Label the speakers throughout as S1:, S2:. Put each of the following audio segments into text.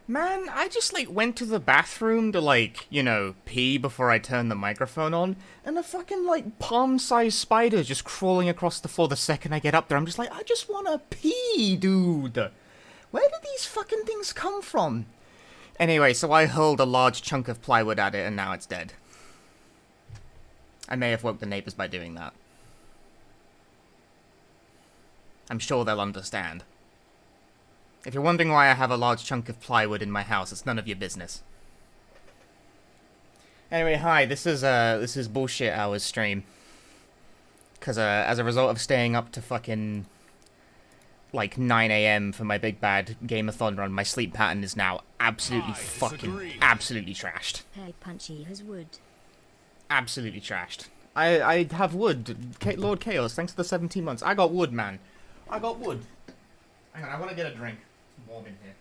S1: Man, I just, like, went to the bathroom to, like, pee before I turned the microphone on, and a fucking, like, palm-sized spider just crawling across the floor the second I get up there. I'm just like, I just wanna pee, dude. Where did these fucking things come from? Anyway, so I hurled a large chunk of plywood at it, and now it's dead. I may have woke the neighbors by doing that. I'm sure they'll understand. If you're wondering why I have a large chunk of plywood in my house, it's none of your business. Anyway, hi, this is Bullshit Hours stream. Because, as a result of staying up to fucking, like, 9 a.m. for my big bad Game-a-thon run, my sleep pattern is now absolutely absolutely trashed.
S2: Hey, Punchy has wood.
S1: Absolutely trashed. I have wood. Lord Chaos, thanks for the 17 months. I got wood, man. I got wood. Hang on, I want to get a drink. It's warm in here.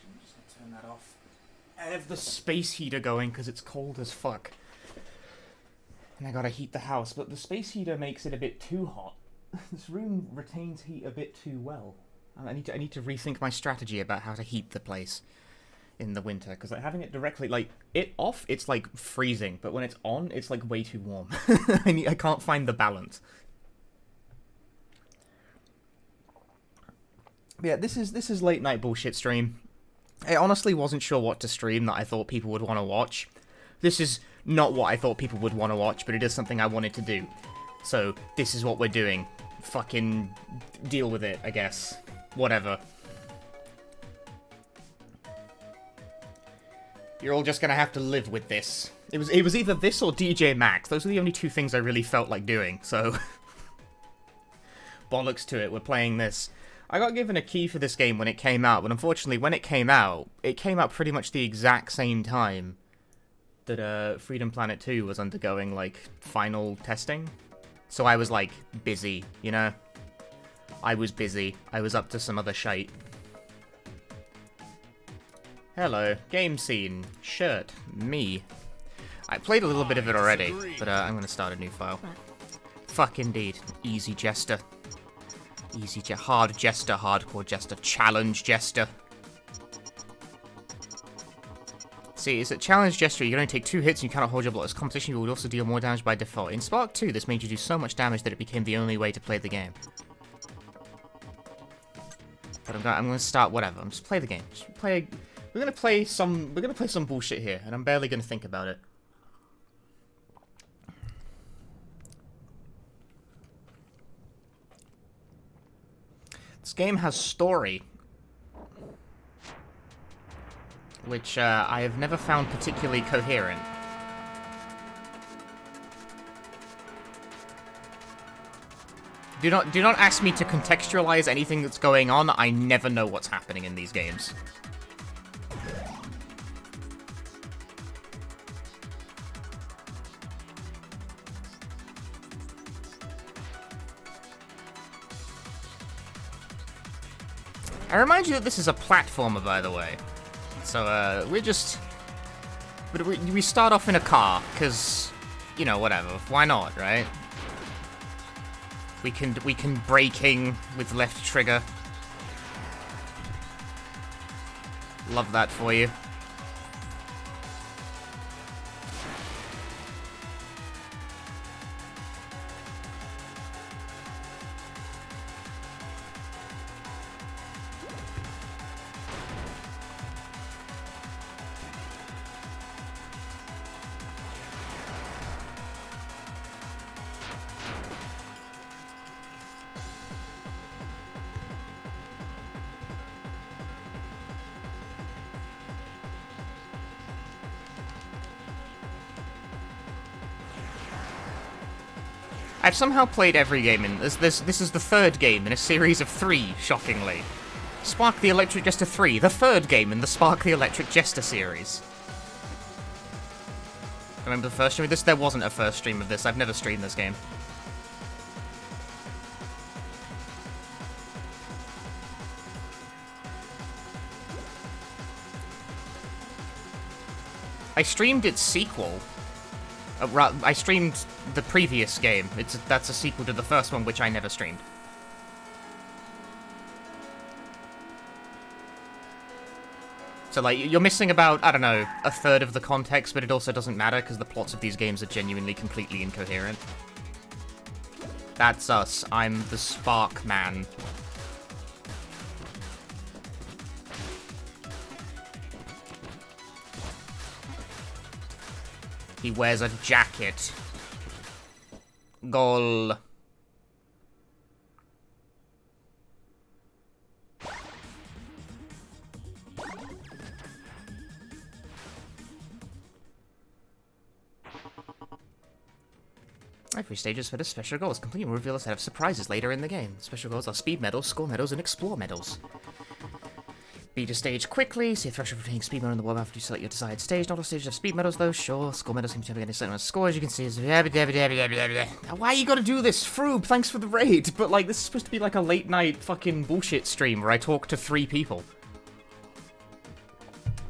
S1: I'm just gonna turn that off. I have the space heater going because it's cold as fuck. And I gotta heat the house, but the space heater makes it a bit too hot. This room retains heat a bit too well. I need to rethink my strategy about how to heat the place in the winter, because like having it directly it off, it's like freezing, but when it's on, it's like way too warm. I can't find the balance. But yeah, this is late night bullshit stream. I honestly wasn't sure what to stream that I thought people would want to watch. This is not what I thought people would want to watch, but it is something I wanted to do. So this is what we're doing. Fucking deal with it, I guess. Whatever. You're all just gonna have to live with this. It was either this or DJ Max. Those are the only two things I really felt like doing, so... bollocks to it, we're playing this. I got given a key for this game when it came out, but unfortunately when it came out pretty much the exact same time that Freedom Planet 2 was undergoing, like, final testing. So I was, like, busy, you know? I was busy. I was up to some other shite. Hello. Game scene. Shirt. Me. I played a little bit of it already, but I'm gonna start a new file. Fuck indeed. Easy Jester. Hard Jester, hardcore Jester, challenge Jester. See, it's a challenge Jester, you can only take 2 hits and you cannot hold your blow. As competition, you would also deal more damage by default. In Spark 2, this made you do so much damage that it became the only way to play the game. But I'm gonna start whatever. I'm just play the game. We're gonna play some bullshit here, and I'm barely gonna think about it. This game has story, which I have never found particularly coherent. Do not ask me to contextualize anything that's going on. I never know what's happening in these games. I remind you that this is a platformer, by the way. So, we start off in a car, because, you know, whatever. Why not, right? We can braking with left trigger. Love that for you. I've somehow played every game in this. This is the 3rd game in a series of 3, shockingly. Spark the Electric Jester 3, the 3rd game in the Spark the Electric Jester series. Remember the first stream of this? There wasn't a first stream of this. I've never streamed this game. streamed its sequel. I streamed the previous game. That's a sequel to the first one, which I never streamed. So, like, you're missing about, I don't know, a third of the context, but it also doesn't matter, because the plots of these games are genuinely completely incoherent. That's us. I'm the Spark Man. He wears a jacket. Goal. Every stage is fed with special goals. Complete will reveal a set of surprises later in the game. Special goals are speed medals, score medals, and explore medals. Beat a stage quickly. See a threshold for taking speed medal in the world after you select your desired stage. Not all stages have speed medals though. Sure, score medals seem to have a certain amount of score. As you can see, why you gotta do this, Froob? Thanks for the raid. But like, this is supposed to be like a late night fucking bullshit stream where I talk to 3 people.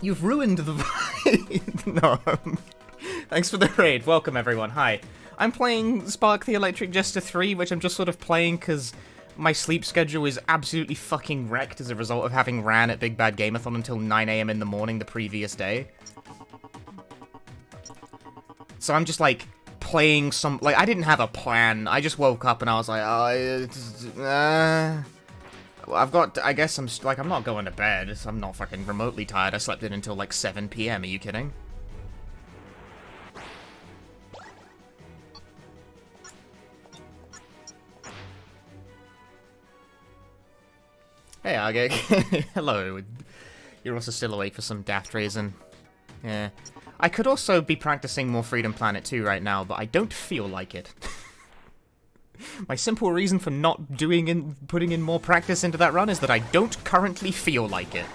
S1: You've ruined the vibe. No. Thanks for the raid. Welcome everyone. Hi. I'm playing Spark the Electric Jester 3, which I'm just sort of playing because my sleep schedule is absolutely fucking wrecked as a result of having ran at Big Bad Gameathon until 9 AM in the morning the previous day. So I'm just, like, playing some... Like, I didn't have a plan. I just woke up and I was like, I've got... I guess I'm... Like, I'm not going to bed. I'm not fucking remotely tired. I slept in until, like, 7 PM. Are you kidding? Hey, Arge. Hello. You're also still awake for some daft reason. Yeah. I could also be practicing more Freedom Planet 2 right now, but I don't feel like it. My simple reason for not putting in more practice into that run is that I don't currently feel like it.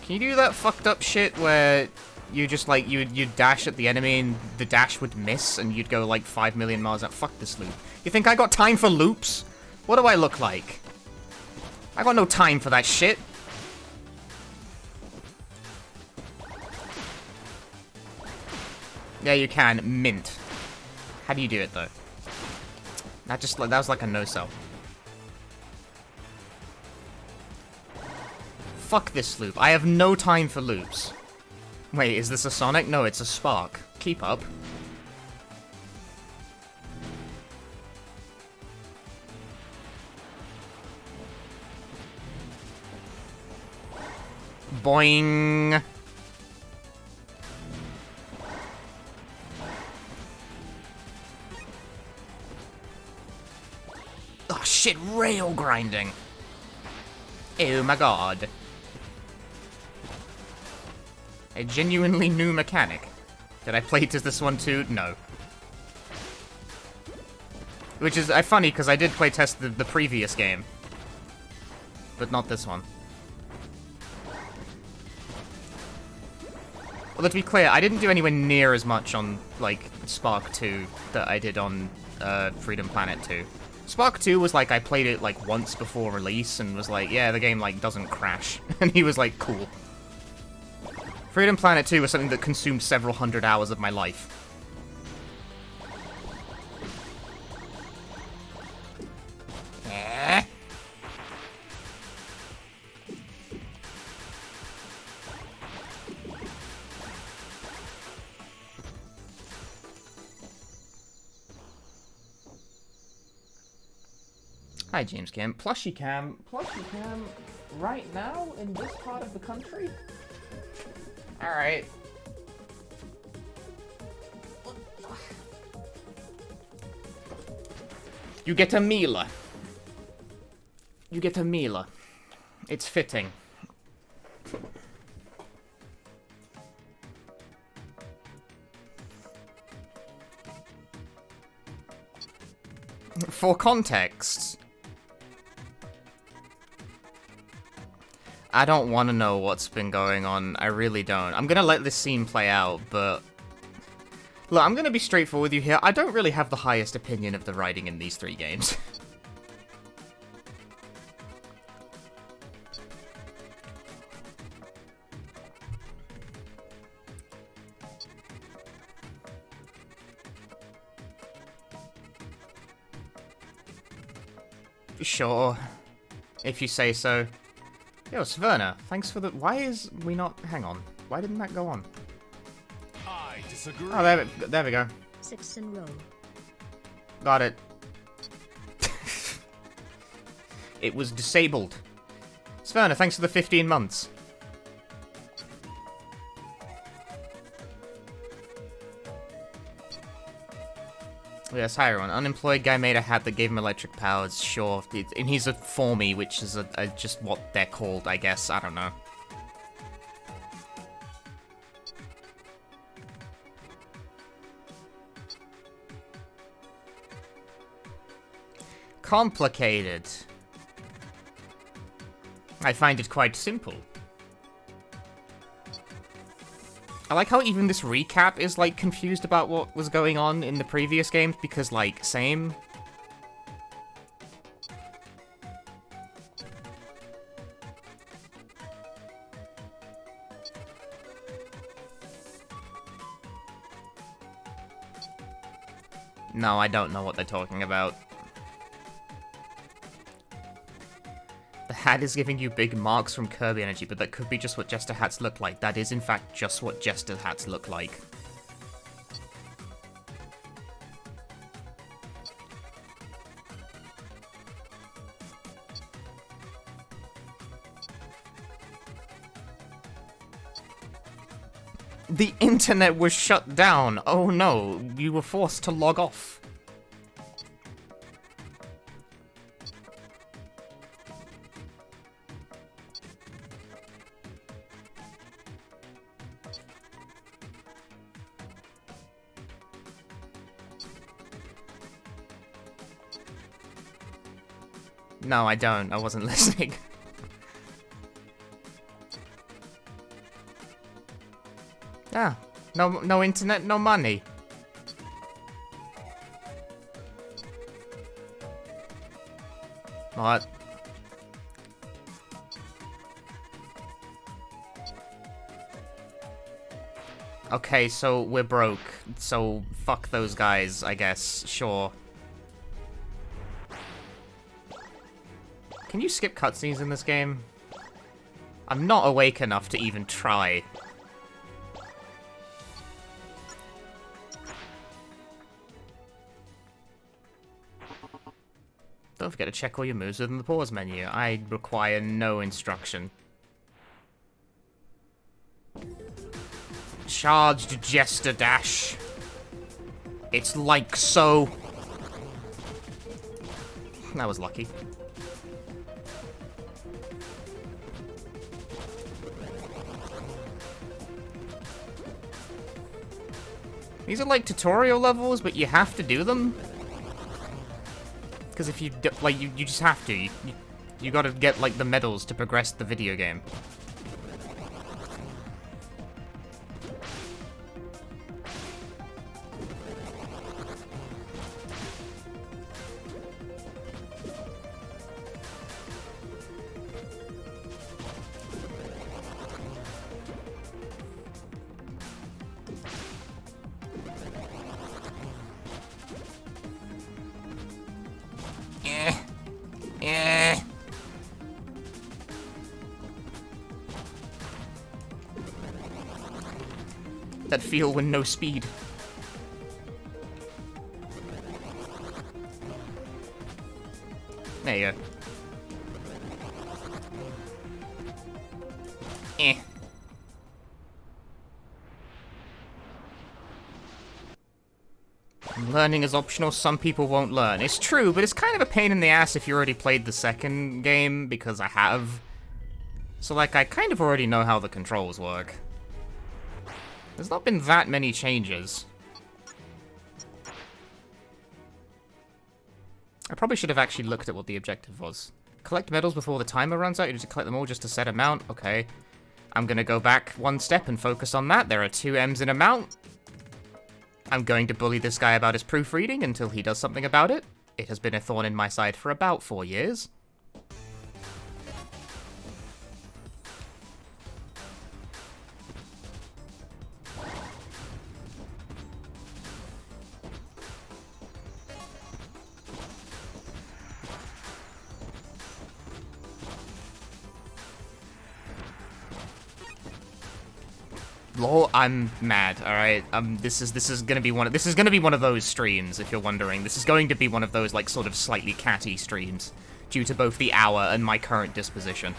S1: Can you do that fucked up shit where you just, like, you'd dash at the enemy and the dash would miss and you'd go, like, 5 million miles out? Fuck this loop. You think I got time for loops? What do I look like? I got no time for that shit. Yeah, you can. Mint. How do you do it, though? That was like a no-sell. Fuck this loop. I have no time for loops. Wait, is this a Sonic? No, it's a Spark. Keep up. Boing. Oh shit, rail grinding. Oh my god. A genuinely new mechanic. Did I play to this one too? No. Which is funny, because I did play test the previous game. But not this one. Although, to be clear, I didn't do anywhere near as much on, like, Spark 2 that I did on Freedom Planet 2. Spark 2 was like, I played it, like, once before release and was like, yeah, the game, like, doesn't crash. And he was like, cool. Freedom Planet 2 was something that consumed several hundred hours of my life. Hi, James Cam. Plushie Cam, right now in this part of the country? Alright. You get a Mila. You get a Mila. It's fitting. For context, I don't want to know what's been going on. I really don't. I'm gonna let this scene play out, but Look, I'm gonna be straightforward with you here. I don't really have the highest opinion of the writing in these 3 games. Sure. If you say so. Yo, Sverna, thanks for the... Why is we not... Hang on. Why didn't that go on?
S2: I disagree.
S1: Oh, there we go.
S3: 6 in row.
S1: Got it. It was disabled. Sverna, thanks for the 15 months. Yes, hi everyone. Unemployed guy made a hat that gave him electric powers, sure. And he's a formie, which is just what they're called, I guess. I don't know. Complicated. I find it quite simple. I like how even this recap is, like, confused about what was going on in the previous games, because, like, same. No, I don't know what they're talking about. The hat is giving you big marks from Kirby energy, but that could be just what Jester hats look like. That is, in fact, just what Jester hats look like. The internet was shut down. Oh no, you were forced to log off. No, I don't. I wasn't listening. Ah, no internet, no money. What? Okay, so we're broke. So fuck those guys, I guess. Sure. Can you skip cutscenes in this game? I'm not awake enough to even try. Don't forget to check all your moves within the pause menu. I require no instruction. Charged Jester dash. It's like so. That was lucky. These are like tutorial levels, but you have to do them. Because if you do, like, you just have to. You gotta get like the medals to progress the video game. That feel when no speed. There you go. Learning is optional, some people won't learn. It's true, but it's kind of a pain in the ass if you already played the second game, because I have. So, like, I kind of already know how the controls work. There's not been that many changes. I probably should have actually looked at what the objective was. Collect medals before the timer runs out. You need to collect them all just a set amount. Okay. I'm gonna go back one step and focus on that. There are 2 M's in amount. I'm going to bully this guy about his proofreading until he does something about it. It has been a thorn in my side for about 4 years. Lol, I'm mad. All right, this is gonna be one of those streams. If you're wondering, this is going to be one of those like sort of slightly catty streams, due to both the hour and my current disposition.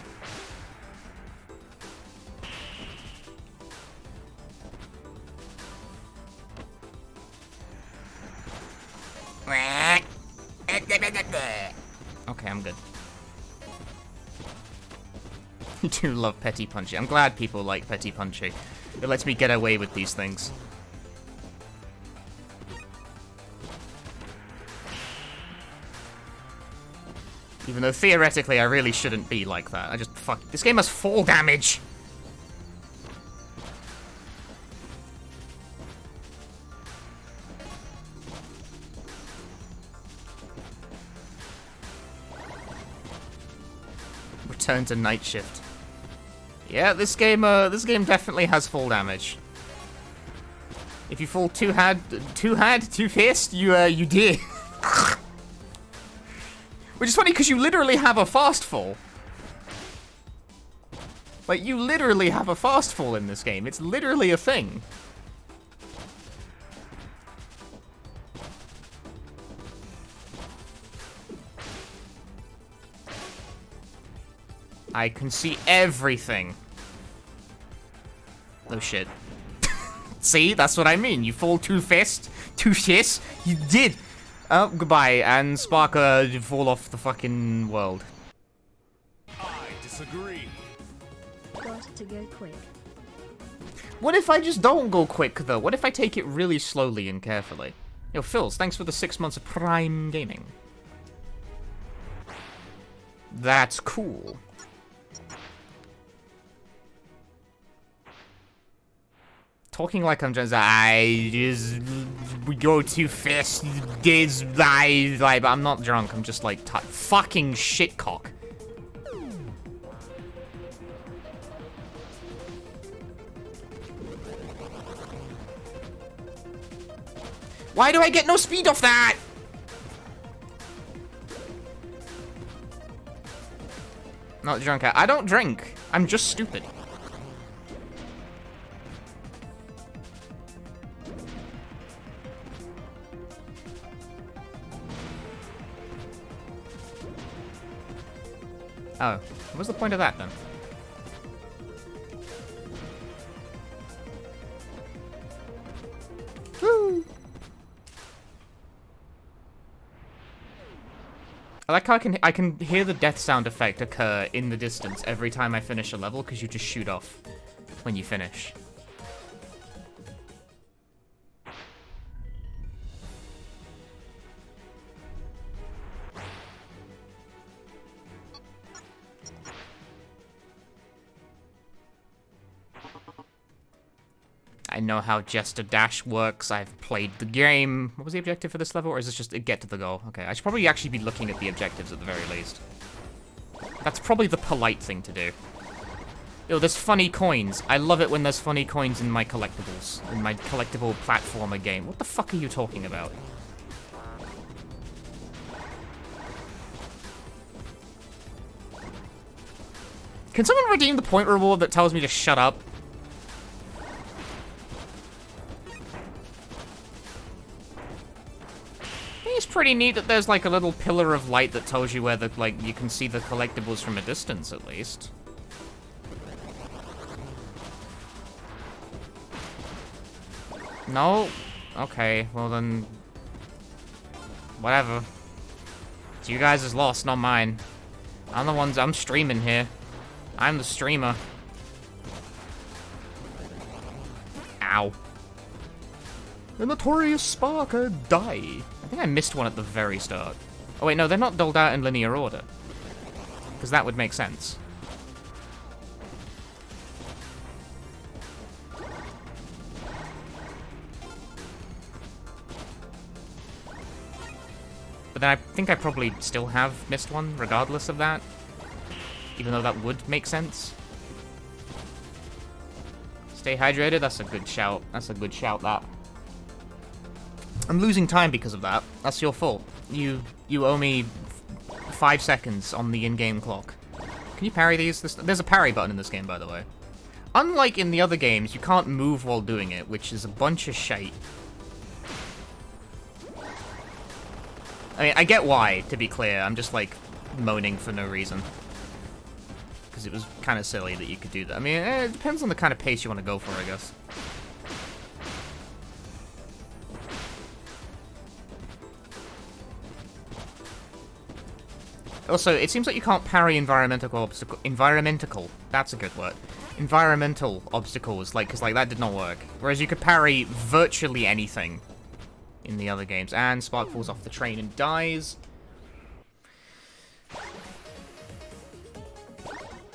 S1: Okay, I'm good. I do love Petty Punchy. I'm glad people like Petty Punchy. It lets me get away with these things. Even though theoretically I really shouldn't be like that. I just fuck. This game has fall damage! Return to night shift. Yeah, this game definitely has fall damage. If you fall too hard, too fast, you did. Which is funny because you literally have a fast fall. Like, you literally have a fast fall in this game. It's literally a thing. I can see everything. Oh shit. See, that's what I mean. You fall too fast, you did. Oh, goodbye, and Sparker fall off the fucking world.
S2: I disagree.
S3: Got to go quick.
S1: What if I just don't go quick, though? What if I take it really slowly and carefully? Yo, Phils, thanks for the 6 months of Prime Gaming. That's cool. Talking like I'm just, we go too fast, but I'm not drunk, I'm just like, fucking shitcock. Why do I get no speed off that? Not drunk, I don't drink, I'm just stupid. Oh, what's the point of that then? Woo! I like how I can hear the death sound effect occur in the distance every time I finish a level because you just shoot off when you finish. I know how Jester Dash works. I've played the game. What was the objective for this level? Or is this just a get to the goal? Okay, I should probably actually be looking at the objectives at the very least. That's probably the polite thing to do. Yo, there's funny coins. I love it when there's funny coins in my collectibles. In my collectible platformer game. What the fuck are you talking about? Can someone redeem the point reward that tells me to shut up? It's pretty neat that there's like a little pillar of light that tells you where the, like, you can see the collectibles from a distance at least. No? Okay, well then... whatever. It's you guys' loss, not mine. I'm streaming here. I'm the streamer. Ow. The notorious Sparker die. I think I missed one at the very start. Oh wait, no, they're not doled out in linear order. Because that would make sense. But then I think I probably still have missed one, regardless of that. Even though that would make sense. Stay hydrated, that's a good shout. That's a good shout, that. I'm losing time because of that. That's your fault. You owe me 5 seconds on the in-game clock. Can you parry these? There's a parry button in this game, by the way. Unlike in the other games, you can't move while doing it, which is a bunch of shite. I mean, I get why, to be clear. I'm just, like, moaning for no reason. Because it was kind of silly that you could do that. I mean, it depends on the kind of pace you want to go for, I guess. Also, it seems like you can't parry environmental, that's a good word. Environmental obstacles, like, because, like, that did not work. Whereas you could parry virtually anything in the other games. And Spark falls off the train and dies.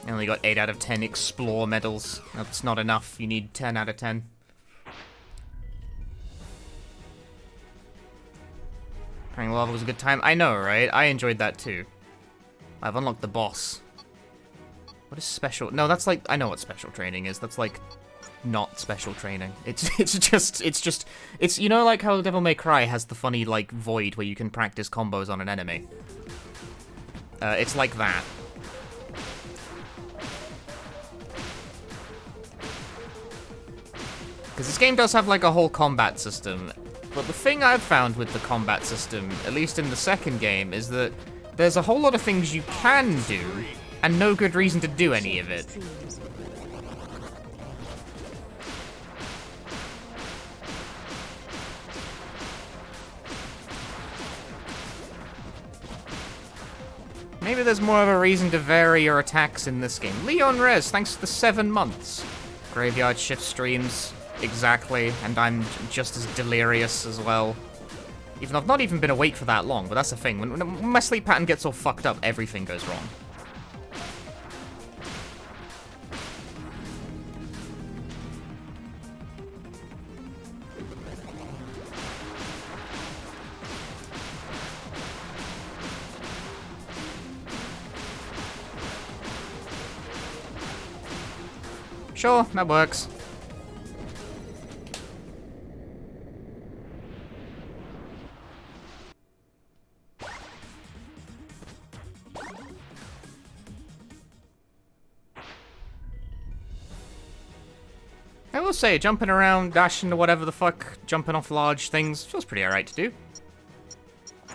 S1: I only got 8 out of 10 Explore medals. That's not enough. You need 10 out of 10. Playing lava was a good time. I know, right? I enjoyed that too. I've unlocked the boss. What is special? No, that's like, I know what special training is. That's like not special training. It's just, you know, like how Devil May Cry has the funny like void where you can practice combos on an enemy. It's like that. Because this game does have like a whole combat system, but the thing I've found with the combat system, at least in the second game, is that there's a whole lot of things you can do, and no good reason to do any of it. Maybe there's more of a reason to vary your attacks in this game. Leon Rez, thanks for the 7 months. Graveyard shift streams, exactly, and I'm just as delirious as well. Even though I've not even been awake for that long, but that's the thing. When my sleep pattern gets all fucked up, everything goes wrong. Sure, that works. I will say, jumping around, dashing to whatever the fuck, jumping off large things, feels pretty alright to do.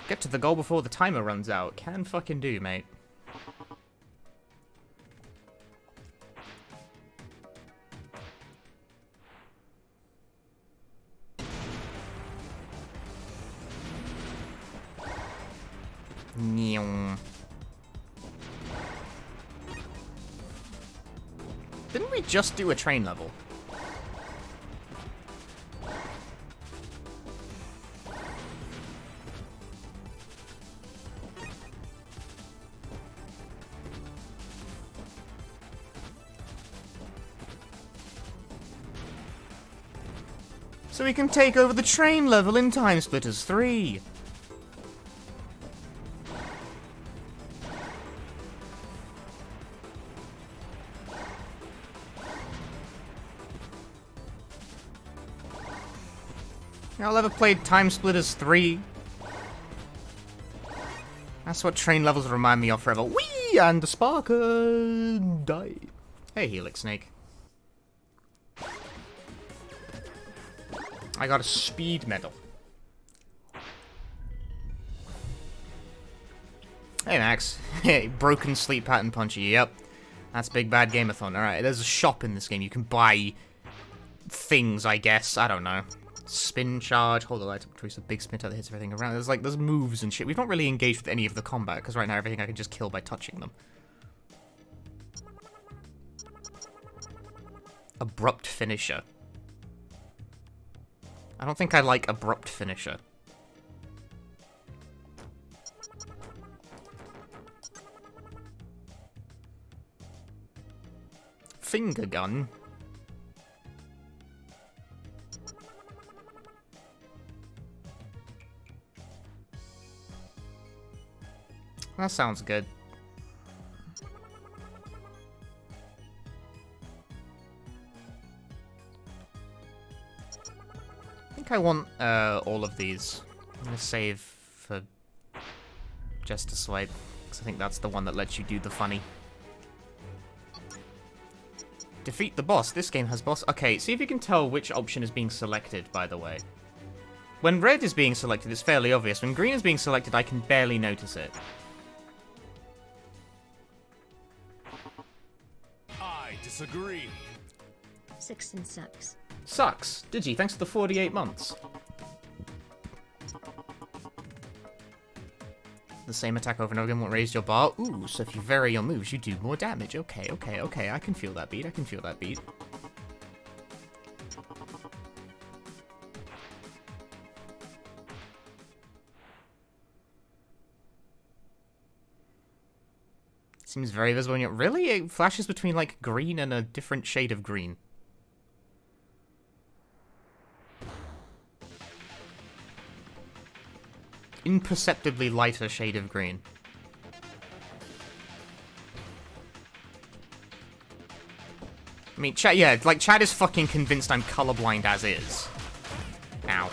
S1: Get to the goal before the timer runs out. Can fucking do, mate. Didn't we just do a train level? So we can take over the train level in Time Splitters 3. Y'all ever played Time Splitters 3? That's what train levels remind me of forever. Whee! And the Sparker die. Hey, Helix Snake. I got a speed medal. Hey, Max. Hey, broken sleep pattern punchy. Yep. That's Big Bad Gameathon. Alright, there's a shop in this game. You can buy things, I guess. I don't know. Spin charge. Hold the light up. Choice of big spin that hits everything around. There's moves and shit. We've not really engaged with any of the combat, because right now everything I can just kill by touching them. Abrupt finisher. I don't think I like abrupt finisher. Finger gun. That sounds good. I think I want all of these. I'm gonna save for Jester Swipe, because I think that's the one that lets you do the funny. Defeat the boss. This game has boss. Okay, see if you can tell which option is being selected, by the way. When red is being selected, it's fairly obvious. When green is being selected, I can barely notice it.
S2: I disagree.
S3: 6 and sucks.
S1: Sucks. Digi, thanks for the 48 months. The same attack over and over again won't raise your bar. Ooh, so if you vary your moves, you do more damage. Okay, okay, okay. I can feel that beat. I can feel that beat. Seems very visible when you're... Really? It flashes between, like, green and a different shade of green. Imperceptibly lighter shade of green. I mean, Chad, yeah, like, Chad is fucking convinced I'm colorblind as is. Ow.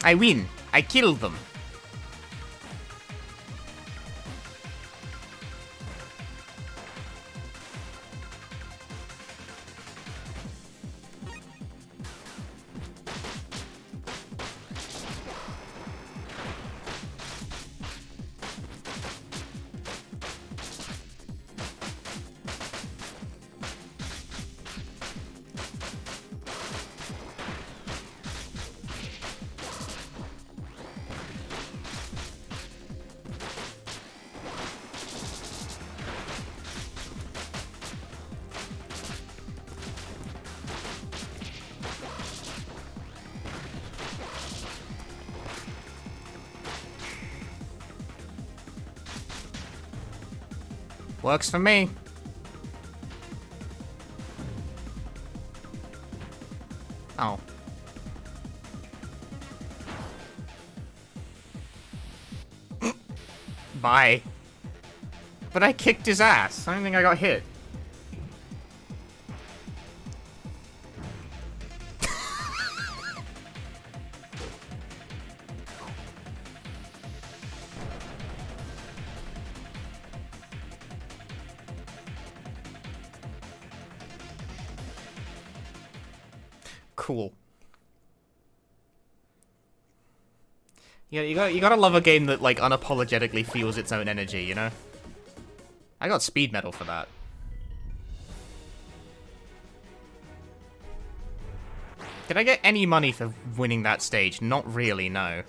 S1: I win. I kill them. Works for me. Oh. Bye. But I kicked his ass. I don't think I got hit. Cool. Yeah, you gotta love a game that, like, unapologetically feels its own energy, you know? I got speed medal for that. Did I get any money for winning that stage? Not really, no.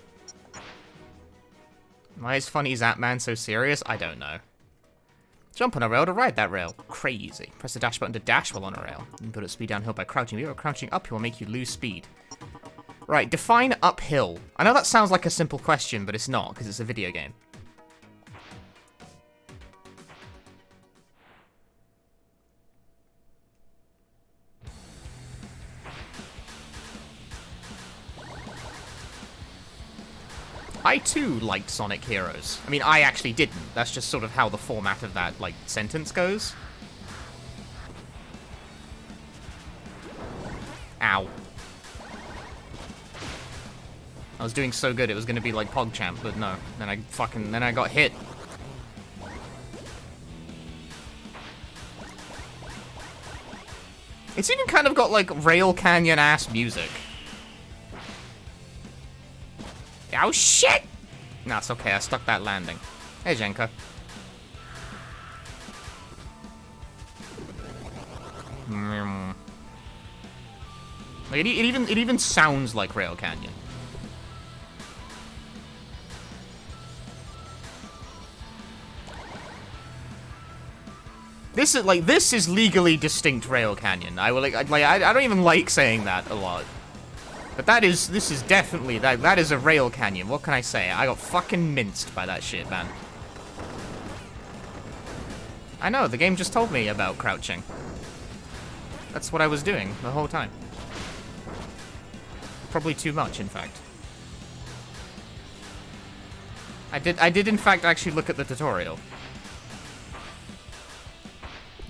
S1: Why is Funny Zapman so serious? I don't know. Jump on a rail to ride that rail. Crazy. Press the dash button to dash while on a rail. You can put it speed downhill by crouching. Or crouching uphill will make you lose speed. Right, define uphill. I know that sounds like a simple question, but it's not, because it's a video game. I too liked Sonic Heroes. I mean, I actually didn't. That's just sort of how the format of that, like, sentence goes. Ow. I was doing so good it was gonna be like PogChamp, but no. Then I got hit. It's even kind of got, like, Rail Canyon-ass music. Oh, shit! Nah, it's okay. I stuck that landing. Hey, Jenka. Like, it even sounds like Rail Canyon. This is legally distinct Rail Canyon. I don't even like saying that a lot. But this is definitely, that is a Rail Canyon. What can I say? I got fucking minced by that shit, man. I know, the game just told me about crouching. That's what I was doing the whole time. Probably too much, in fact. I did in fact actually look at the tutorial.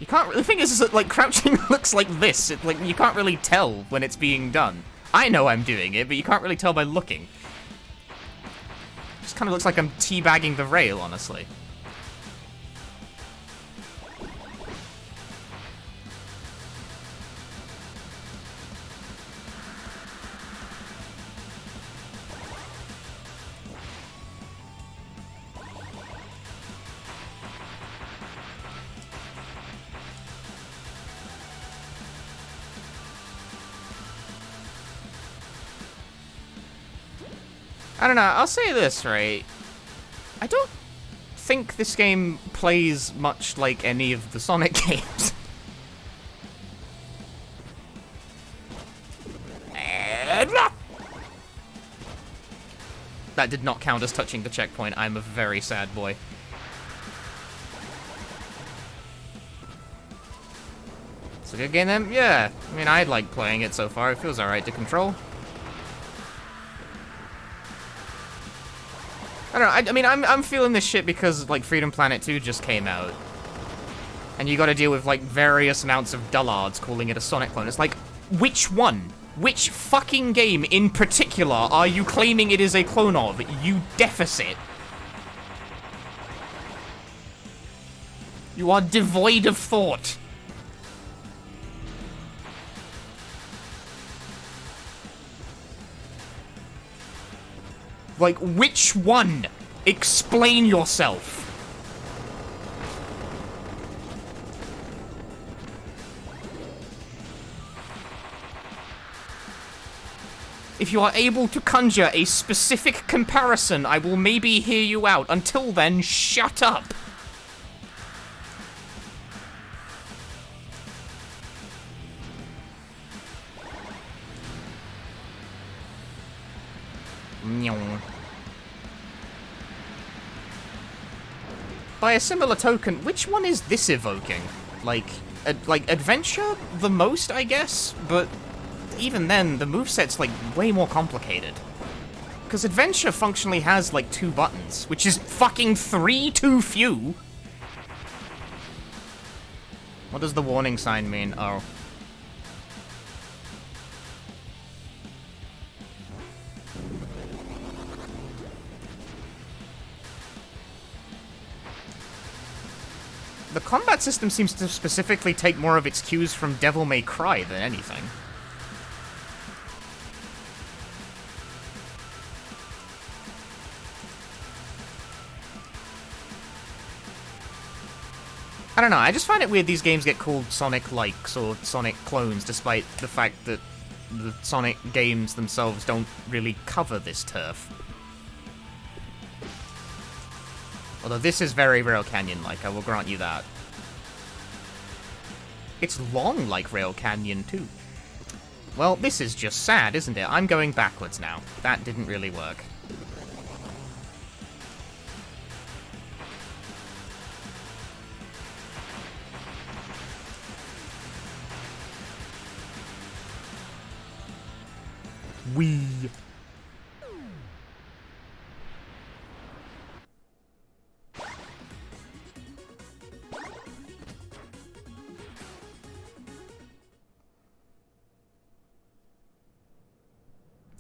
S1: You can't, the thing is that, like, crouching looks like this. Like, you can't really tell when it's being done. I know I'm doing it, but you can't really tell by looking. Just kind of looks like I'm teabagging the rail, honestly. I don't know, I'll say this, right? I don't think this game plays much like any of the Sonic games. That did not count as touching the checkpoint. I'm a very sad boy. It's a good game then? Yeah. I mean, I like playing it so far. It feels alright to control. I don't know, I mean, I'm feeling this shit because, like, Freedom Planet 2 just came out. And you gotta deal with, like, various amounts of dullards calling it a Sonic clone. It's like, which one? Which fucking game in particular are you claiming it is a clone of, you deficit? You are devoid of thought. Like, which one? Explain yourself. If you are able to conjure a specific comparison, I will maybe hear you out. Until then, shut up. By a similar token, which one is this evoking? Like Adventure the most, I guess? But even then, the moveset's, like, way more complicated. Because Adventure functionally has, like, 2 buttons, which is fucking 3 too few! What does the warning sign mean? Oh. The combat system seems to specifically take more of its cues from Devil May Cry than anything. I don't know, I just find it weird these games get called Sonic-likes or Sonic clones, despite the fact that the Sonic games themselves don't really cover this turf. Although this is very Rail Canyon-like, I will grant you that. It's long like Rail Canyon, too. Well, this is just sad, isn't it? I'm going backwards now. That didn't really work. Wee.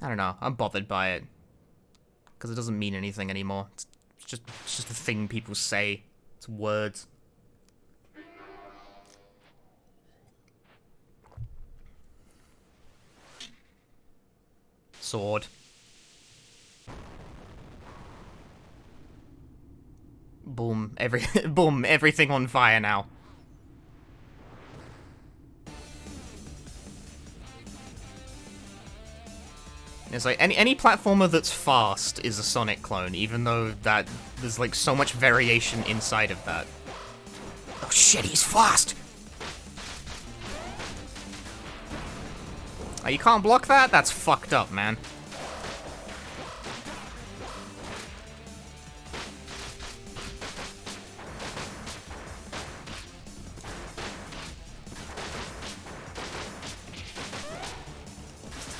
S1: I don't know, I'm bothered by it. Because it doesn't mean anything anymore. It's just a thing people say. It's words. Sword. Boom. Boom, everything on fire now. It's like any platformer that's fast is a Sonic clone, even though that there's like so much variation inside of that. Oh shit, he's fast! Oh, you can't block that? That's fucked up, man.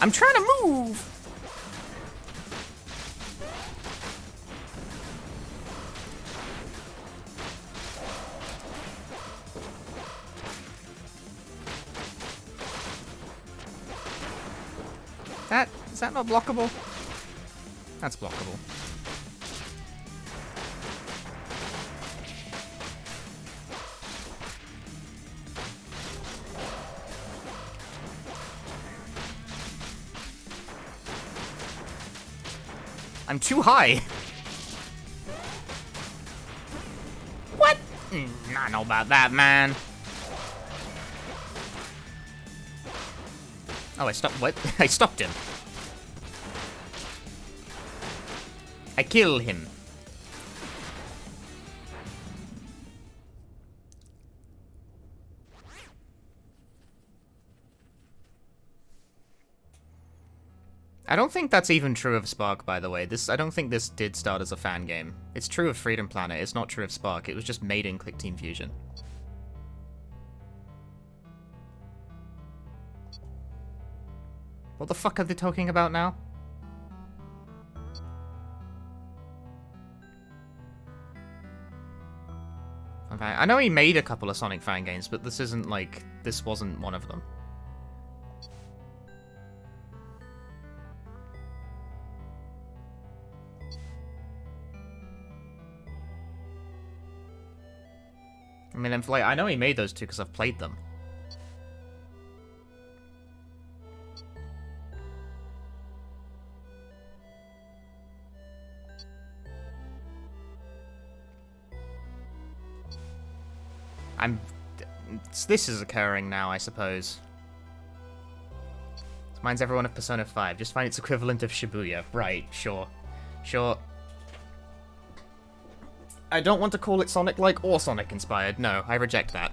S1: I'm trying to move! Is that not blockable? That's blockable. I'm too high. What? I don't know about that, man. Oh, I stopped. What? I stopped him. I kill him. I don't think that's even true of Spark, by the way. I don't think this did start as a fan game. It's true of Freedom Planet, it's not true of Spark. It was just made in Click Team Fusion. What the fuck are they talking about now? Okay, I know he made a couple of Sonic fan games, but this isn't like... This wasn't one of them. I mean, like, I know he made those two because I've played them. This is occurring now, I suppose. This reminds everyone of Persona 5. Just find its equivalent of Shibuya. Right, sure. Sure. I don't want to call it Sonic-like or Sonic-inspired. No, I reject that.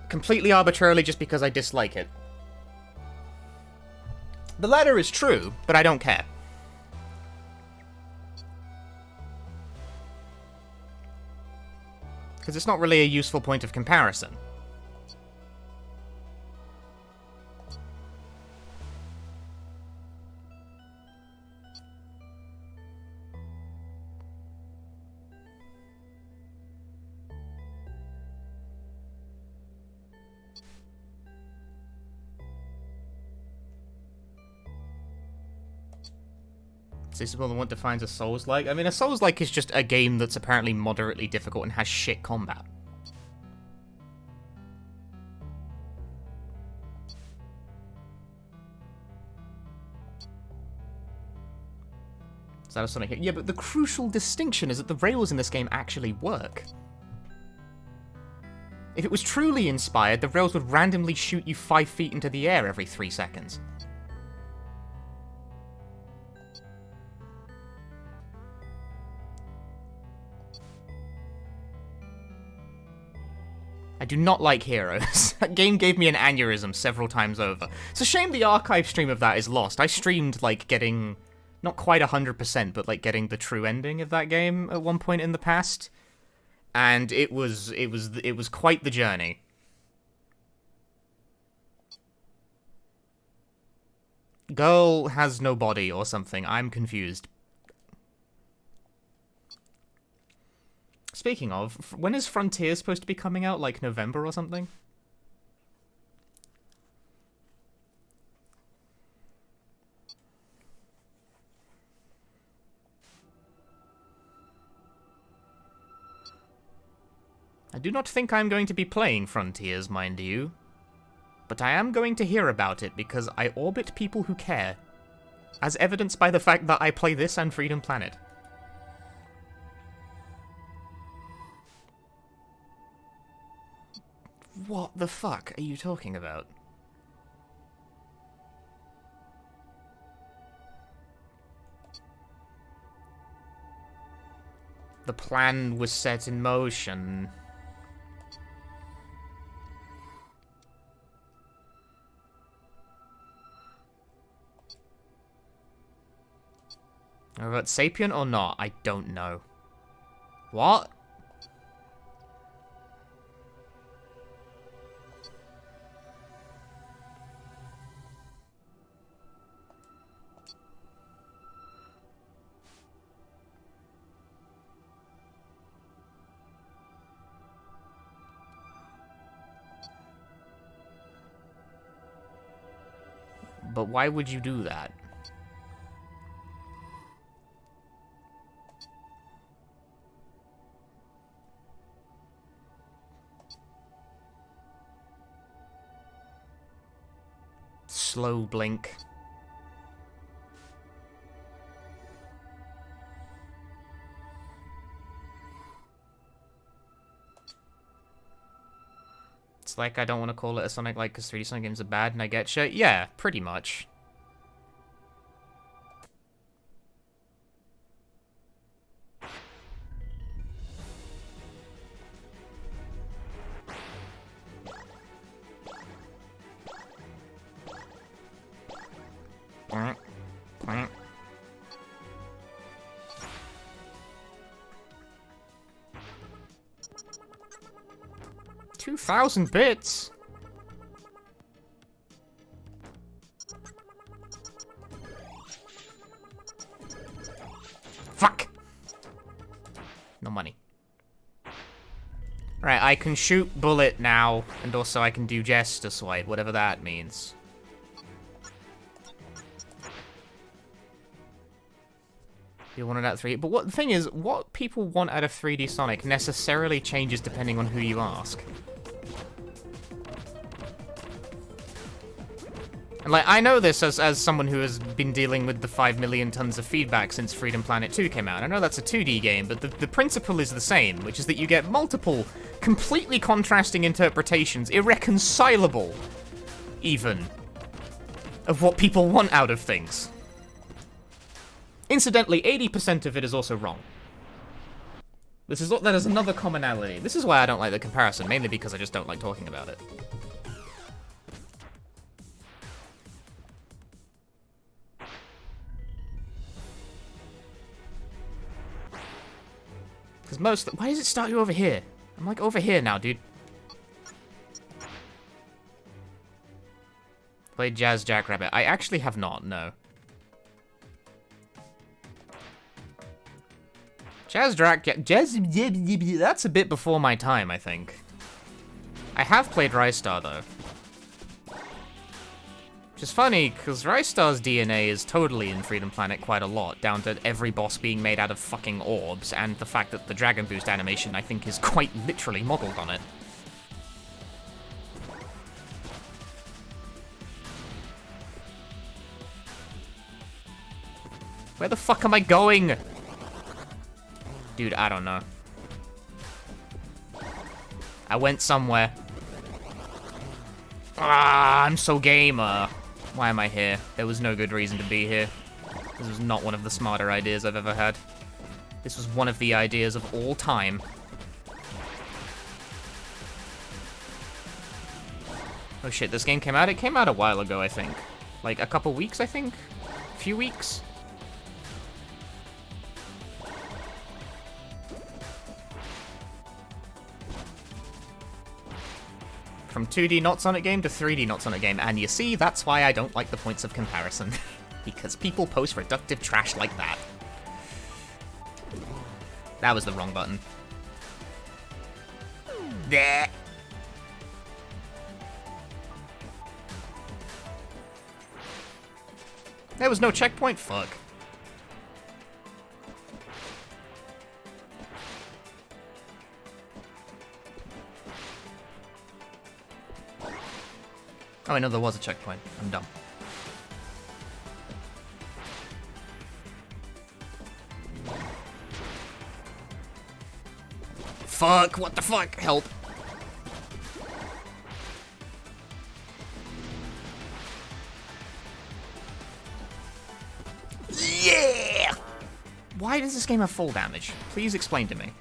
S1: Completely arbitrarily just because I dislike it. The latter is true, but I don't care. Because it's not really a useful point of comparison. Is this what defines a Souls-like? I mean, a Souls-like is just a game that's apparently moderately difficult and has shit combat. Is that a Sonic hit? Yeah, but the crucial distinction is that the rails in this game actually work. If it was truly inspired, the rails would randomly shoot you 5 feet into the air every 3 seconds. I do not like Heroes. That game gave me an aneurysm several times over. It's a shame the archive stream of that is lost. I streamed, like, getting... not quite 100%, but, like, getting the true ending of that game at one point in the past. And it was quite the journey. Girl has no body or something. I'm confused. Speaking of, when is Frontier supposed to be coming out? Like November or something? I do not think I'm going to be playing Frontiers, mind you. But I am going to hear about it because I orbit people who care. As evidenced by the fact that I play this and Freedom Planet. What the fuck are you talking about? the plan was set in motion. About sapient or not? I don't know. What? But why would you do that? Slow blink. It's like I don't want to call it a Sonic like because 3D Sonic games are bad and I get shit. Yeah, pretty much. Quack, quack. 2,000 bits? Fuck! No money. Right, I can shoot bullet now, and also I can do Jester swipe, whatever that means. You want it out of 3D, but what the thing is, what people want out of 3D Sonic necessarily changes depending on who you ask. And like, I know this as someone who has been dealing with the 5 million tons of feedback since Freedom Planet 2 came out. I know that's a 2D game, but the principle is the same, which is that you get multiple, completely contrasting interpretations, irreconcilable, even, of what people want out of things. Incidentally, 80% of it is also wrong. That is another commonality. This is why I don't like the comparison, mainly because I just don't like talking about it. Because why does it start you over here? I'm like over here now, dude. Played Jazz Jackrabbit. I actually have not, no. Jazz, that's a bit before my time, I think. I have played Rystar, though. Which is funny, because Rystar's DNA is totally in Freedom Planet quite a lot, down to every boss being made out of fucking orbs, and the fact that the Dragon Boost animation, I think, is quite literally modeled on it. Where the fuck am I going? Dude, I don't know. I went somewhere. Ah, I'm so gamer. Why am I here? There was no good reason to be here. This was not one of the smarter ideas I've ever had. This was one of the ideas of all time. Oh shit, this game came out? It came out a while ago, I think. Like a couple weeks, I think? A few weeks? From 2D not Sonic game to 3D not Sonic game, and you see, that's why I don't like the points of comparison. Because people post reductive trash like that. That was the wrong button. There. There was no checkpoint? Fuck. Oh, I know there was a checkpoint. I'm dumb. Fuck, what the fuck? Help. Yeah! Why does this game have full damage? Please explain to me.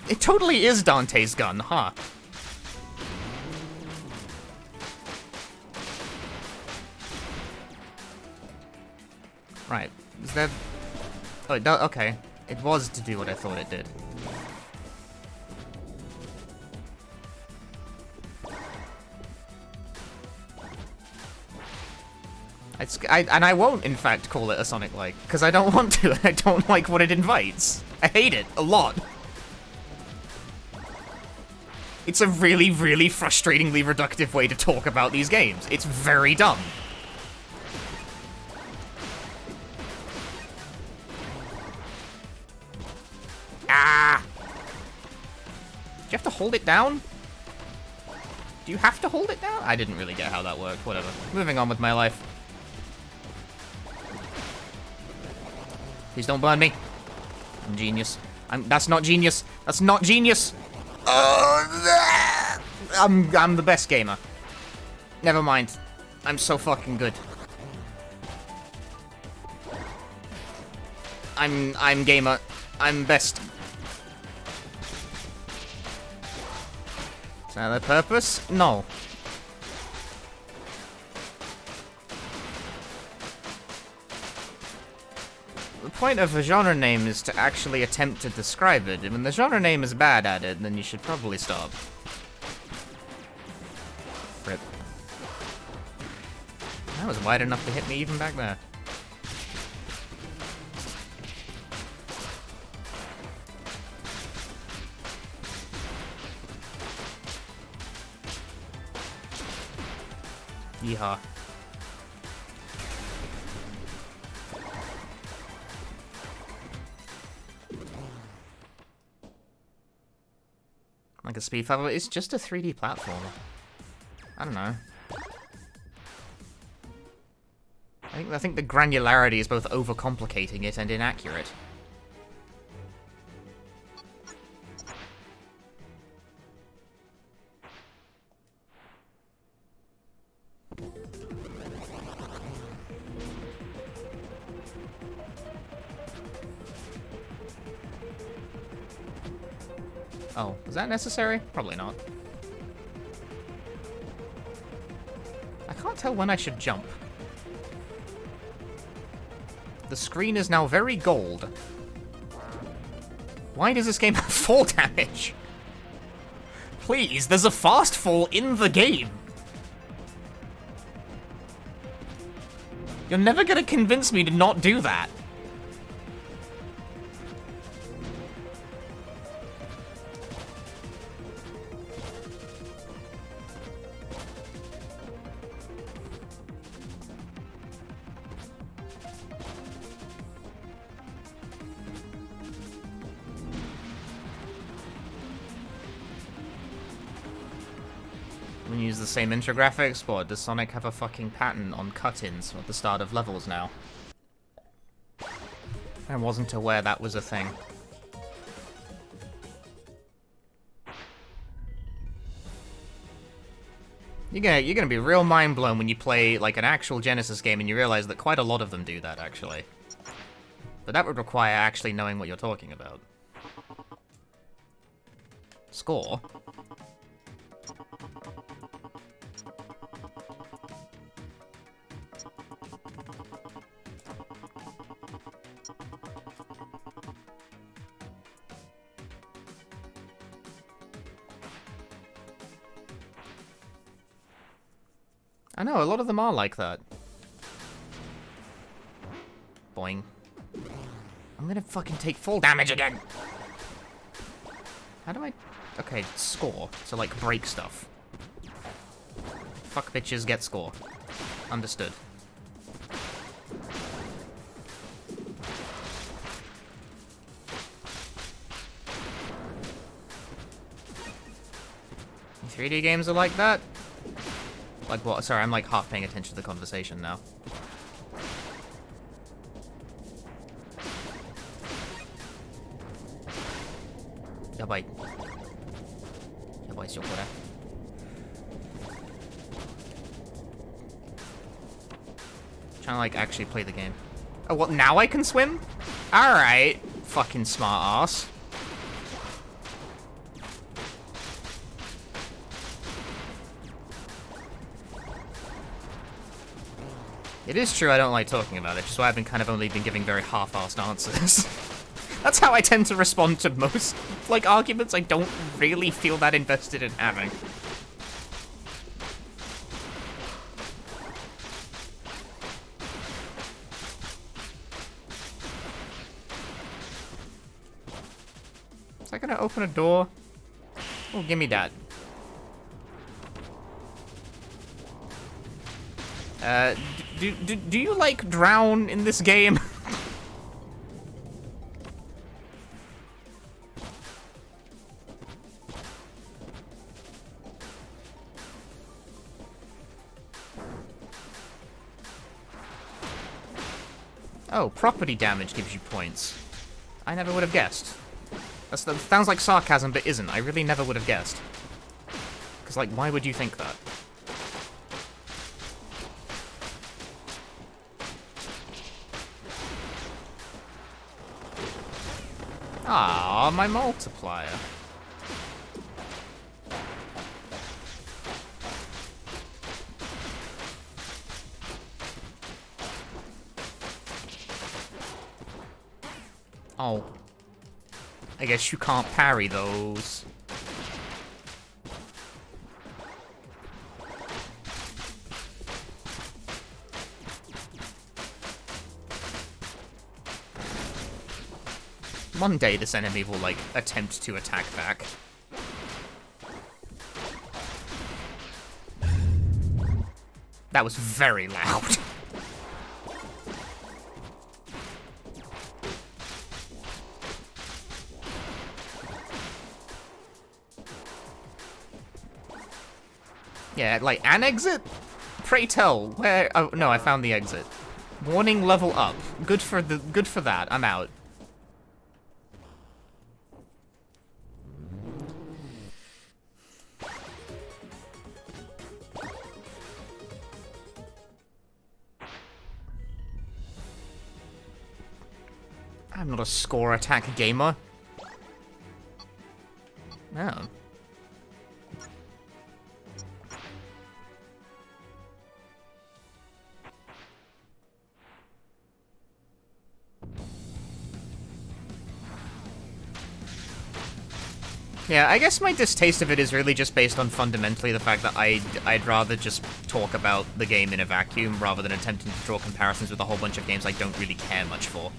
S1: It totally is Dante's gun, huh? Right. Is that... Oh, it does... Okay. It was to do what I thought it did. And I won't, in fact, call it a Sonic-like, because I don't want to. I don't like what it invites. I hate it a lot. It's a really, really frustratingly reductive way to talk about these games. It's very dumb. Ah! Do you have to hold it down? Do you have to hold it down? I didn't really get how that worked. Whatever. Moving on with my life. Please don't burn me. I'm genius. That's not genius. That's not genius. I'm the best gamer. Never mind. I'm so fucking good. I'm gamer. I'm best. Is that the purpose? No. The point of a genre name is to actually attempt to describe it, and when the genre name is bad at it, then you should probably stop. Rip. That was wide enough to hit me even back there. Yeehaw. Like a speed fighter, it's just a 3D platformer. I don't know. I think the granularity is both overcomplicating it and inaccurate. Oh, is that necessary? Probably not. I can't tell when I should jump. The screen is now very gold. Why does this game have fall damage? Please, there's a fast fall in the game. You're never gonna convince me to not do that. We use the same intro graphics, but does Sonic have a fucking pattern on cut-ins at the start of levels now? I wasn't aware that was a thing. You're gonna be real mind blown when you play like an actual Genesis game and you realize that quite a lot of them do that actually. But that would require actually knowing what you're talking about. Score? I know, a lot of them are like that. Boing. I'm gonna fucking take full damage again! How do I... Okay, score. So, like, break stuff. Fuck bitches, get score. Understood. The 3D games are like that? Like what? Sorry, I'm like half paying attention to the conversation now. Yeah, bite. Gracias, Yokora. Trying to, like, actually play the game. Oh, well, now I can swim? Alright. Fucking smart ass. It is true I don't like talking about it, just why I've been kind of only been giving very half-assed answers. That's how I tend to respond to most, like, arguments I don't really feel that invested in having. Is that gonna open a door? Oh, give me that. Do you, like, drown in this game? Oh, property damage gives you points. I never would have guessed. That sounds like sarcasm, but isn't. I really never would have guessed. Because, like, why would you think that? Ah, my multiplier. Oh. I guess you can't parry those. One day this enemy will, like, attempt to attack back. That was very loud. Yeah, like, an exit? Pray tell, where... Oh, no, I found the exit. Warning level up. Good for that. I'm out. I'm not a score attack gamer. No. Yeah, I guess my distaste of it is really just based on fundamentally the fact that I'd rather just talk about the game in a vacuum rather than attempting to draw comparisons with a whole bunch of games I don't really care much for.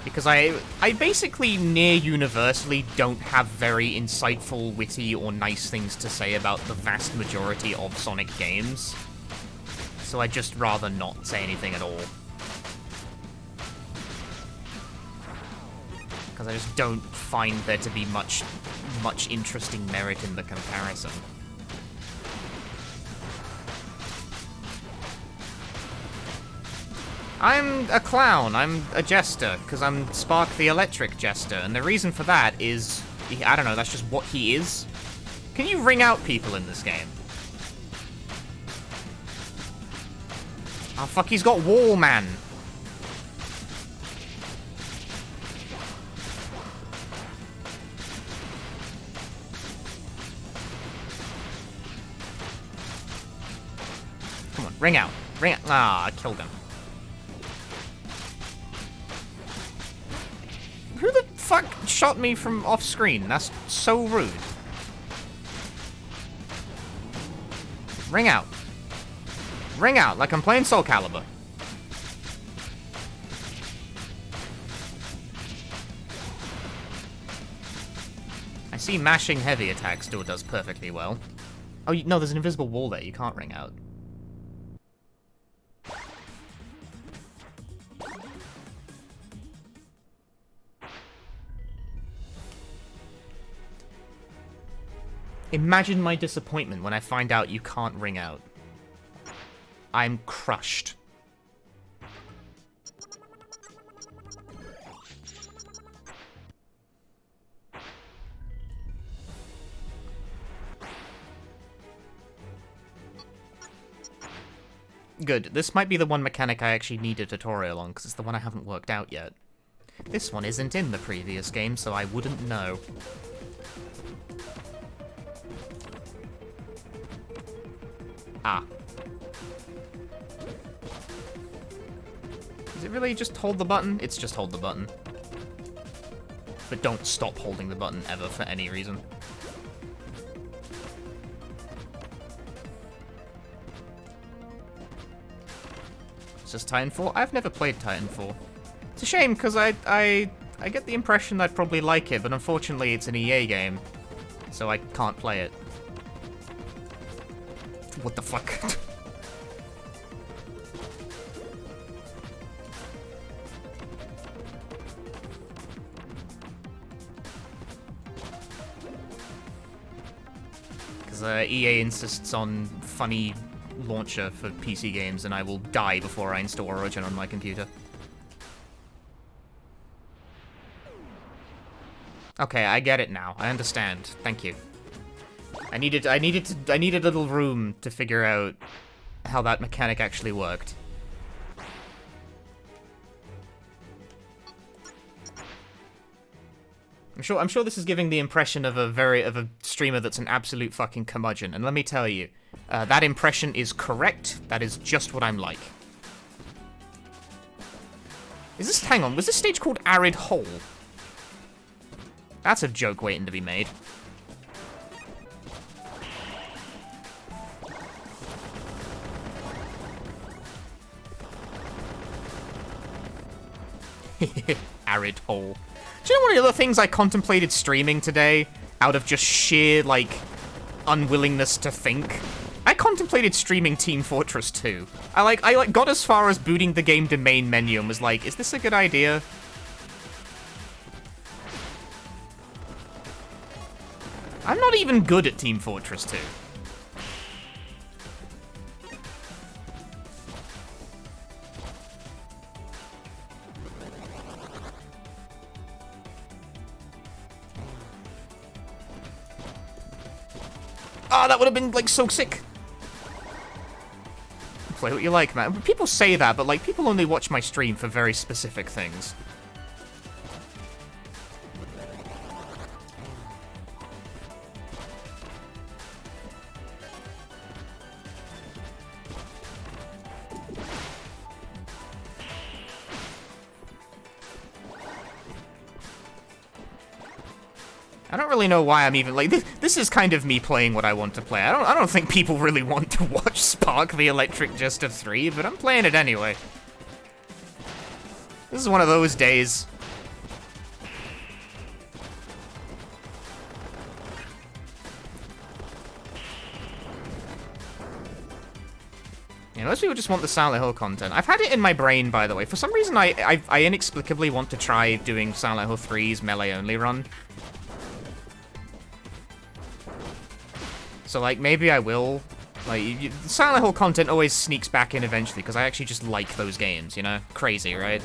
S1: Because I basically near universally don't have very insightful, witty, or nice things to say about the vast majority of Sonic games. So I'd just rather not say anything at all. Because I just don't find there to be much interesting merit in the comparison. I'm a clown, I'm a Jester, because I'm Spark the Electric Jester, and the reason for that is, I don't know, that's just what he is. Can you ring out people in this game? Oh fuck, he's got Wall Man. Come on, ring out. Ring out. Ah, I killed him. Who the fuck shot me from off screen? That's so rude. Ring out. Ring out like I'm playing Soul Calibur. I see mashing heavy attack still does perfectly well. Oh, no, there's an invisible wall there. You can't ring out. Imagine my disappointment when I find out you can't ring out. I'm crushed. Good. This might be the one mechanic I actually need a tutorial on, because it's the one I haven't worked out yet. This one isn't in the previous game, so I wouldn't know. Ah. Is it really just hold the button? It's just hold the button. But don't stop holding the button ever for any reason. It's just Titanfall? I've never played Titanfall. It's a shame, because I get the impression I'd probably like it, but unfortunately it's an EA game, so I can't play it. What the fuck? Because EA insists on funny launcher for PC games, and I will die before I install Origin on my computer. Okay, I get it now. I understand. Thank you. I needed a little room to figure out how that mechanic actually worked. I'm sure this is giving the impression of a streamer that's an absolute fucking curmudgeon, and let me tell you, that impression is correct. That is just what I'm like. Hang on, was this stage called Arid Hole? That's a joke waiting to be made. Arid Hole. Do you know one of the other things I contemplated streaming today, out of just sheer, like, unwillingness to think? I contemplated streaming Team Fortress 2. I got as far as booting the game to main menu and was like, is this a good idea? I'm not even good at Team Fortress 2. Ah, that would have been, like, so sick. Play what you like, man. People say that, but, like, people only watch my stream for very specific things. I don't really know why I'm even, like, this is kind of me playing what I want to play. I don't think people really want to watch Spark the Electric Jester 3, but I'm playing it anyway. This is one of those days. Yeah, most people just want the Silent Hill content. I've had it in my brain, by the way. For some reason, I inexplicably want to try doing Silent Hill 3's melee-only run. So, like, maybe I will. Like, Silent Hill content always sneaks back in eventually, because I actually just like those games, you know? Crazy, right?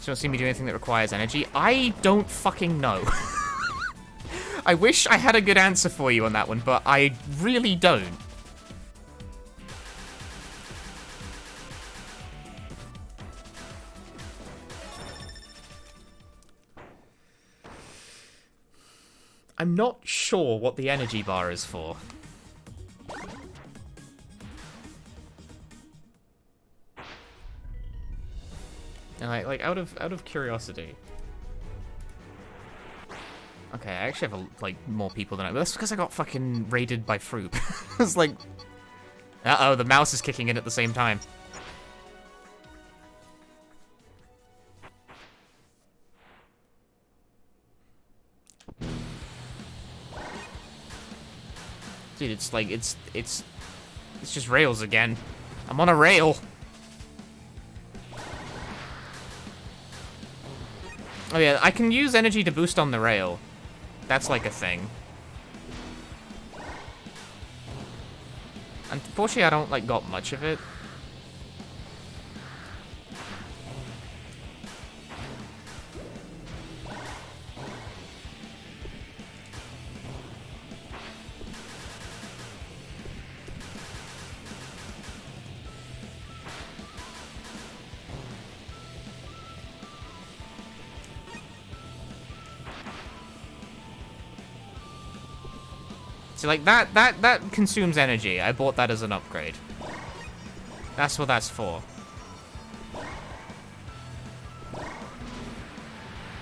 S1: Don't see me do anything that requires energy. I don't fucking know. I wish I had a good answer for you on that one, but I really don't. I'm not sure what the energy bar is for. And like out of curiosity. Okay, I actually have like more people than I. But that's because I got fucking raided by Fruit. It's like, uh-oh, the mouse is kicking in at the same time. Dude, it's like, it's just rails again. I'm on a rail. Oh yeah, I can use energy to boost on the rail. That's like a thing. Unfortunately, I don't, like, got much of it. See, like, that consumes energy. I bought that as an upgrade. That's what that's for.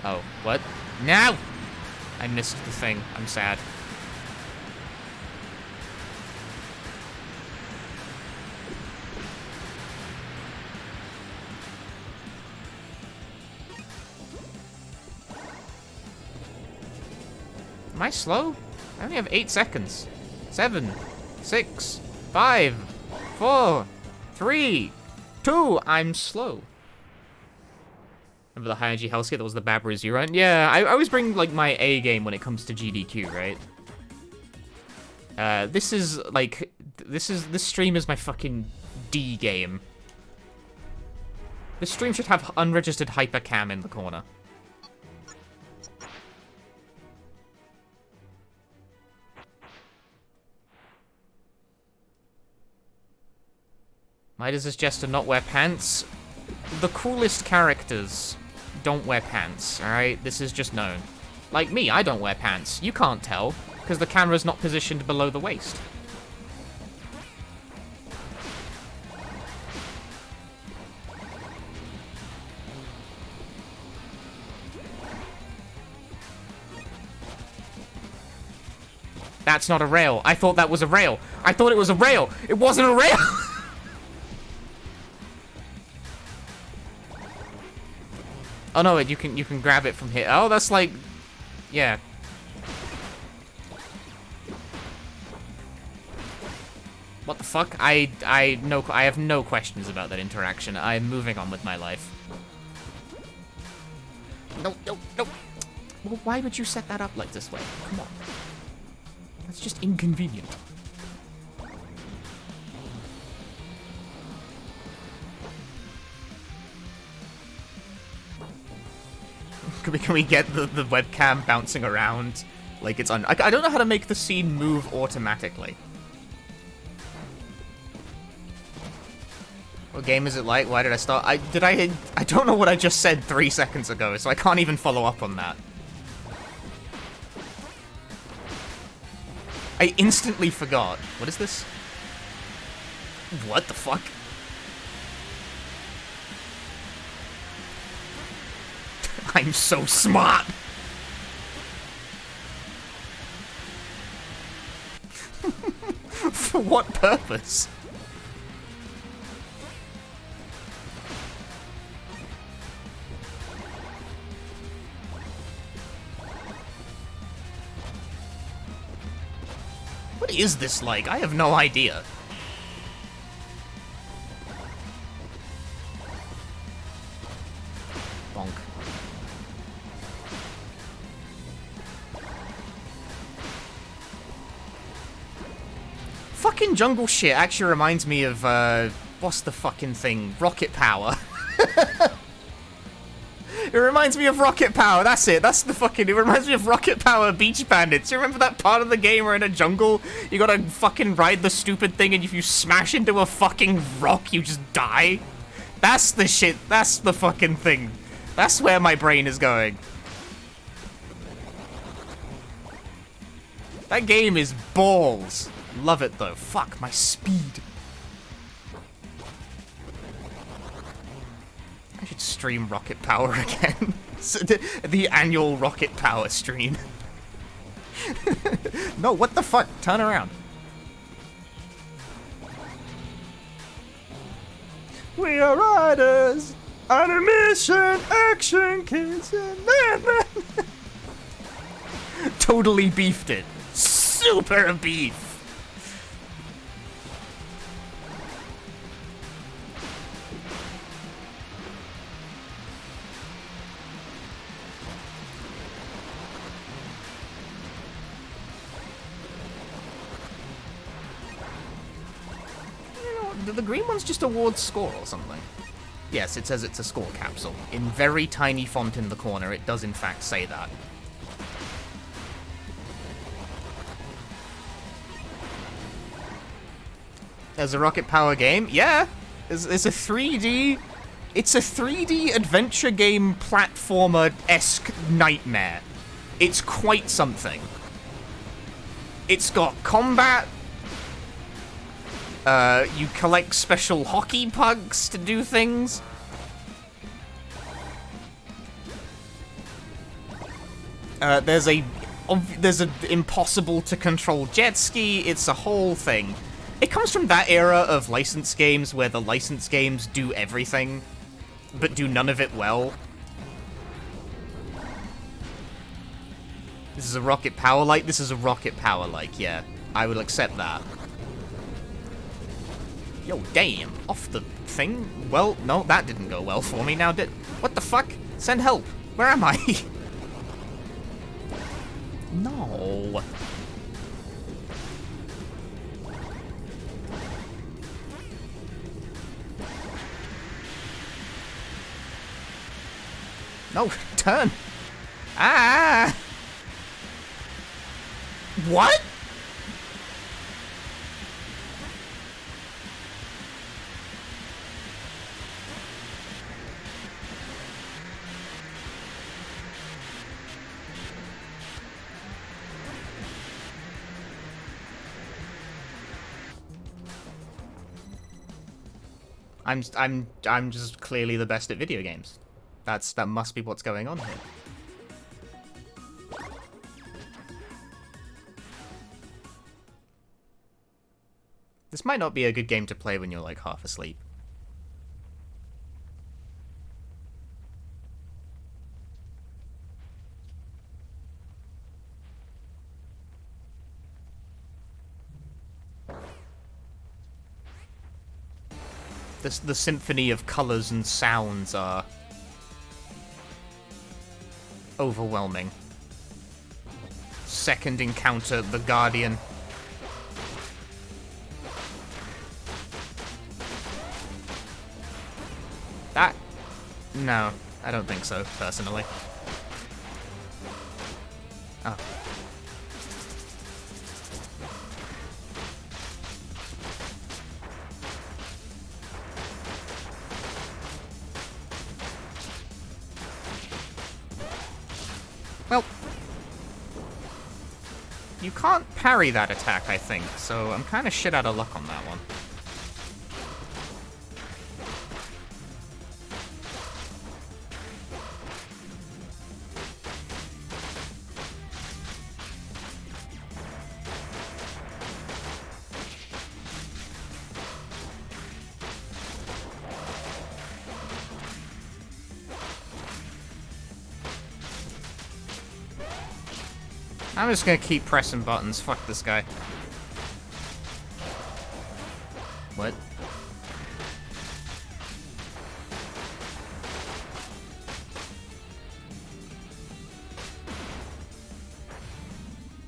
S1: Oh, what? No! I missed the thing. I'm sad. Am I slow? I only have 8 seconds. 7, 6, 5, 4, 3, 2. I'm slow. Remember the high energy hellscape that was the Babru Zero? Yeah, I always bring like my A game when it comes to GDQ, right? This is like this stream is my fucking D game. This stream should have unregistered hypercam in the corner. Why does this Jester not wear pants? The coolest characters don't wear pants, alright? This is just known. Like me, I don't wear pants. You can't tell, because the camera's not positioned below the waist. That's not a rail. I thought that was a rail. I thought it was a rail. It wasn't a rail! Oh no, you can grab it from here. Oh, that's like, yeah. What the fuck? I have no questions about that interaction. I'm moving on with my life. No. Well, why would you set that up like this way? Come on. That's just inconvenient. Can we get the webcam bouncing around like it's on? I don't know how to make the scene move automatically. What game is it like? Why did I start? I don't know what I just said 3 seconds ago, so I can't even follow up on that. I instantly forgot. What is this? What the fuck? I'm so smart! For what purpose? What is this like? I have no idea. Bonk. Fucking jungle shit actually reminds me of, what's the fucking thing? Rocket Power. It reminds me of Rocket Power, that's it. That's the fucking, it reminds me of Rocket Power Beach Bandits. You remember that part of the game where in a jungle, you gotta fucking ride the stupid thing and if you smash into a fucking rock, you just die? That's the shit, that's the fucking thing. That's where my brain is going. That game is balls. Love it though. Fuck, my speed. I should stream Rocket Power again. So the annual Rocket Power stream. No, what the fuck? Turn around. We are riders on a mission, action kids and man. Totally beefed it. Super beef. the green one's just award score or something. Yes, it says it's a score capsule. In very tiny font in the corner, it does in fact say that. There's a Rocket Power game? Yeah! It's a 3D... It's a 3D adventure game platformer-esque nightmare. It's quite something. It's got combat. You collect special hockey pucks to do things. There's an impossible to control jet ski. It's a whole thing. It comes from that era of licensed games where the licensed games do everything, but do none of it well. This is a Rocket Power-like? This is a Rocket Power-like, yeah. I will accept that. Yo, damn. Off the thing? Well, no, that didn't go well for me now, did... What the fuck? Send help. Where am I? No. No, turn. Ah! What? I'm just clearly the best at video games. That must be what's going on here. This might not be a good game to play when you're like half asleep. The symphony of colors and sounds are overwhelming. Second encounter, the Guardian. That... No, I don't think so, personally. Oh. Well, you can't parry that attack, I think, so I'm kind of shit out of luck on that one. I'm just gonna keep pressing buttons. Fuck this guy. What?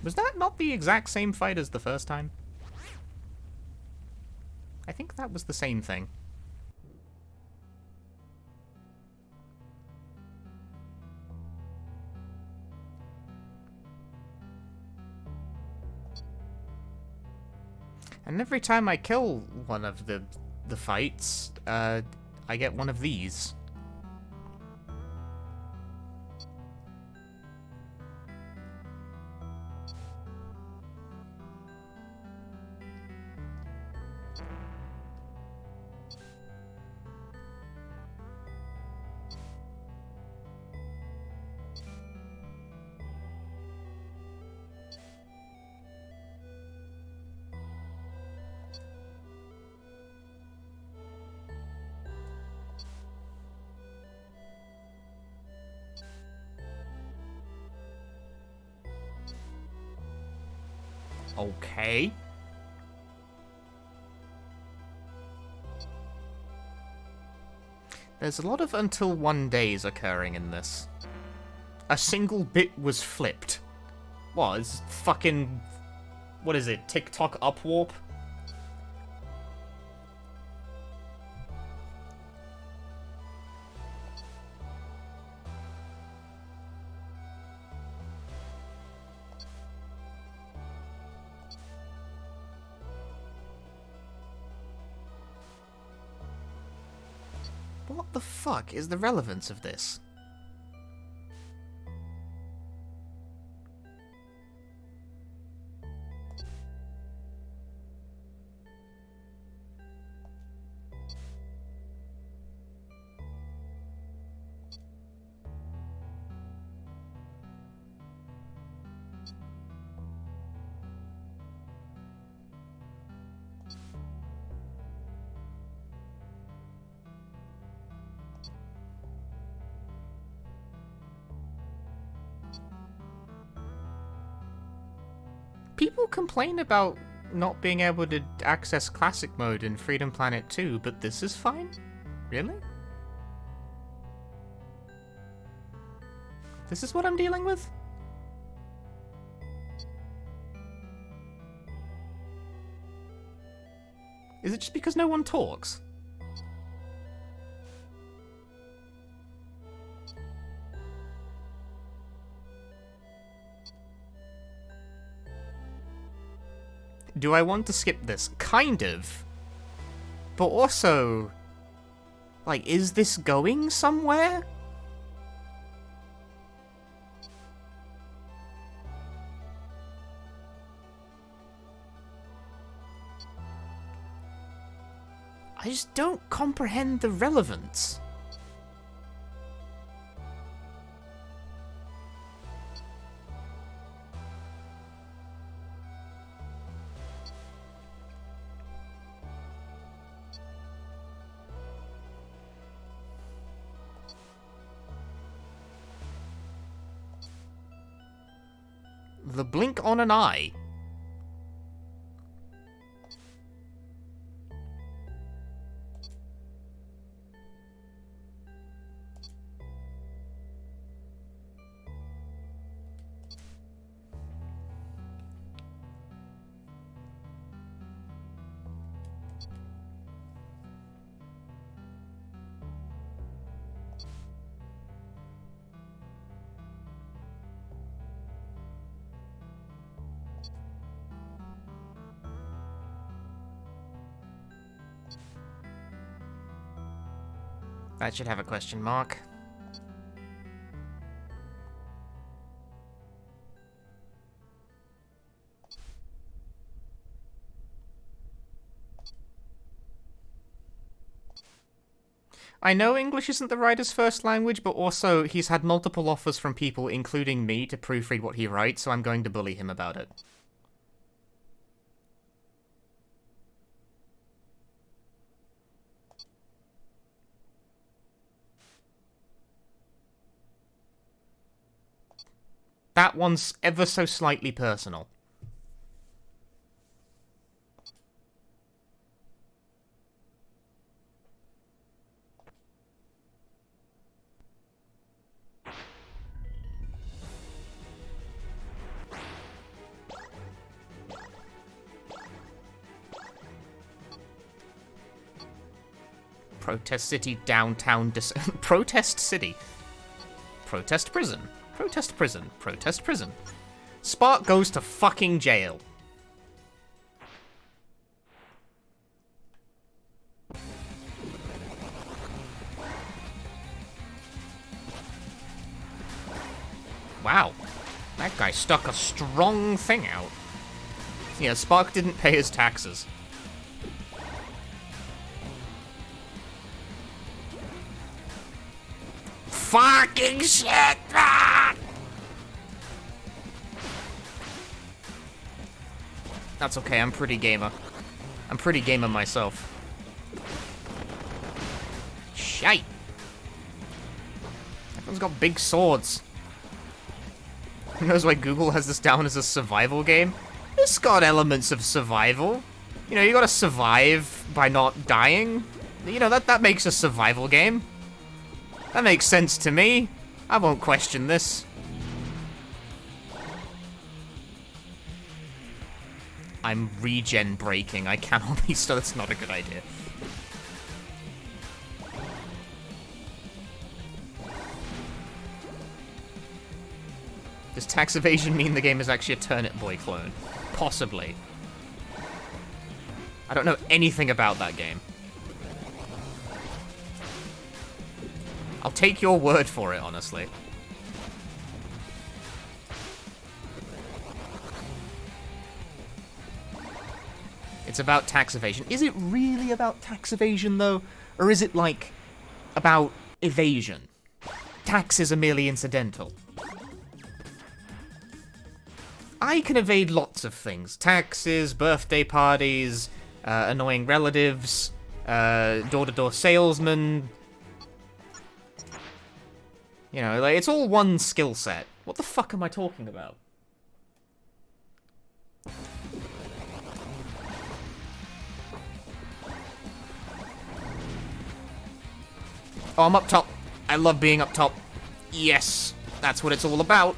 S1: Was that not the exact same fight as the first time? I think that was the same thing. And every time I kill one of the fights, I get one of these. Okay. There's a lot of until one days occurring in this. A single bit was flipped. What, is fucking... What is it, TikTok upwarp? What the fuck is the relevance of this? People complain about not being able to access classic mode in Freedom Planet 2, but this is fine? Really? This is what I'm dealing with? Is it just because no one talks? Do I want to skip this? Kind of. But also... like, is this going somewhere? I just don't comprehend the relevance. The blink on an eye. That should have a question mark. I know English isn't the writer's first language, but also he's had multiple offers from people, including me, to proofread what he writes, so I'm going to bully him about it. That one's ever so slightly personal. Protest City, downtown Protest City. Protest Prison. Protest Prison. Protest Prison. Spark goes to fucking jail. Wow. That guy stuck a strong thing out. Yeah, Spark didn't pay his taxes. Fucking shit! Ah! That's okay, I'm pretty gamer. I'm pretty gamer myself. Shite! Everyone's got big swords. Who knows why Google has this down as a survival game? It's got elements of survival. You know, you gotta survive by not dying. You know, that makes a survival game. That makes sense to me. I won't question this. I'm regen breaking. I cannot be so that's not a good idea. Does tax evasion mean the game is actually a Turnip Boy clone? Possibly. I don't know anything about that game. I'll take your word for it, honestly. It's about tax evasion. Is it really about tax evasion, though? Or is it, like, about evasion? Taxes are merely incidental. I can evade lots of things. Taxes, birthday parties, annoying relatives, door-to-door salesmen. You know, like, it's all one skill set. What the fuck am I talking about? Oh, I'm up top. I love being up top. Yes, that's what it's all about.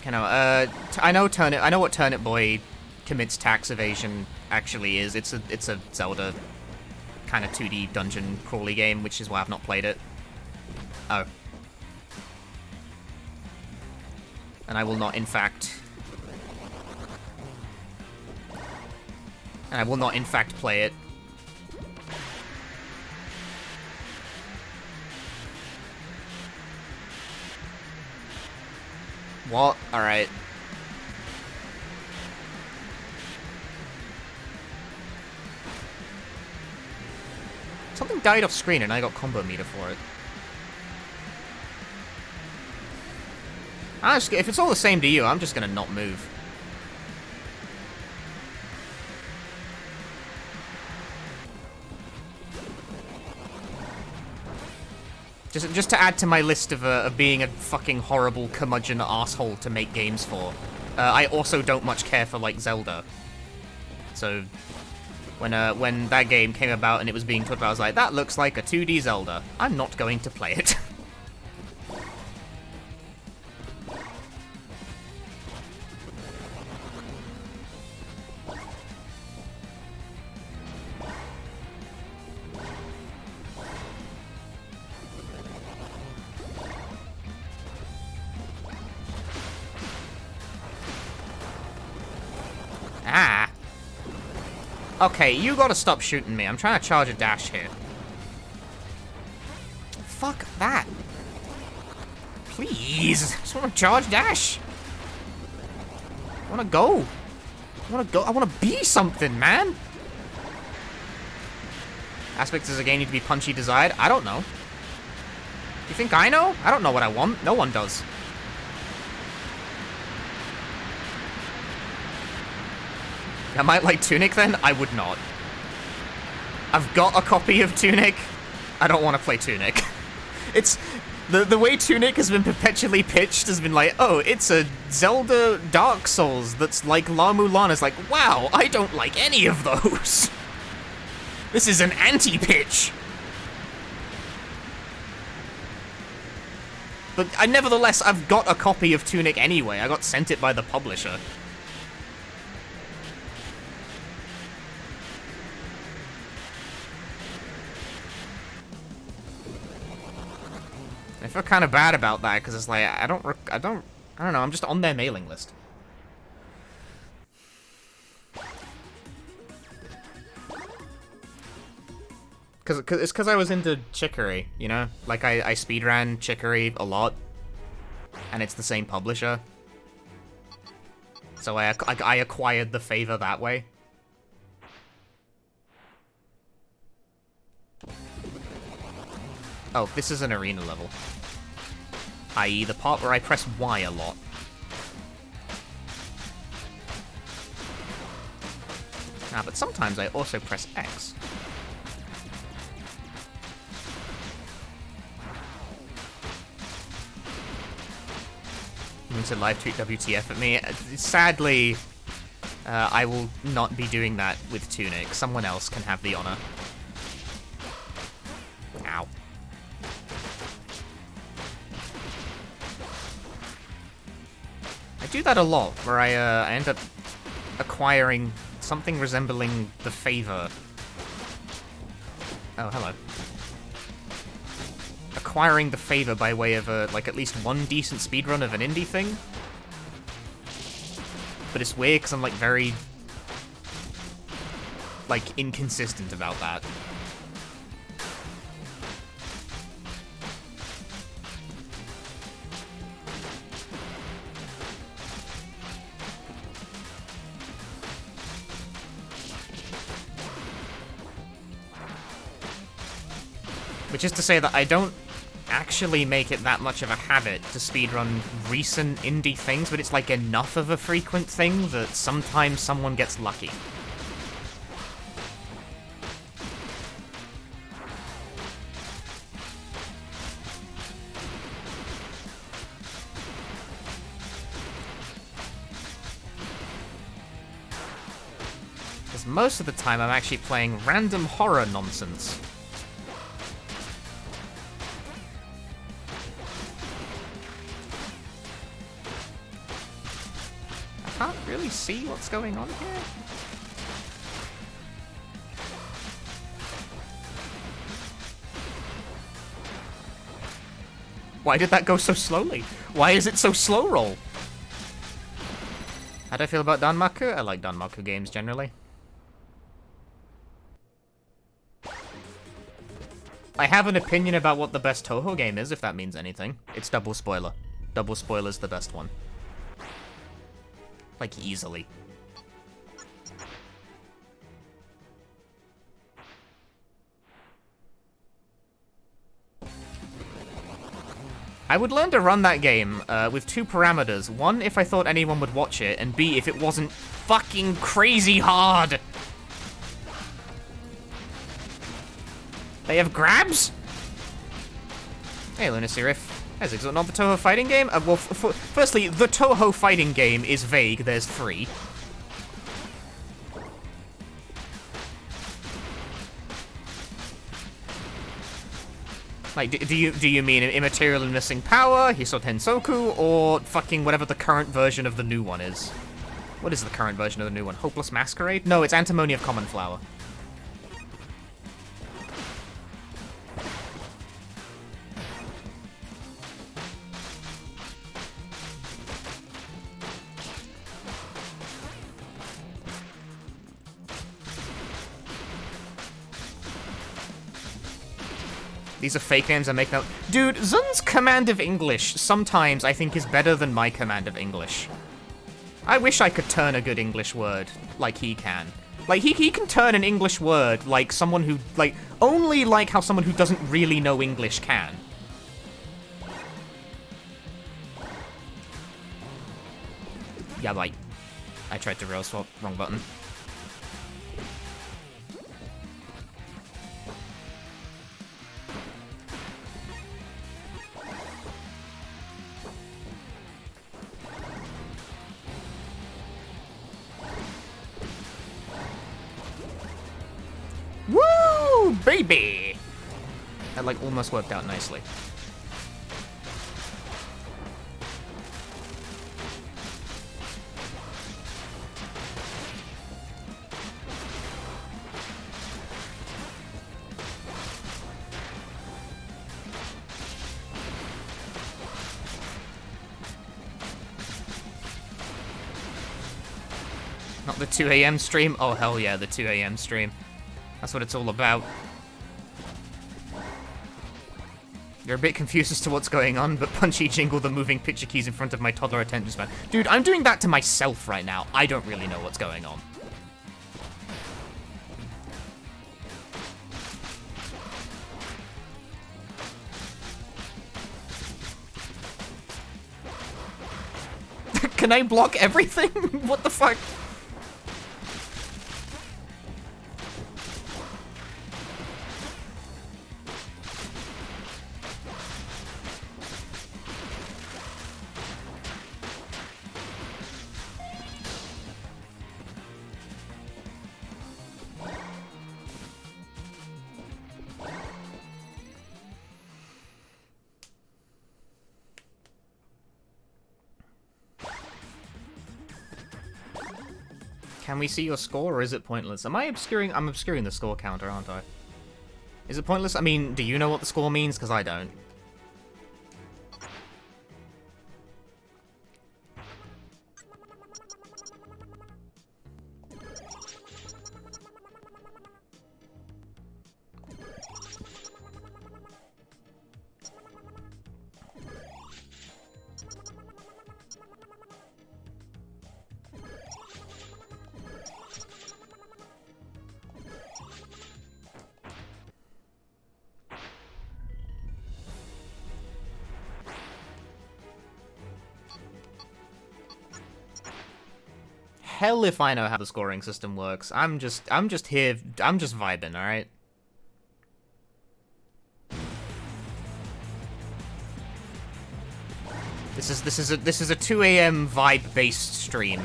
S1: You know, I know what Turnip Boy commits tax evasion actually is. It's a Zelda kind of 2D dungeon crawly game, which is why I've not played it. Oh. And I will not, in fact... play it. What? Alright. Something died off screen and I got combo meter for it. If it's all the same to you, I'm just gonna not move. Just to add to my list of being a fucking horrible curmudgeon asshole to make games for, I also don't much care for, like, Zelda. So, when that game came about and it was being talked about, I was like, that looks like a 2D Zelda. I'm not going to play it. Ah. Okay, you gotta stop shooting me. I'm trying to charge a dash here. Fuck that. Please. I just want to charge dash. I want to go. I want to be something, man. Aspects of the game need to be punchy desired. I don't know. You think I know? I don't know what I want. No one does. I might like Tunic then? I would not. I've got a copy of Tunic. I don't want to play Tunic. It's... The way Tunic has been perpetually pitched has been like, oh, it's a Zelda Dark Souls that's like La Mulan. It's like, wow, I don't like any of those. This is an anti-pitch. But nevertheless, I've got a copy of Tunic anyway. I got sent it by the publisher. I feel kind of bad about that because it's like I don't know. I'm just on their mailing list. Because I was into Chicory, you know? Like, I speedran Chicory a lot, and it's the same publisher. So I acquired the favor that way. Oh, this is an arena level. I.e. the part where I press Y a lot. Ah, but sometimes I also press X. You mean to live tweet WTF at me? Sadly, I will not be doing that with Tunic. Someone else can have the honor. Ow. I do that a lot, where I end up acquiring something resembling the favor. Oh, hello. requiring the favor by way of like at least one decent speedrun of an indie thing. But it's weird because I'm like very like inconsistent about that. Which is to say that I don't actually make it that much of a habit to speedrun recent indie things, but it's like enough of a frequent thing that sometimes someone gets lucky. Because most of the time I'm actually playing random horror nonsense. Can't really see what's going on here. Why did that go so slowly? Why is it so slow roll? How do I feel about Danmaku? I like Danmaku games generally. I have an opinion about what the best Toho game is, if that means anything. It's Double Spoiler. Double Spoiler's the best one. Like, easily. I would learn to run that game with two parameters. One, if I thought anyone would watch it, and B, if it wasn't fucking crazy hard. They have grabs? Hey, Lunacy Riff. Is it not the Toho fighting game? Well, firstly, the Toho fighting game is vague. There's 3. Like, do you mean Immaterial and Missing Power, Hisotensoku, or fucking whatever the current version of the new one is? What is the current version of the new one? Hopeless Masquerade? No, it's Antimony of Common Flower. These are fake names I make now. Dude, Zun's command of English sometimes I think is better than my command of English. I wish I could turn a good English word like he can. Like, he can turn an English word like someone who, like, only like how someone who doesn't really know English can. Yeah, like, I tried to rail swap, wrong button. Woo, baby! That, like, almost worked out nicely. Not the 2 AM stream? Oh, hell yeah, the 2 AM stream. That's what it's all about. You're a bit confused as to what's going on, but punchy jingle the moving picture keys in front of my toddler attention span. Dude, I'm doing that to myself right now. I don't really know what's going on. Can I block everything? What the fuck? Can we see your score, or is it pointless? Am I obscuring? I'm obscuring the score counter, aren't I? Is it pointless? I mean, do you know what the score means? Because I don't. hell if I know how the scoring system works. I'm just here, I'm just vibing, alright? This is a 2 AM vibe-based stream.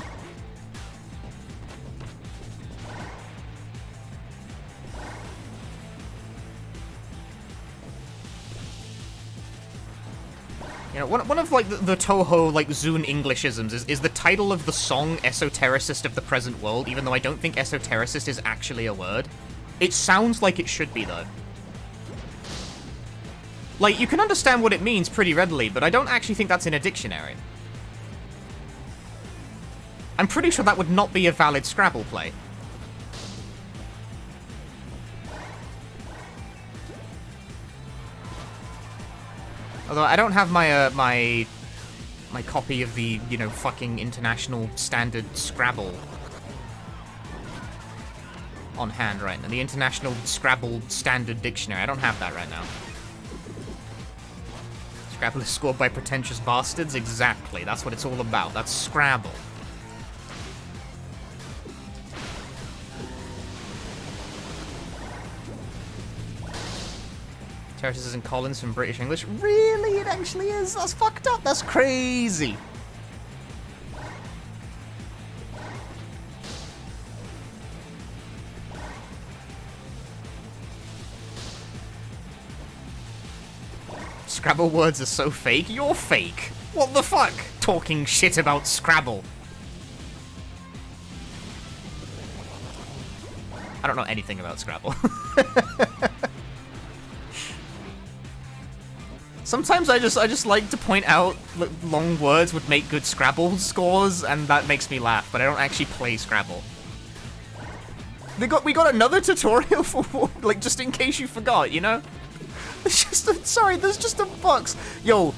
S1: You know, one of like the Toho like Zune Englishisms is the title of the song "Esotericist of the Present World," even though I don't think esotericist is actually a word. It sounds like it should be though. Like, you can understand what it means pretty readily, but I don't actually think that's in a dictionary. I'm pretty sure that would not be a valid Scrabble play. Although I don't have my my copy of the, you know, fucking international standard Scrabble on hand right now. The International Scrabble Standard Dictionary. I don't have that right now. Scrabble is scored by pretentious bastards? Exactly. That's what it's all about. That's Scrabble. Terraces and Collins from British English. Really? It actually is? That's fucked up. That's crazy. Scrabble words are so fake. You're fake. What the fuck? Talking shit about Scrabble. I don't know anything about Scrabble. Sometimes I just like to point out that long words would make good Scrabble scores, and that makes me laugh, but I don't actually play Scrabble. We got another tutorial for, like, just in case you forgot, you know? There's just a, sorry, there's just a box. Yo,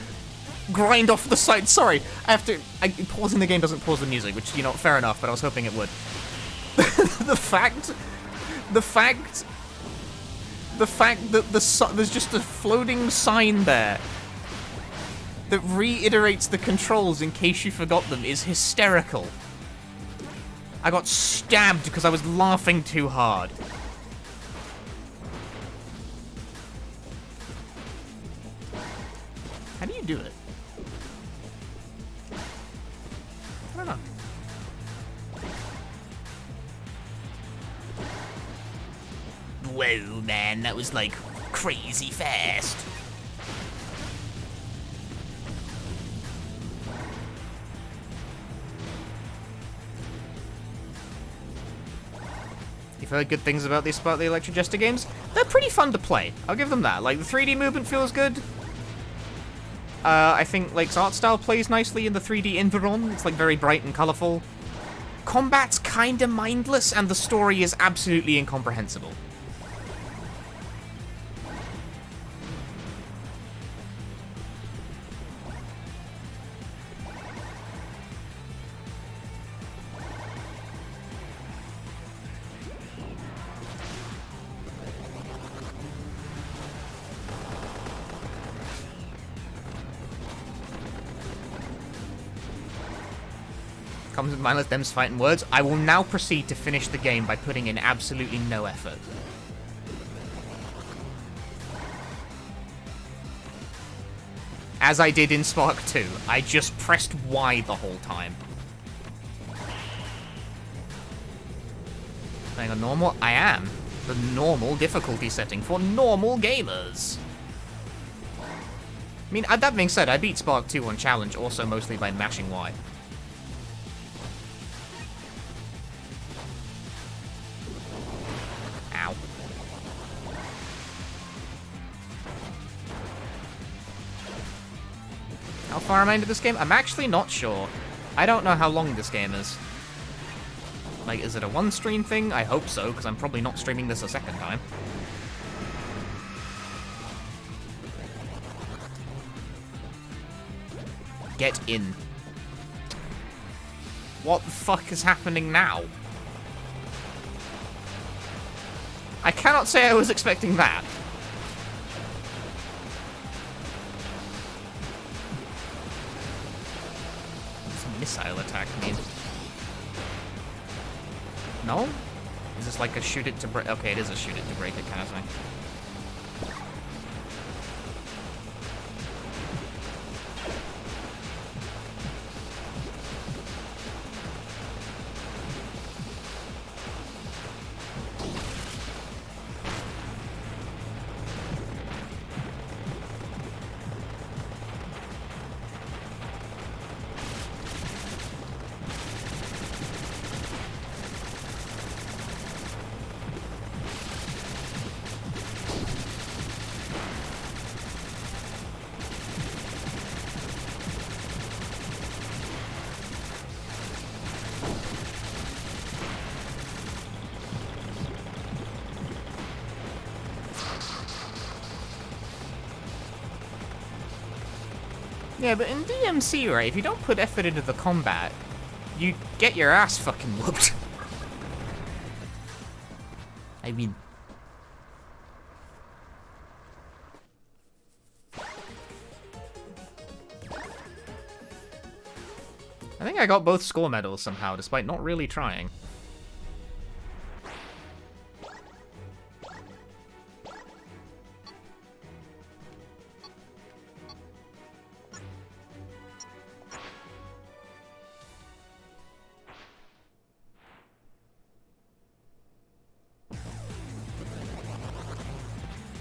S1: grind off the side. Sorry, pausing the game doesn't pause the music, which, you know, fair enough, but I was hoping it would. the fact that there's just a floating sign there that reiterates the controls in case you forgot them is hysterical. I got stabbed because I was laughing too hard. How do you do it? I don't know. Whoa, man, that was like crazy fast. You've heard good things about the Electro Jester games? They're pretty fun to play. I'll give them that. Like, the 3D movement feels good. I think Lake's art style plays nicely in the 3D environment. It's like very bright and colorful. Combat's kinda mindless, and the story is absolutely incomprehensible. Comes with mindless Dems fighting words. I will now proceed to finish the game by putting in absolutely no effort. As I did in Spark 2, I just pressed Y the whole time. Playing on normal? I am. The normal difficulty setting for normal gamers. I mean, that being said, I beat Spark 2 on challenge also mostly by mashing Y. Ow. How far am I into this game? I'm actually not sure. I don't know how long this game is. Like, is it a one-stream thing? I hope so, because I'm probably not streaming this a second time. Get in. What the fuck is happening now? I cannot say I was expecting that. What's a missile attack mean? No? Is this like a shoot it to break? Okay, it is a shoot it to break it kind of thing. Yeah, but in DMC, right, if you don't put effort into the combat, you get your ass fucking whooped. I mean... I think I got both score medals somehow, despite not really trying.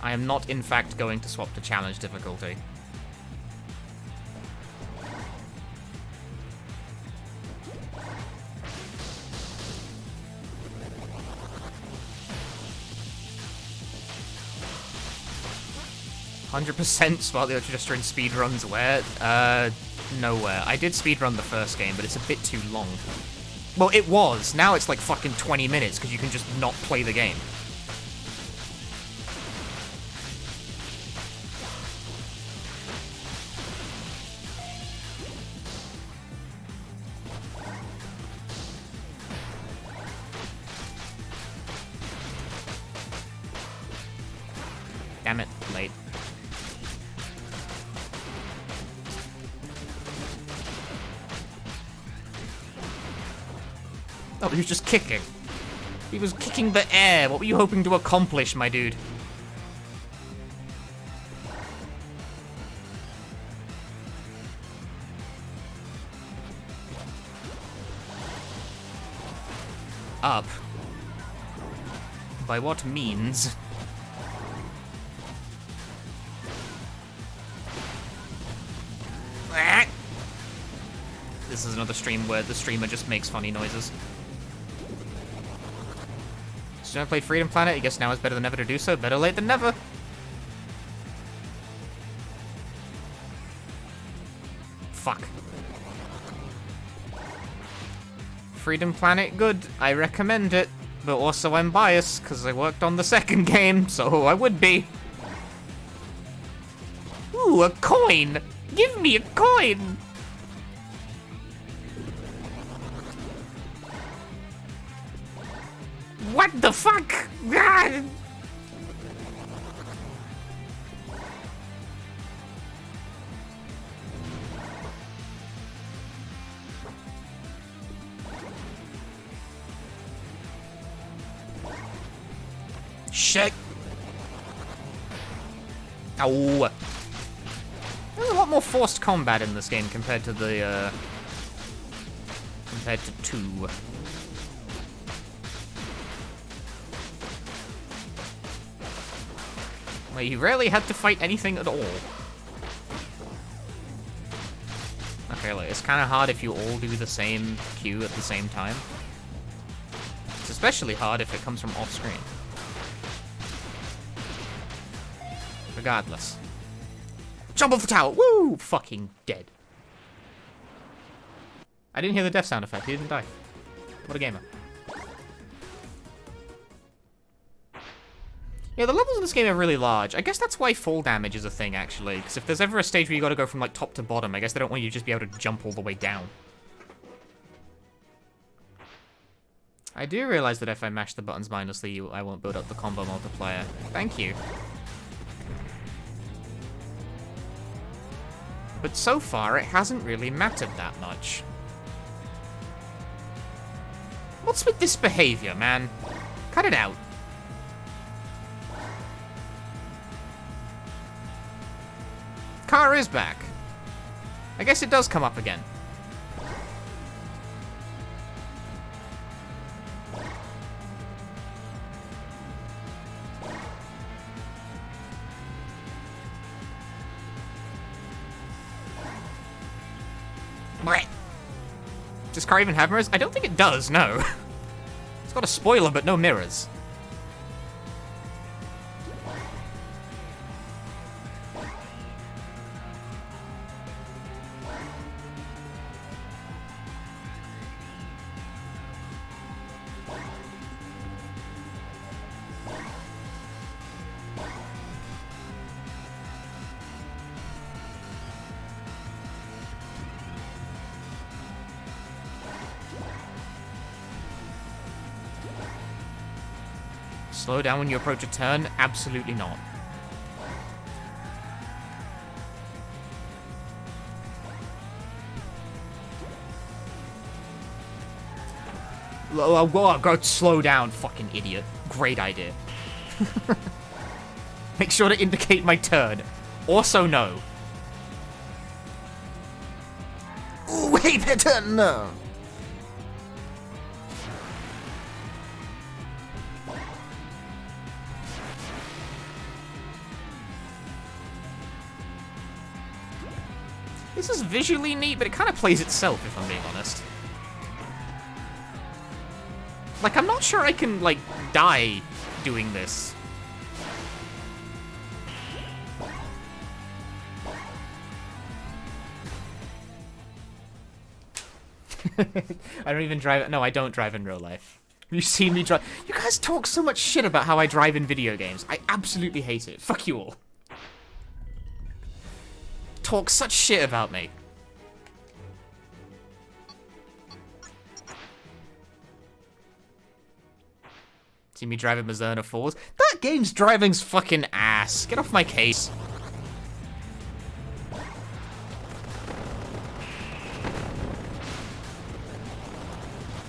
S1: 'I am not, in fact, going to swap to challenge difficulty. "100% spot the Jester in speedruns where? Nowhere. I did speedrun the first game, but it's a bit too long. Well, it was. Now it's like fucking 20 minutes, because you can just not play the game. Damn it, late. Oh, he was just kicking. He was kicking the air. What were you hoping to accomplish, my dude? Up. By what means? This is another stream where the streamer just makes funny noises. So I played Freedom Planet, I guess now is better than never to do so. Better late than never. Fuck. Freedom Planet, good. I recommend it. But also I'm biased, because I worked on the second game, so I would be. Ooh, a coin! Give me a coin! What the fuck? Ah! Shit. Ow. There's a lot more forced combat in this game compared to the, compared to 2. Where you rarely had to fight anything at all. Okay, like, it's kind of hard if you all do the same cue at the same time. It's especially hard if it comes from off-screen. Regardless. Jump off the tower! Woo! Fucking dead. I didn't hear the death sound effect. He didn't die. What a gamer. Yeah, the levels in this game are really large. I guess that's why fall damage is a thing, actually. Because if there's ever a stage where you gotta go from, like, top to bottom, I guess they don't want you to just be able to jump all the way down. I do realize that if I mash the buttons mindlessly, I won't build up the combo multiplier. Thank you. But so far, it hasn't really mattered that much. Well, What's with this behavior, man? Cut it out. Car is back. I guess it does come up again. Does car even have mirrors? I don't think it does, no. It's got a spoiler, but no mirrors. Slow down when you approach a turn? Absolutely not. Oh, go slow down, fucking idiot. Great idea. Make sure to indicate my turn. Also, no. Ooh, wait, my turn, no. This is visually neat, but it kind of plays itself, if I'm being honest. Like, I'm not sure I can, like, die doing this. I don't even drive... No, I don't drive in real life. Have you seen me drive? You guys talk so much shit about how I drive in video games. I absolutely hate it. Fuck you all. Talk such shit about me. See me driving Mazurna 4s? That game's driving's fucking ass. Get off my case.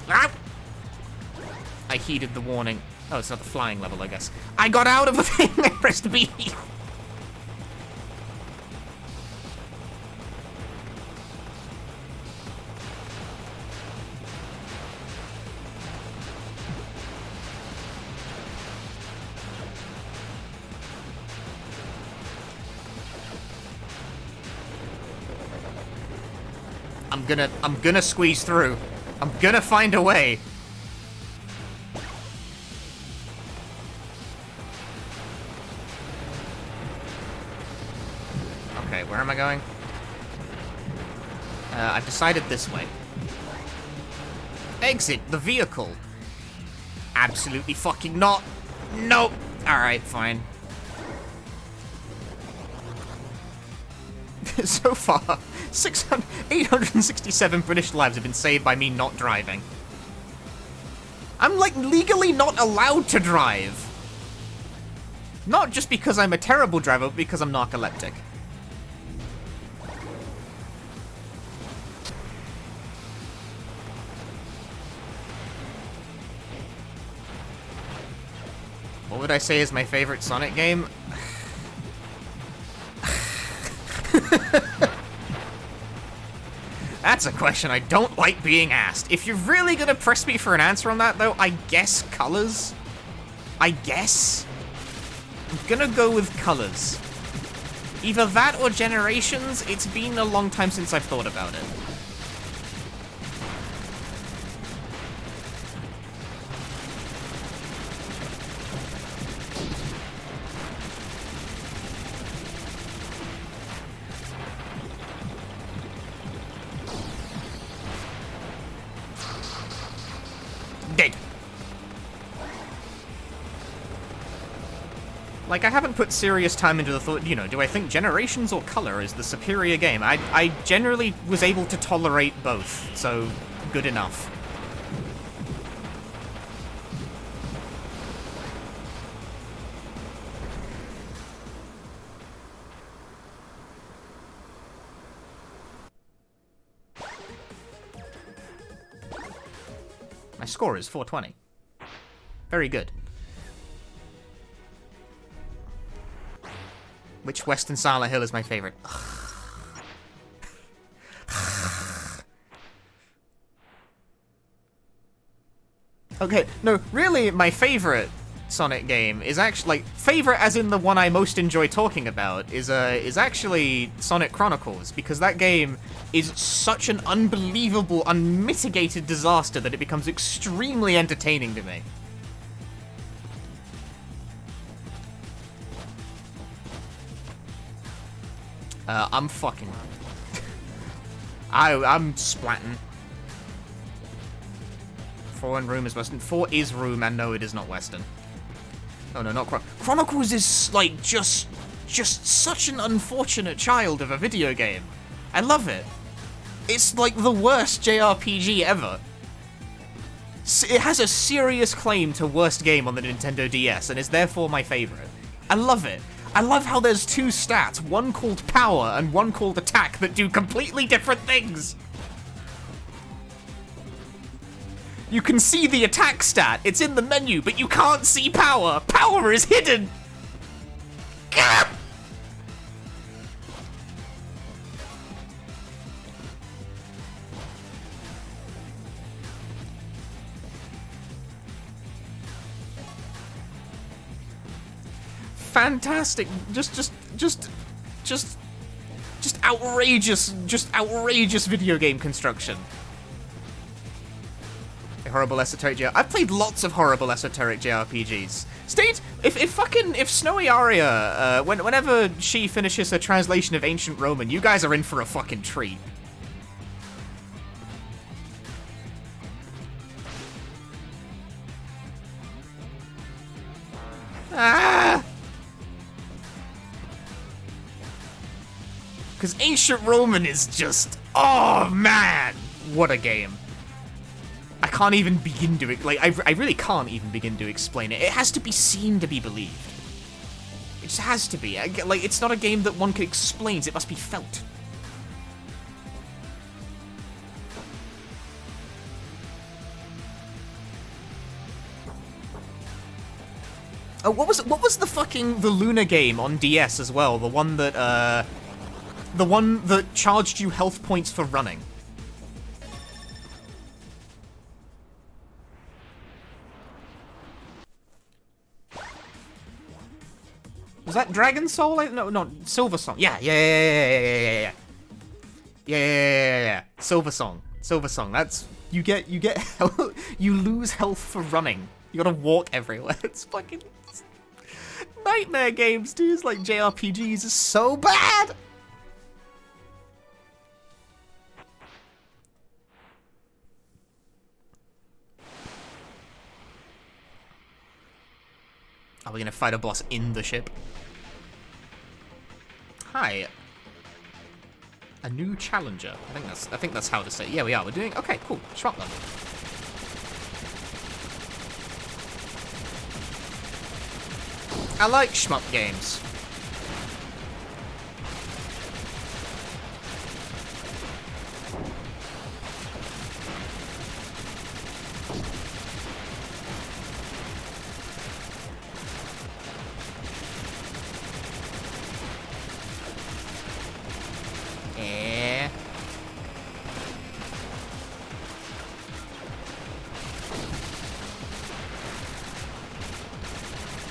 S1: Ah! I heeded the warning. Oh, it's not the flying level, I guess. I got out of the thing. I pressed B. I'm gonna squeeze through. I'm gonna find a way. Okay, where am I going? I've decided this way. Exit the vehicle. Absolutely fucking not. Nope. Alright, fine. So far, 867 British lives have been saved by me not driving. I'm, like, legally not allowed to drive. Not just because I'm a terrible driver, but because I'm narcoleptic. What would I say is my favorite Sonic game? That's a question I don't like being asked. If you're really gonna press me for an answer on that, though, I guess Colors? I guess? I'm gonna go with Colors. Either that or Generations. It's been a long time since I've thought about it. Dead. Like, I haven't put serious time into the thought, you know, do I think Generations or Color is the superior game? I generally was able to tolerate both, so good enough. My My score is 420. Very good. Which Western Silent Hill is my favorite? Okay, no, really, my favorite Sonic game is actually, like, favorite as in the one I most enjoy talking about is actually Sonic Chronicles, because that game is such an unbelievable, unmitigated disaster that it becomes extremely entertaining to me. I'm fucking... I'm splatting. 4 in room is Western. 4 is room, and no, it is not Western. Oh no, not Chronicles is, like, just such an unfortunate child of a video game. I love it. It's, like, the worst JRPG ever. It has a serious claim to worst game on the Nintendo DS, and is therefore my favorite. I love it. I love how there's 2 stats, one called power and one called attack, that do completely different things. You can see the attack stat, it's in the menu, but you can't see power. Power is hidden. Gah! Fantastic. Just outrageous video game construction. A horrible esoteric JRPG. I've played lots of horrible esoteric JRPGs. State, if Snowy Aria, whenever she finishes her translation of Ancient Roman, you guys are in for a fucking treat. Ah! Because Ancient Roman is just... Oh, man! What a game. I can't even begin to... Like, I really can't even begin to explain it. It has to be seen to be believed. It just has to be. Like, it's not a game that one can explain. It must be felt. Oh, what was the Luna game on DS as well? The one that charged you health points for running. Was that Dragon Soul? No, Silver Song. Yeah. Silver Song. That's you get you lose health for running. You gotta walk everywhere. It's fucking nightmare games, dude. It's like JRPGs is so bad. Are we gonna fight a boss in the ship? Hi. A new challenger. I think that's how to say it. Yeah, we are. We're doing okay, cool. Shmup them. I like shmup games.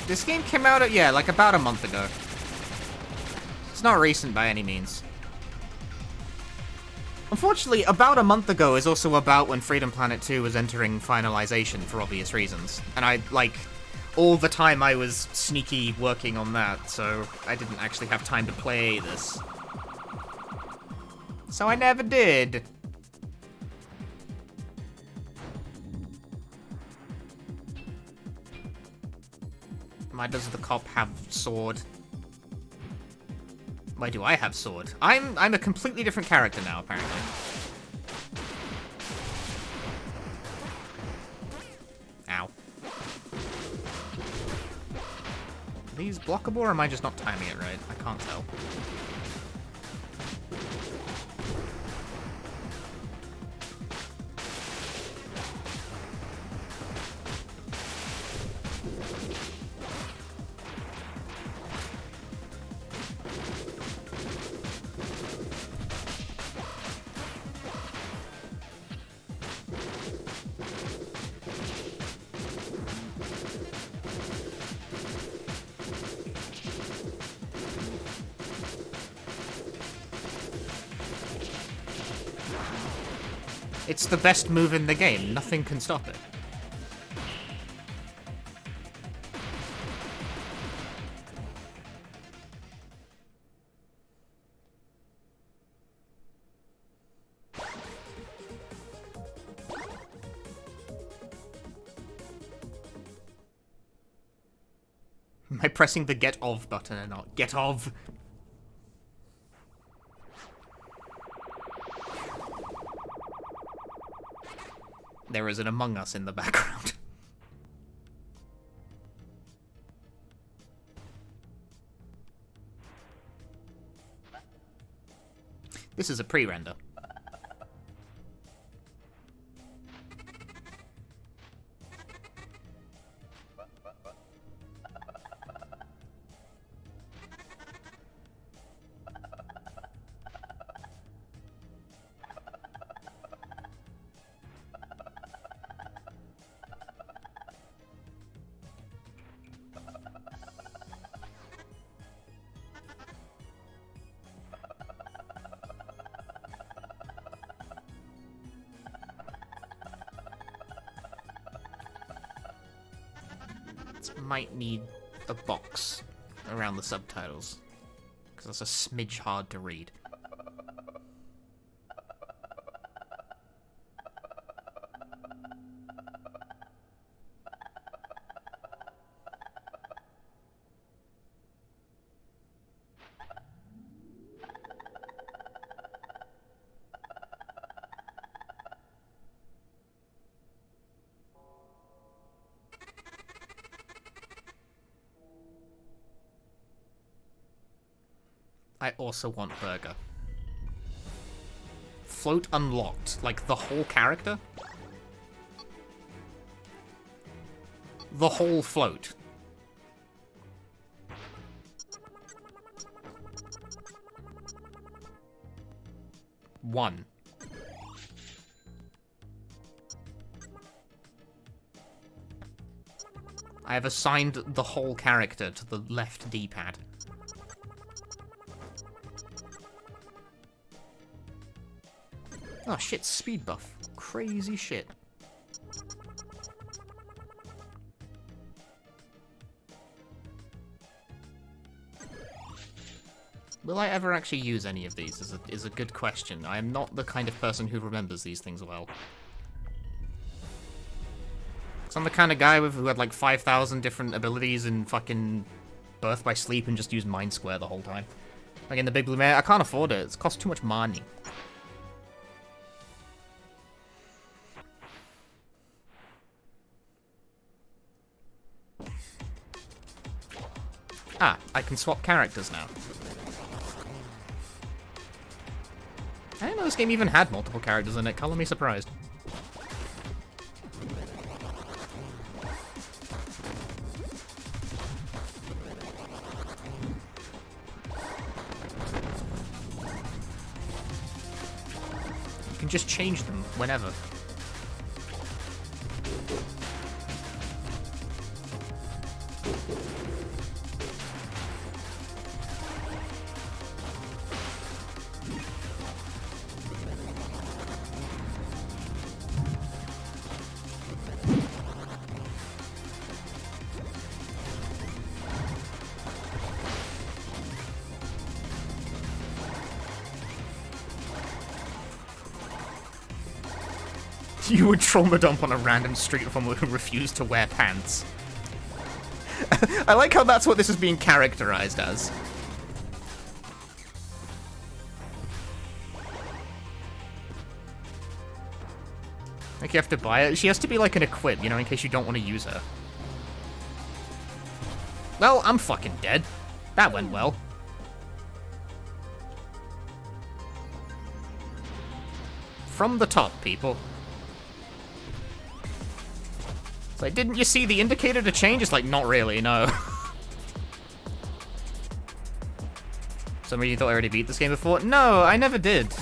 S1: This game came out, like about a month ago. It's not recent by any means. Unfortunately, about a month ago is also about when Freedom Planet 2 was entering finalization for obvious reasons. And all the time I was sneaky working on that, so I didn't actually have time to play this. So I never did. Why does the cop have sword? Why do I have sword? I'm a completely different character now, apparently. Ow. Are these blockable, or am I just not timing it right? I can't tell. It's the best move in the game. Nothing can stop it. Am I pressing the get of button or not? Get of! There is an Among Us in the background. This is a pre-render. Might need a box around the subtitles, because that's a smidge hard to read. I also want burger. Float unlocked. Like, the whole character? The whole float. One. I have assigned the whole character to the left D-pad. Oh shit, speed buff. Crazy shit. Will I ever actually use any of these is a good question. I am not the kind of person who remembers these things well. 'Cause I'm the kind of guy who had like 5,000 different abilities in fucking Birth by Sleep and just used Mind Square the whole time. Like in the Big Blue Mare, I can't afford it. It's cost too much money. Ah, I can swap characters now. I didn't know this game even had multiple characters in it. Color me surprised. You can just change them whenever. You would trauma dump on a random street performer who refused to wear pants. I like how that's what this is being characterized as. Like you have to buy it. She has to be like an equip, you know, in case you don't want to use her. Well, I'm fucking dead. That went well. From the top, people. It's like, didn't you see the indicator to change? It's like, not really, no. Some of you thought I already beat this game before? No, I never did.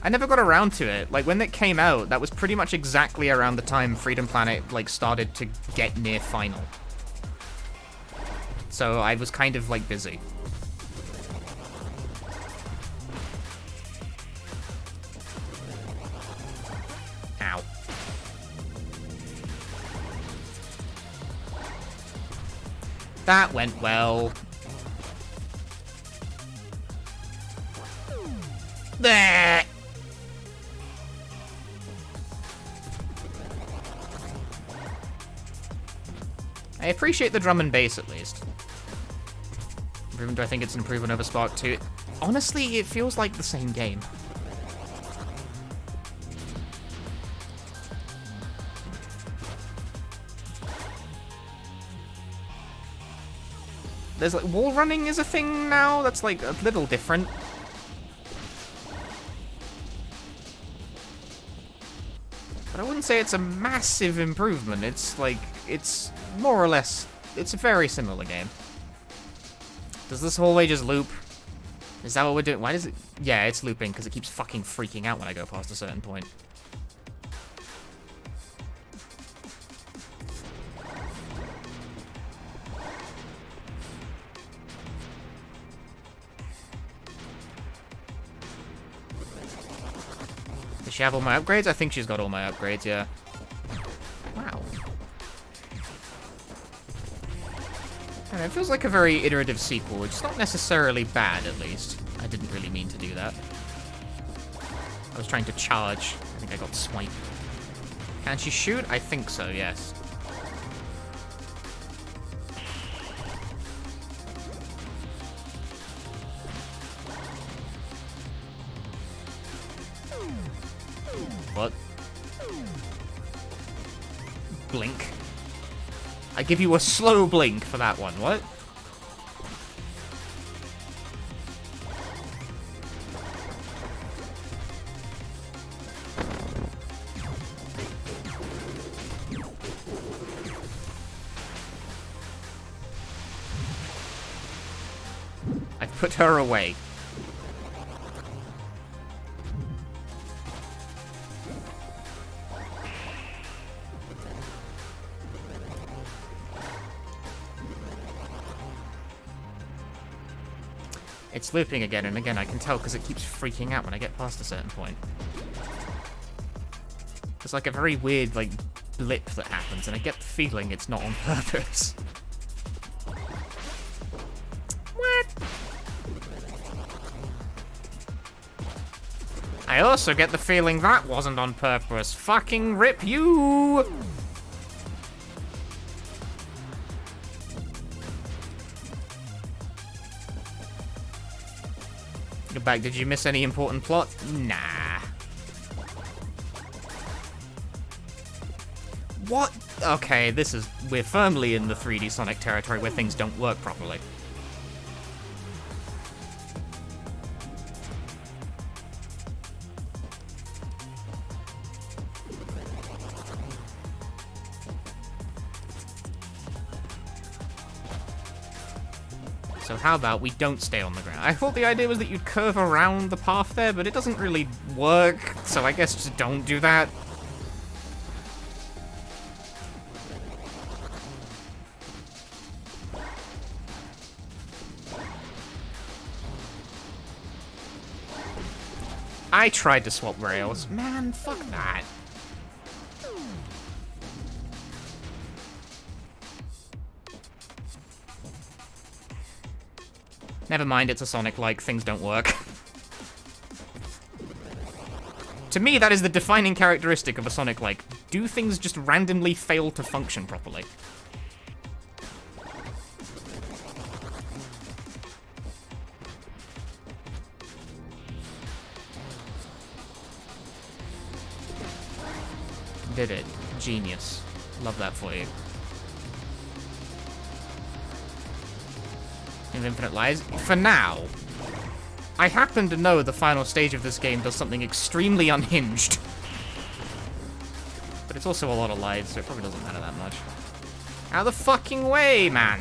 S1: I never got around to it. Like, when it came out, that was pretty much exactly around the time Freedom Planet, like, started to get near final. So I was kind of, like, busy. That went well. There. I appreciate the drum and bass, at least. Even though I think it's an improvement over Spark 2. Honestly, it feels like the same game. There's like, wall running is a thing now that's like a little different. But I wouldn't say it's a massive improvement. It's like, it's more or less, it's a very similar game. Does this hallway just loop? Is that what we're doing? Why does it? Yeah, it's looping because it keeps fucking freaking out when I go past a certain point. Does she have all my upgrades? I think she's got all my upgrades, yeah. Wow. And it feels like a very iterative sequel, which is not necessarily bad, at least. I didn't really mean to do that. I was trying to charge. I think I got swiped. Can she shoot? I think so, yes. What? Blink. I give you a slow blink for that one. What? I've put her away. It's looping again and again, I can tell because it keeps freaking out when I get past a certain point. It's like a very weird, like, blip that happens, and I get the feeling it's not on purpose. What? I also get the feeling that wasn't on purpose. Fucking rip you! Go back, did you miss any important plot? Nah. What? Okay, we're firmly in the 3D Sonic territory where things don't work properly. So how about we don't stay on the ground? I thought the idea was that you'd curve around the path there, but it doesn't really work, so I guess just don't do that. I tried to swap rails. Man, fuck that. Never mind, it's a Sonic-like, things don't work. To me, that is the defining characteristic of a Sonic-like. Do things just randomly fail to function properly? Did it. Genius. Love that for you. Of Infinite Lives. For now, I happen to know the final stage of this game does something extremely unhinged. But it's also a lot of lives, so it probably doesn't matter that much. Out of the fucking way, man!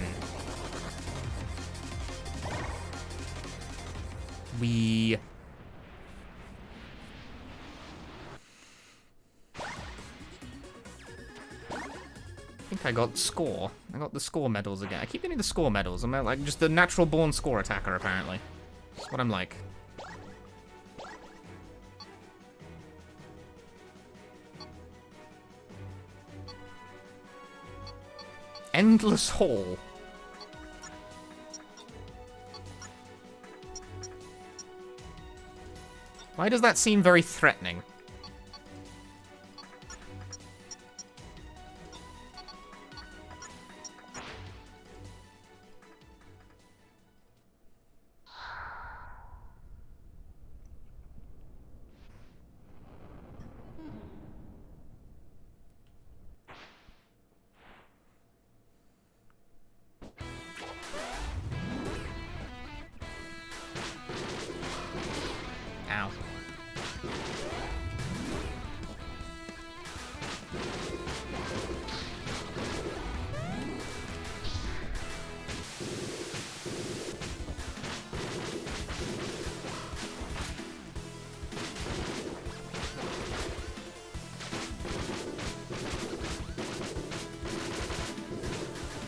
S1: I think I got score. I got the score medals again. I keep getting the score medals. I'm like just the natural born score attacker, apparently. That's what I'm like. Endless Hall. Why does that seem very threatening? Ow.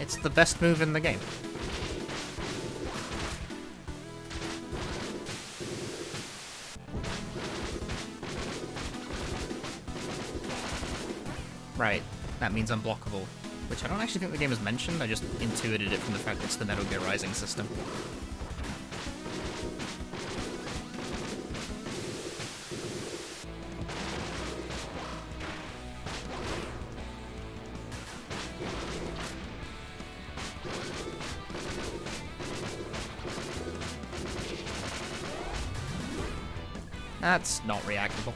S1: It's the best move in the game. Right, that means unblockable, which I don't actually think the game has mentioned, I just intuited it from the fact that it's the Metal Gear Rising system. That's not reactable.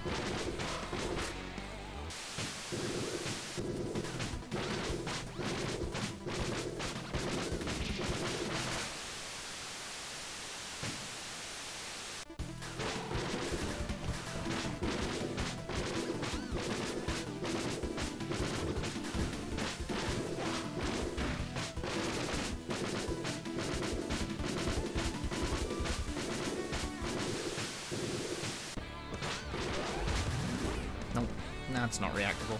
S1: Nope, that's not reactable.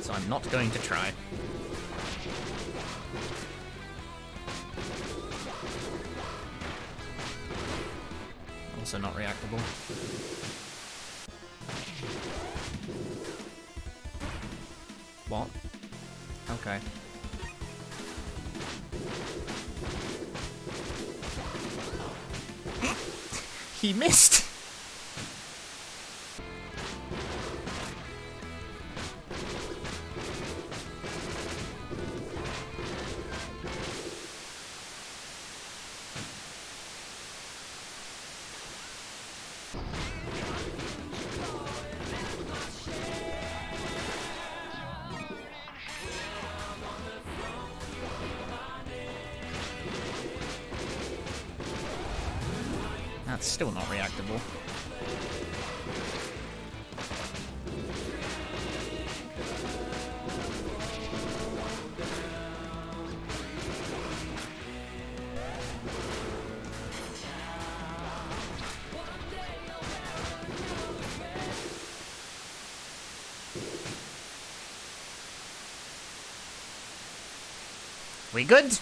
S1: So I'm not going to try. Also not reactable. What? Okay. He missed! That's still not reactable. We good?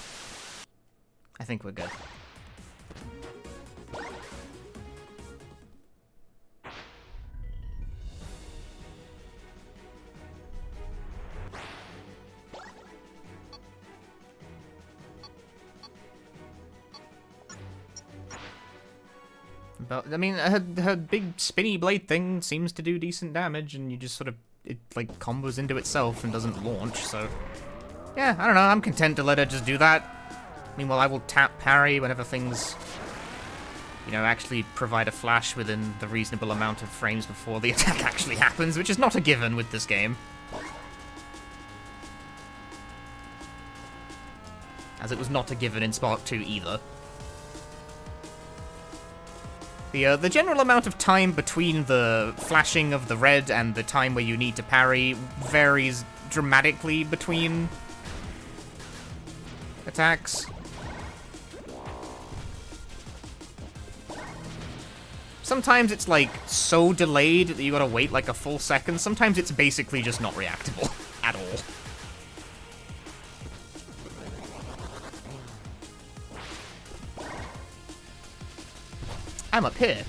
S1: I think we're good. But, I mean, her big spinny blade thing seems to do decent damage, and you just sort of, it, like, combos into itself and doesn't launch, so... Yeah, I don't know, I'm content to let her just do that. Meanwhile, I will tap parry whenever things, you know, actually provide a flash within the reasonable amount of frames before the attack actually happens, which is not a given with this game. As it was not a given in Spark 2 either. The general amount of time between the flashing of the red and the time where you need to parry varies dramatically between attacks. Sometimes it's like so delayed that you gotta wait like a full second. Sometimes it's basically just not reactable at all. I'm up here.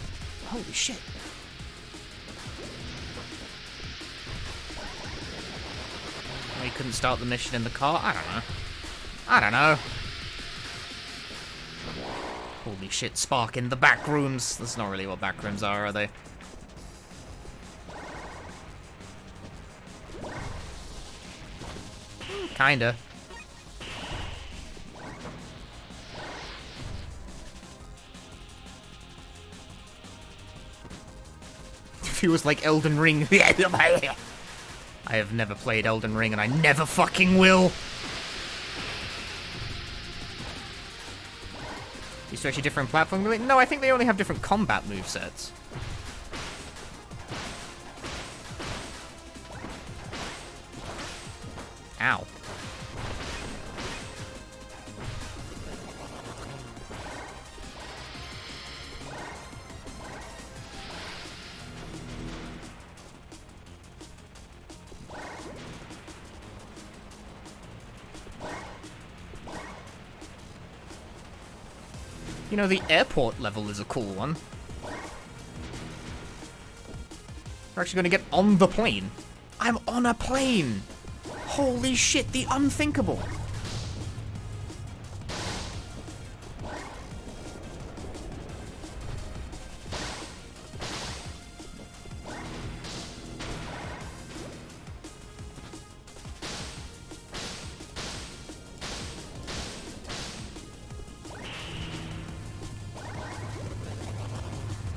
S1: Holy shit. Why you couldn't start the mission in the car? I don't know. I don't know. Oh, Holy shit, Spark in the back rooms. That's not really what back rooms are they? Kinda. Feels like Elden Ring. I have never played Elden Ring and I never fucking will. These two actually different platform? No, I think they only have different combat movesets. Ow. You know, the airport level is a cool one. We're actually going to get on the plane. I'm on a plane! Holy shit, the unthinkable!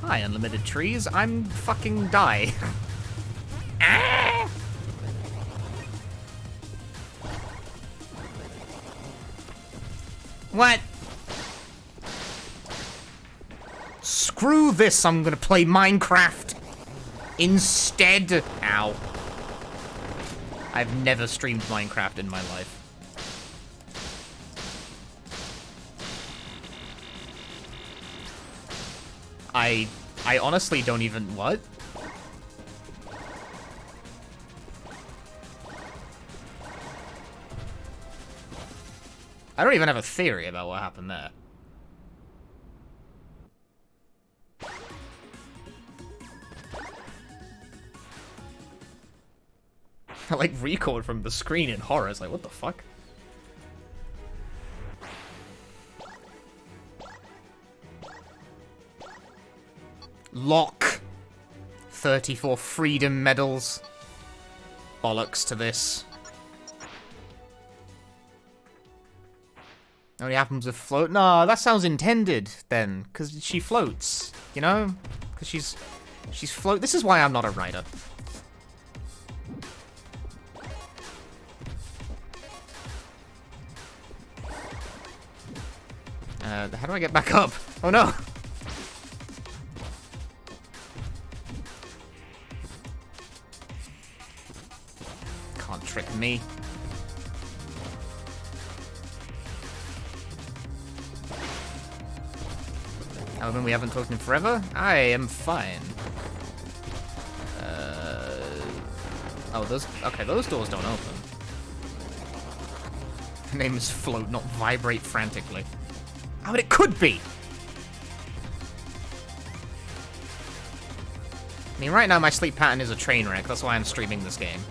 S1: Hi, unlimited trees. I'm fucking die. Ah! What? Screw this, I'm gonna play Minecraft instead. Ow. I've never streamed Minecraft in my life. I honestly don't even... What? I don't even have a theory about what happened there. I like record from the screen in horror. It's like, what the fuck? Lock. 34 freedom medals. Bollocks to this. Only happens with float. No, that sounds intended then, because she floats. You know, because she's float. This is why I'm not a writer. How do I get back up? Oh no. Can't trick me. Alvin, we haven't talked in forever? I am fine. Oh, those doors don't open. The name is Float, not Vibrate Frantically. Oh, but it could be! I mean, right now my sleep pattern is a train wreck, that's why I'm streaming this game.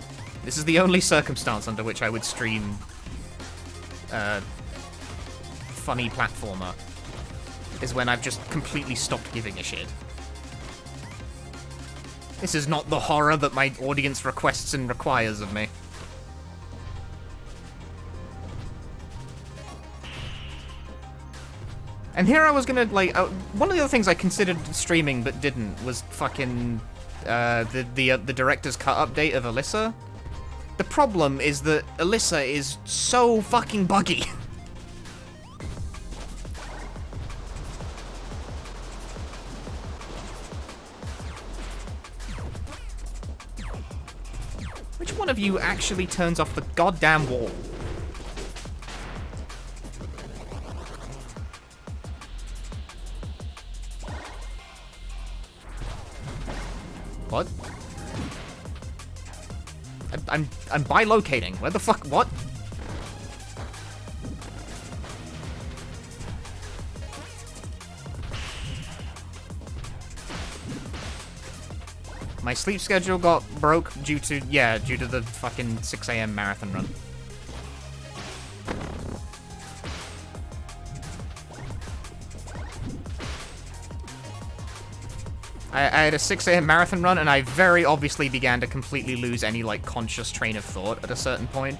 S1: This is the only circumstance under which I would stream funny platformer, is when I've just completely stopped giving a shit. This is not the horror that my audience requests and requires of me. And here I was gonna, like, one of the other things I considered streaming but didn't was fucking, the director's cut update of Alyssa. The problem is that Alyssa is so fucking buggy. Which one of you actually turns off the goddamn wall? What? I'm bilocating. Where the fuck? What? My sleep schedule got broke due to the fucking 6 AM marathon run. I had a 6 a.m. marathon run, and I very obviously began to completely lose any, like, conscious train of thought at a certain point.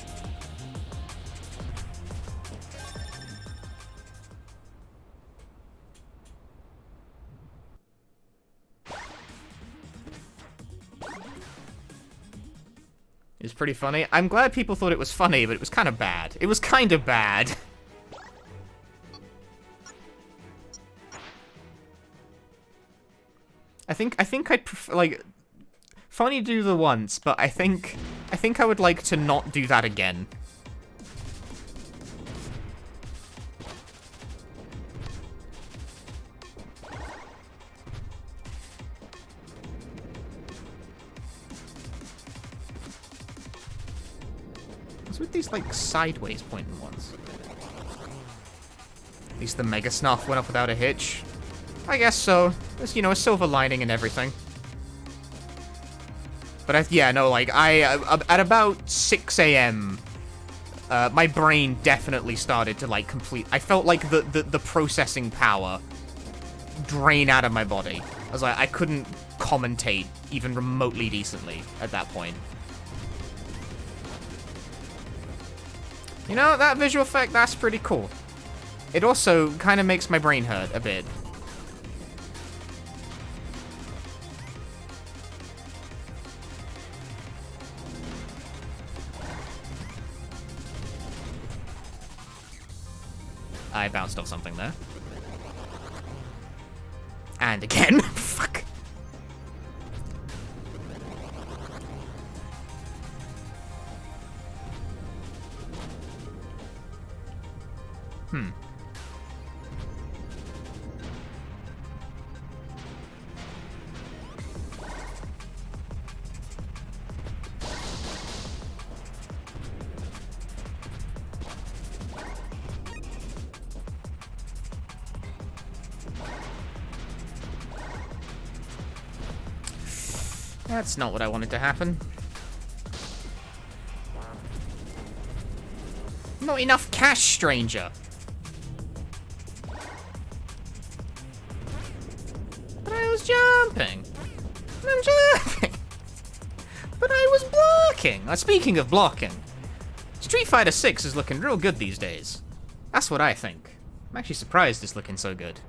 S1: It was pretty funny. I'm glad people thought it was funny, but it was kind of bad. It was kind of bad. I think I'd prefer, like, funny to do the once, but I think I would like to not do that again. What's with these, like, sideways pointing ones? At least the Mega Snuff went off without a hitch. I guess so. There's, you know, a silver lining and everything. But yeah, no, like, at about 6 a.m., my brain definitely started to, like, I felt like the processing power drain out of my body. I was like, I couldn't commentate even remotely decently at that point. You know, that visual effect, that's pretty cool. It also kind of makes my brain hurt a bit. I bounced off something there. And again. Fuck. That's not what I wanted to happen. Not enough cash, stranger. But I was jumping. I'm jumping. But I was blocking. Speaking of blocking, Street Fighter 6 is looking real good these days. That's what I think. I'm actually surprised it's looking so good.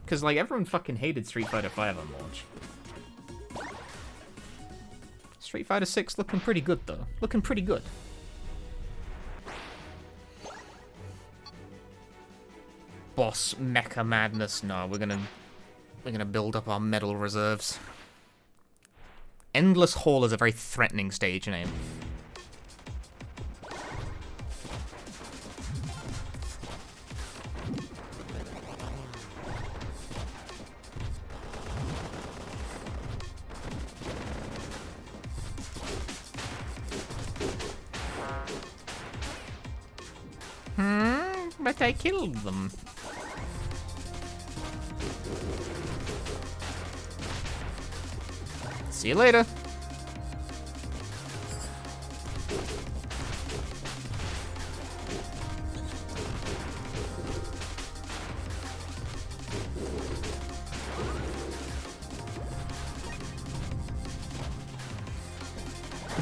S1: Because, like, everyone fucking hated Street Fighter 5 on launch. Street Fighter 6 looking pretty good, though. Looking pretty good. Boss Mecha Madness. No, we're gonna build up our medal reserves. Endless Hall is a very threatening stage name. But I killed them. See you later.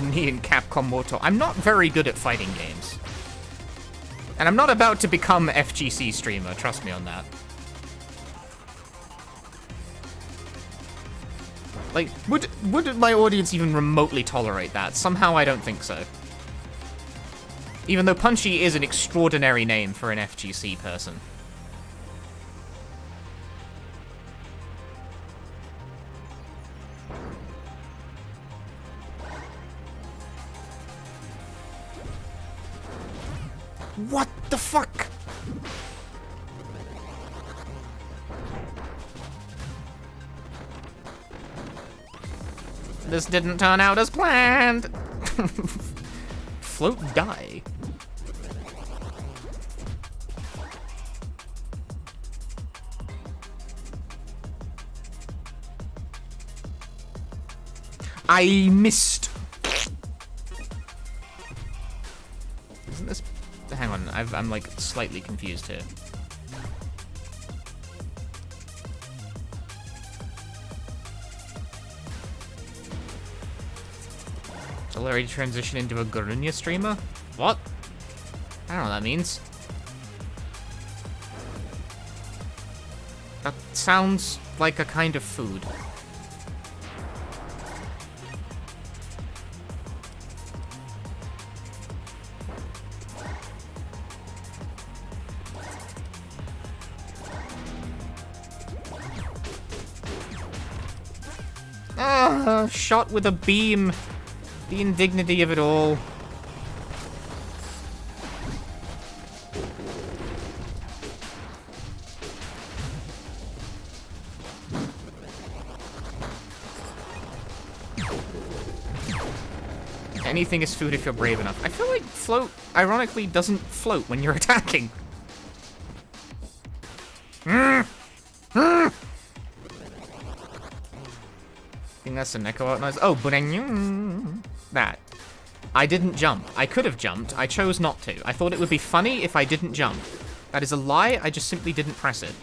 S1: Me and Capcom Mortal. I'm not very good at fighting games. And I'm not about to become FGC streamer, trust me on that. Like, would my audience even remotely tolerate that? Somehow I don't think so. Even though Punchy is an extraordinary name for an FGC person. What the fuck? This didn't turn out as planned. Float die. I missed. Isn't this... Hang on, I'm like slightly confused here. Still ready to transition into a Garunya streamer? What? I don't know what that means. That sounds like a kind of food. Shot with a beam. The indignity of it all. Anything is food if you're brave enough. I feel like float, ironically, doesn't float when you're attacking. I think that's a Neko out noise. Oh, that. I didn't jump. I could have jumped. I chose not to. I thought it would be funny if I didn't jump. That is a lie. I just simply didn't press it.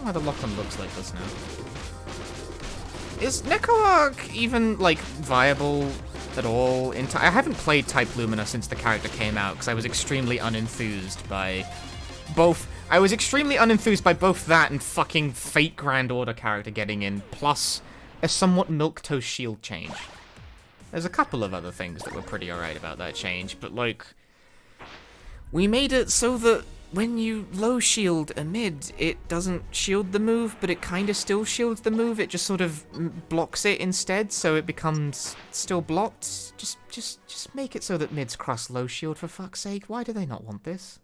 S1: Why the lock-on looks like this now. Is Neko Arc even, like, viable at all? I haven't played Type Lumina since the character came out, because I was extremely unenthused by both... I was extremely unenthused by both that and fucking Fate Grand Order character getting in, plus a somewhat milquetoast shield change. There's a couple of other things that were pretty alright about that change, but, like... We made it so that when you low shield a mid, it doesn't shield the move, but it kind of still shields the move. It just sort of blocks it instead, so it becomes still blocked. Just make it so that mids cross low shield, for fuck's sake. Why do they not want this?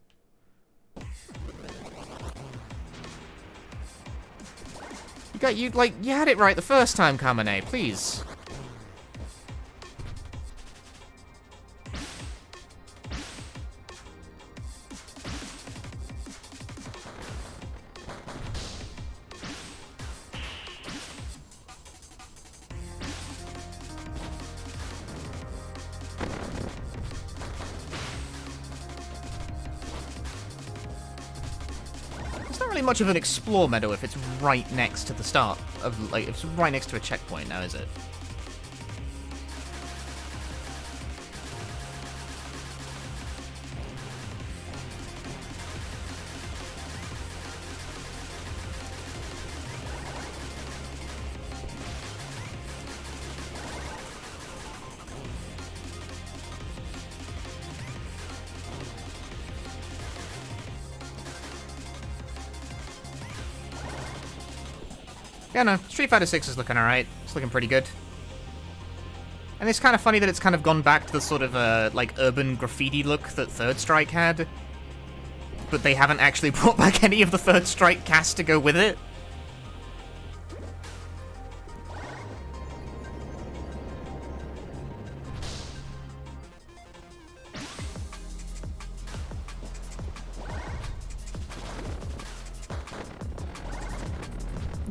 S1: You had it right the first time, Kamane, please. Much of an explore meadow if it's right next to the start of, like, it's right next to a checkpoint now, is it? Yeah, no, Street Fighter 6 is looking alright. It's looking pretty good. And it's kind of funny that it's kind of gone back to the sort of, like, urban graffiti look that Third Strike had. But they haven't actually brought back any of the Third Strike cast to go with it.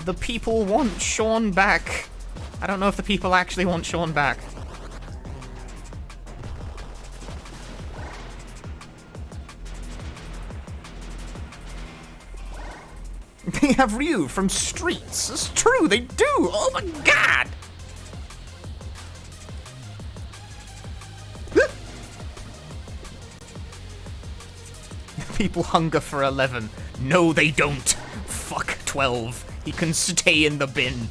S1: The people want Sean back. I don't know if the people actually want Sean back. They have Ryu from Streets. It's true, they do. Oh my god. People hunger for 11. No, they don't. Fuck 12. He can stay in the bin.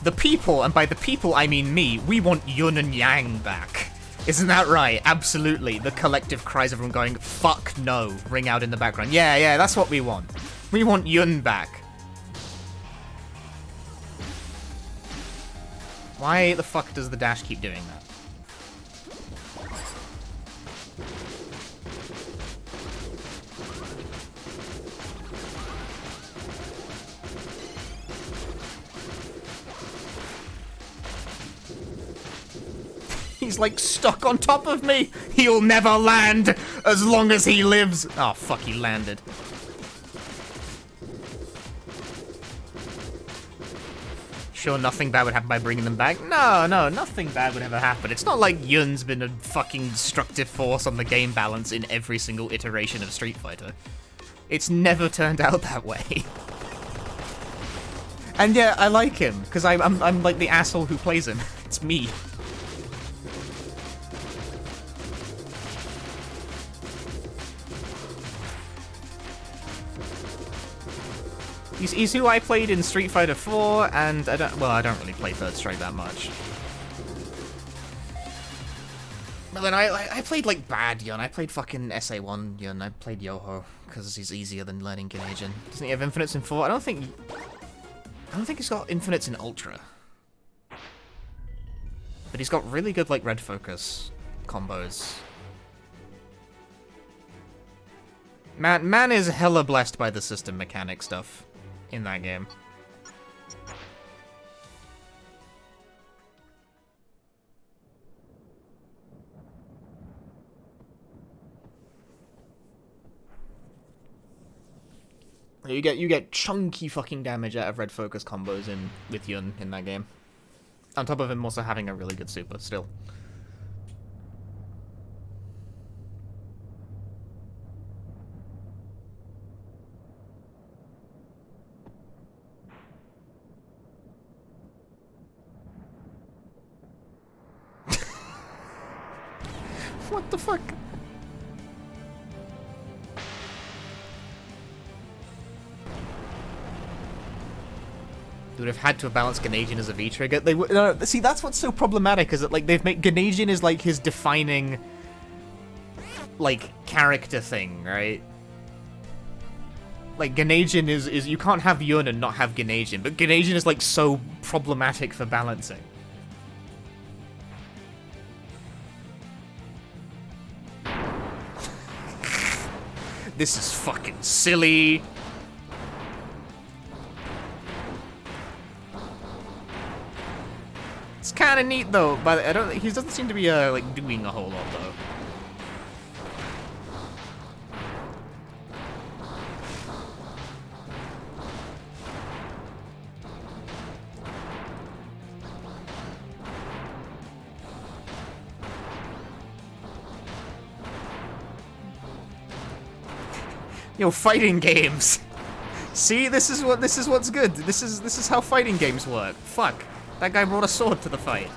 S1: The people, and by the people I mean me, we want Yun and Yang back. Isn't that right? Absolutely. The collective cries of everyone going, fuck no, ring out in the background. Yeah, that's what we want. We want Yun back. Why the fuck does the dash keep doing that? He's like stuck on top of me. He'll never land as long as he lives. Oh, fuck, he landed. Sure, nothing bad would happen by bringing them back? No, nothing bad would ever happen. It's not like Yun's been a fucking destructive force on the game balance in every single iteration of Street Fighter. It's never turned out that way. And yeah, I like him, because I'm like the asshole who plays him. It's me. He's who I played in Street Fighter 4, and I don't really play Third Strike that much. But then I played like bad Yun. I played fucking SA1 Yun. I played Yoho because he's easier than learning Ganajin. Doesn't he have infinites in 4? I don't think he's got infinites in Ultra. But he's got really good like red focus combos. Man is hella blessed by the system mechanic stuff in that game. You get chunky fucking damage out of red focus combos with Yun in that game. On top of him also having a really good super still. What the fuck? They would have had to have balanced Ganajin as a V-trigger. They would see. That's what's so problematic is that like they've made Ganajin is like his defining like character thing, right? Like Ganajin is you can't have Yun and not have Ganajin, but Ganajin is like so problematic for balancing. This is fucking silly. It's kind of neat though, but he doesn't seem to be like doing a whole lot though. Yo, fighting games. See, this is what's good. This is how fighting games work. Fuck. That guy brought a sword to the fight.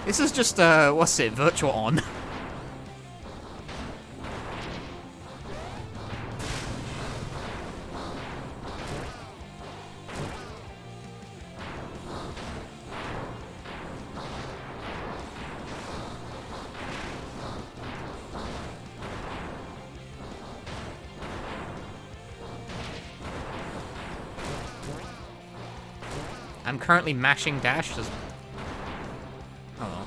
S1: This is just what's it? Virtual On. I'm currently mashing dash. Just... Oh.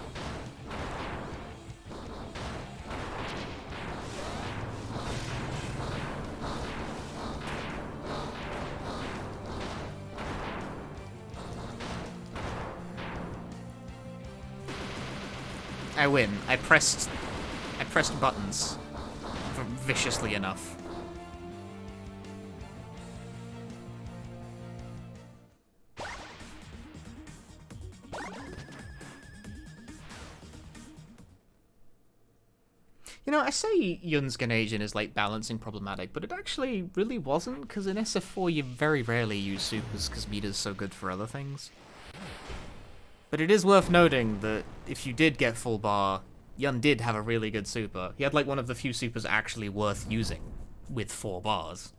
S1: I win. I pressed buttons viciously enough. You know, I say Yun's Ganajin is like balancing problematic, but it actually really wasn't, because in SF4 you very rarely use supers because meta's so good for other things. But it is worth noting that if you did get full bar, Yun did have a really good super. He had like one of the few supers actually worth using with 4 bars.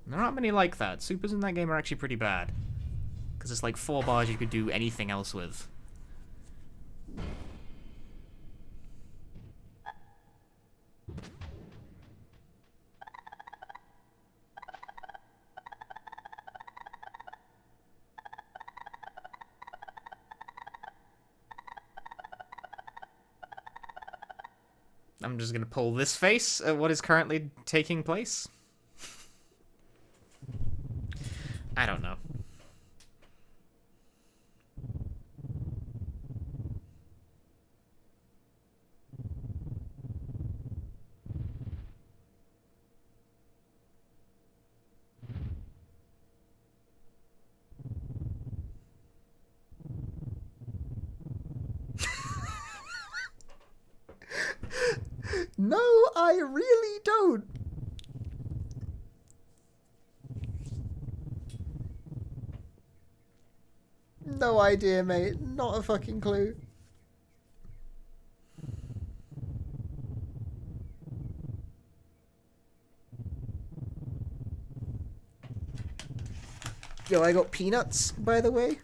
S1: There aren't many like that. Supers in that game are actually pretty bad. Because it's like 4 bars you could do anything else with. I'm just gonna pull this face at what is currently taking place. I don't know. No, I really don't. No idea, mate. Not a fucking clue. Yo, I got peanuts, by the way.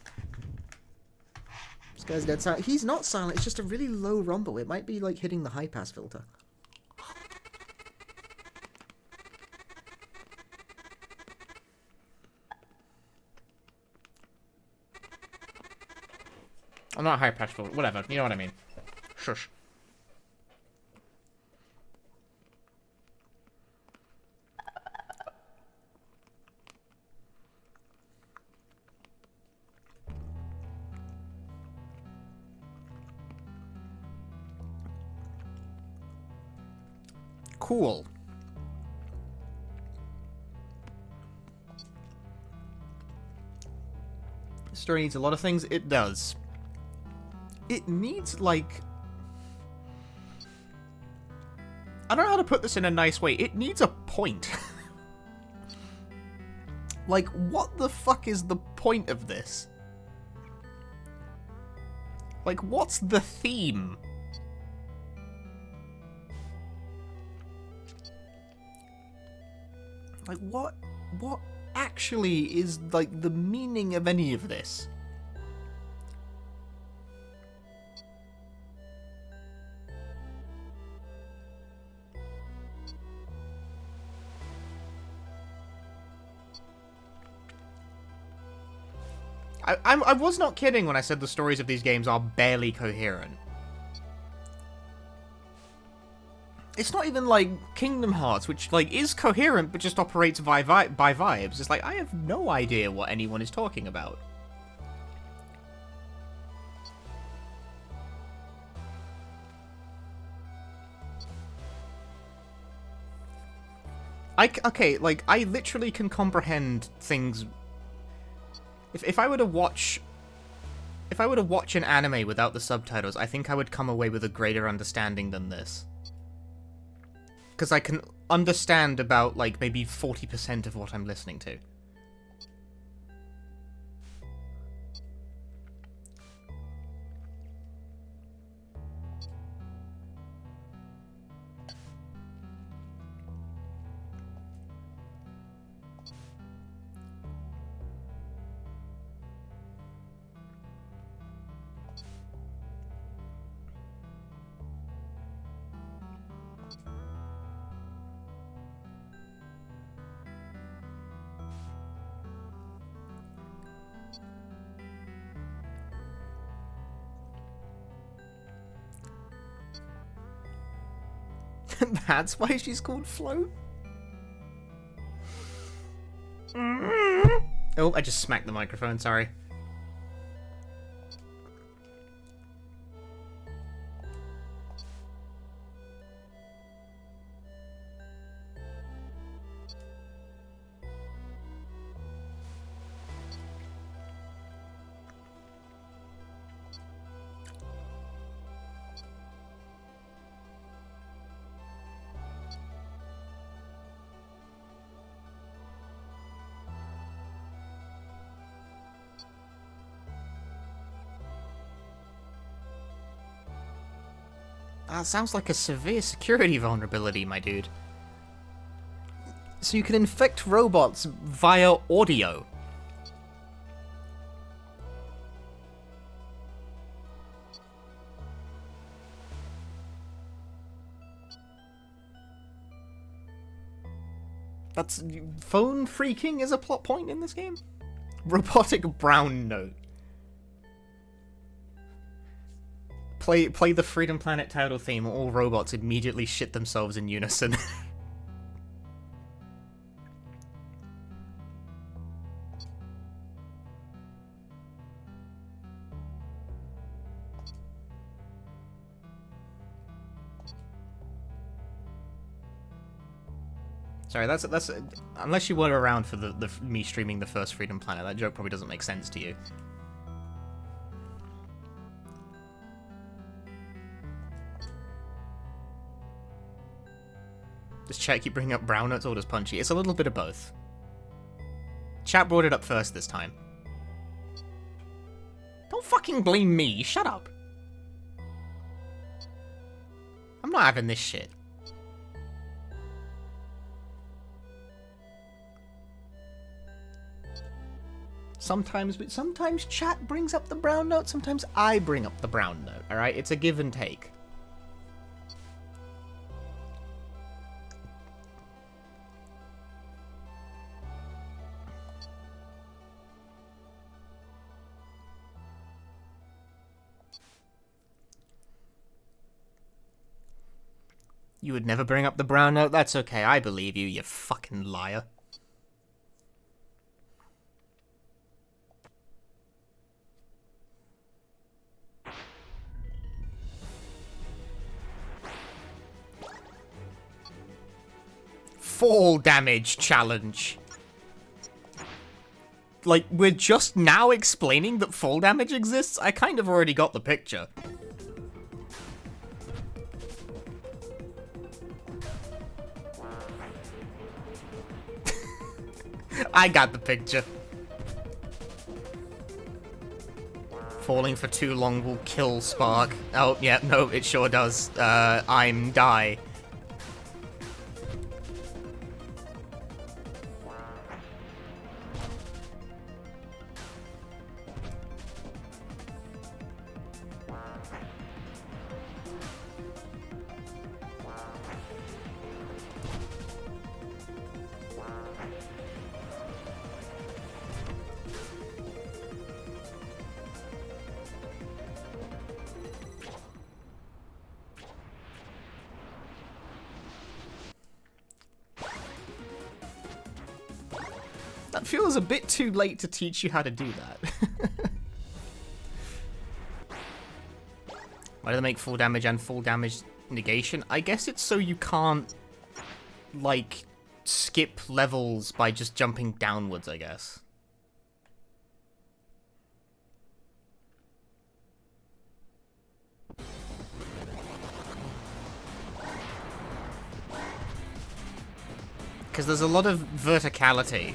S1: This guy's dead silent. He's not silent, it's just a really low rumble. It might be like hitting the high pass filter. I'm not high pass filter, whatever, you know what I mean. Shush. Cool. The story needs a lot of things. It does. It needs, like... I don't know how to put this in a nice way. It needs a point. Like, what the fuck is the point of this? Like, what's the theme? Like, what actually is, like, the meaning of any of this? I was not kidding when I said the stories of these games are barely coherent. It's not even like Kingdom Hearts, which like is coherent but just operates by vibes. It's like, I have no idea what anyone is talking about. Okay, like, I literally can comprehend things. If I were to watch an anime without the subtitles, I think I would come away with a greater understanding than this. Because I can understand about, like, maybe 40% of what I'm listening to. That's why she's called Float? Oh, I just smacked the microphone, sorry. That sounds like a severe security vulnerability, my dude. So you can infect robots via audio. That's... phone freaking is a plot point in this game? Robotic brown note. Play the Freedom Planet title theme, all robots immediately shit themselves in unison. Sorry, that's unless you were around for the me streaming the first Freedom Planet, that joke probably doesn't make sense to you. Does chat keep bringing up brown notes or does Punchy? It's a little bit of both. Chat brought it up first this time. Don't fucking blame me, shut up. I'm not having this shit. Sometimes chat brings up the brown note, sometimes I bring up the brown note, alright? It's a give and take. You would never bring up the brown note? That's okay, I believe you, you fucking liar. Fall damage challenge. Like, we're just now explaining that fall damage exists? I kind of already got the picture. I got the picture. Falling for too long will kill Spark. Oh, yeah, no, it sure does. I'm die. That feels a bit too late to teach you how to do that. Why do they make full damage and full damage negation? I guess it's so you can't, like, skip levels by just jumping downwards, I guess. Because there's a lot of verticality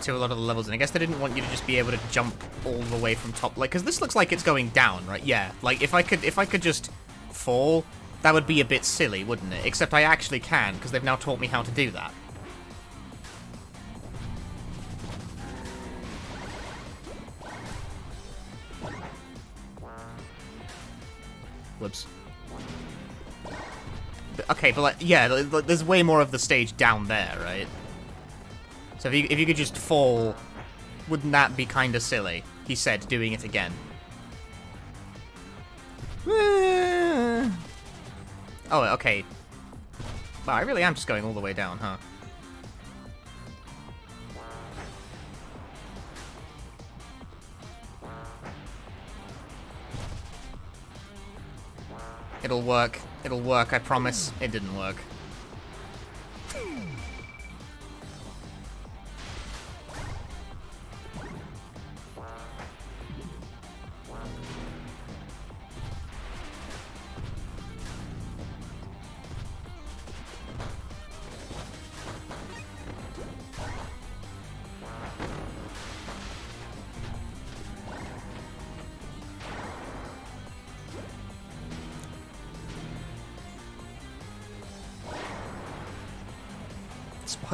S1: to a lot of the levels, and I guess they didn't want you to just be able to jump all the way from top, like, because this looks like it's going down, right? Yeah, like, if I could just fall, that would be a bit silly, wouldn't it? Except I actually can, because they've now taught me how to do that. Whoops. Okay, but, like, yeah, there's way more of the stage down there, right? So if you could just fall, wouldn't that be kind of silly? He said, doing it again. Oh, okay. Wow, I really am just going all the way down, huh? It'll work. It'll work, I promise. It didn't work.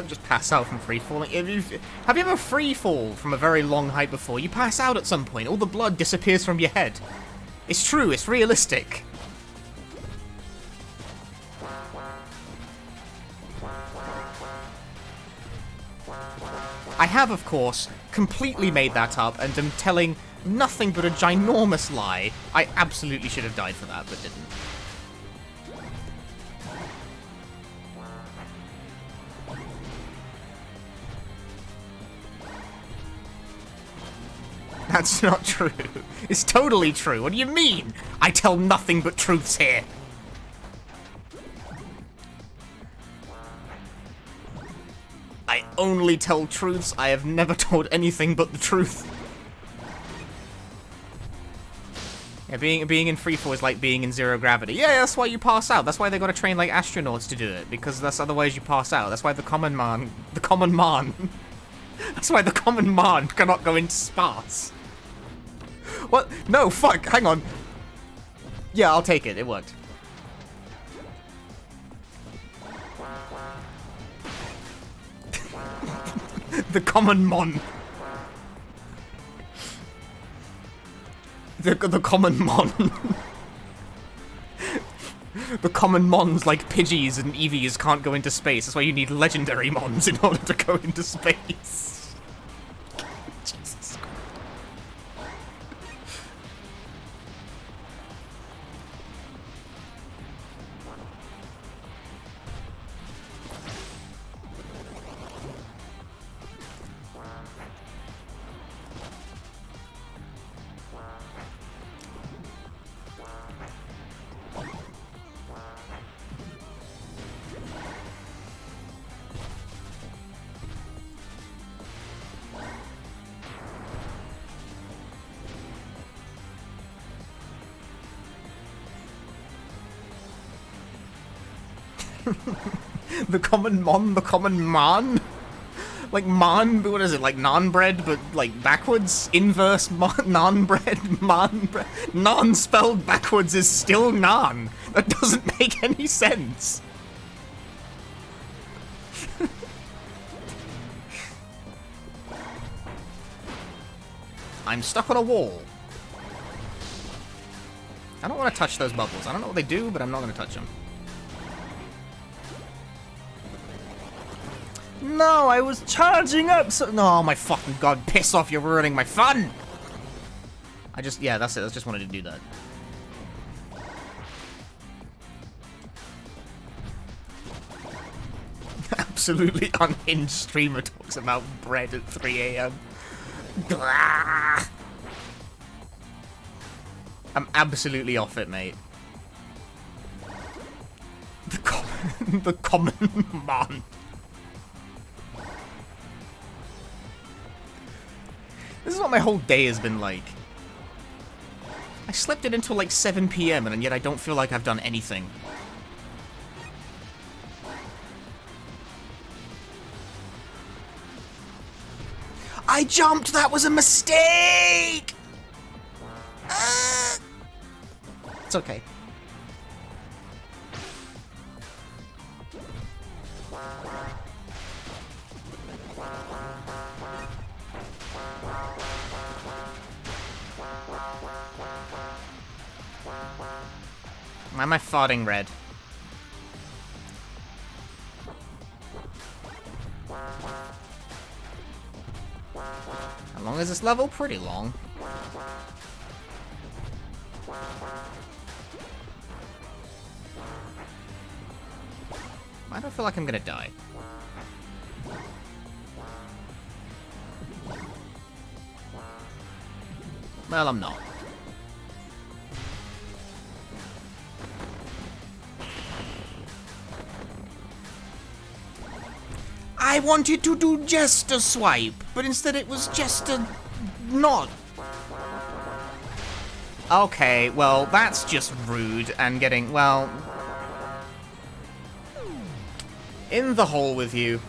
S1: Just pass out from free falling. Have you ever free fall from a very long height before? You pass out at some point. All the blood disappears from your head. It's true. It's realistic. I have, of course, completely made that up and am telling nothing but a ginormous lie. I absolutely should have died for that, but didn't. That's not true. It's totally true. What do you mean? I tell nothing but truths here. only tell truths. I have never told anything but the truth. Yeah, being in freefall is like being in zero gravity. Yeah, that's why you pass out. That's why they gotta train like astronauts to do it, because that's otherwise you pass out. That's why the common man, that's why the common man cannot go into space. What? No, fuck. Hang on. Yeah, I'll take it. It worked. The common mon. The common mon. The common mons like Pidgeys and Eevees can't go into space. That's why you need legendary mons in order to go into space. Jesus Christ. The common mon, the common man? Like man, what is it, like non-bread, but like backwards? Inverse non-bread, man-bread? Non spelled backwards is still non. That doesn't make any sense. I'm stuck on a wall. I don't want to touch those bubbles. I don't know what they do, but I'm not going to touch them. No, I was charging up so— no, my fucking god, piss off, you're ruining my fun! Yeah, that's it, I just wanted to do that. Absolutely unhinged streamer talks about bread at 3 AM. I'm absolutely off it, mate. The common man. This is what my whole day has been like. I slept in until like 7 PM and yet I don't feel like I've done anything. I jumped! That was a mistake! It's okay. Why am I farting red? How long is this level? Pretty long. I don't feel like I'm gonna die. Well, I'm not. I wanted to do Jester swipe, but instead it was Jester not. Okay, well, that's just rude and getting, well, in the hole with you.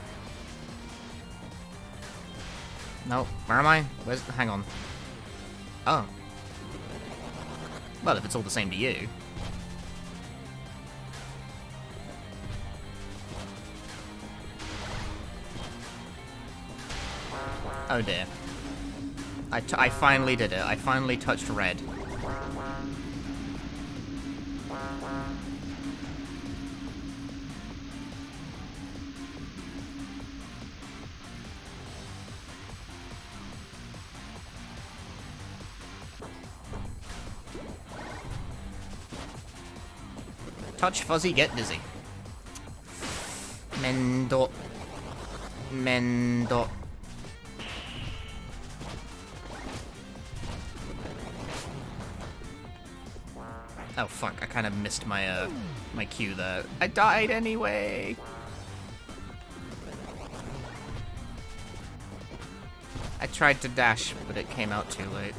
S1: No, where am I? Hang on. Oh. Well, if it's all the same to you. Oh dear. I finally did it. I finally touched red. Touch fuzzy, get dizzy. Mendo. Mendo. Oh fuck, I kind of missed my my cue there. I died anyway. tried to dash, but it came out too late.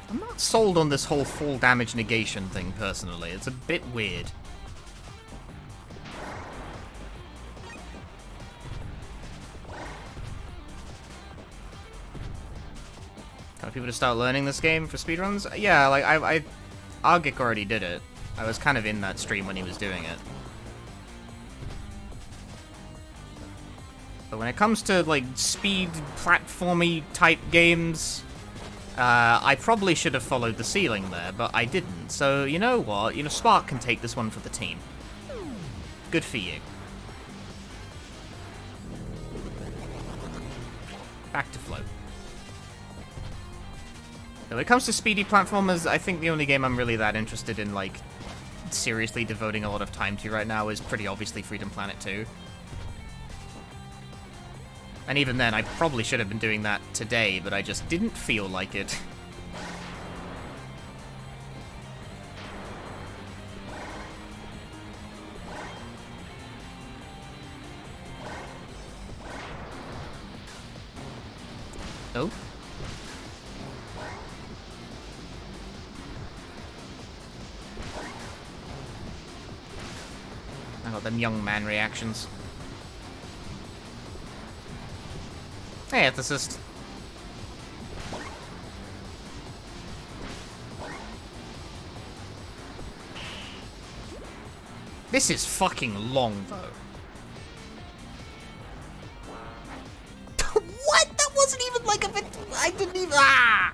S1: I'm not sold on this whole full damage negation thing, personally. It's a bit weird. Kind of people to start learning this game for speedruns? Yeah, like, Argic already did it. I was kind of in that stream when he was doing it. But when it comes to, like, speed, platformy type games... I probably should have followed the ceiling there, but I didn't. So, you know what? You know, Spark can take this one for the team. Good for you. Back to flow. When it comes to speedy platformers, I think the only game I'm really that interested in, like, seriously devoting a lot of time to right now is pretty obviously Freedom Planet 2. And even then, I probably should have been doing that today, but I just didn't feel like it. Oh. I got them young man reactions. Hey, ethicist. This is fucking long, though. What? That wasn't even like a bit... I didn't even... Ah!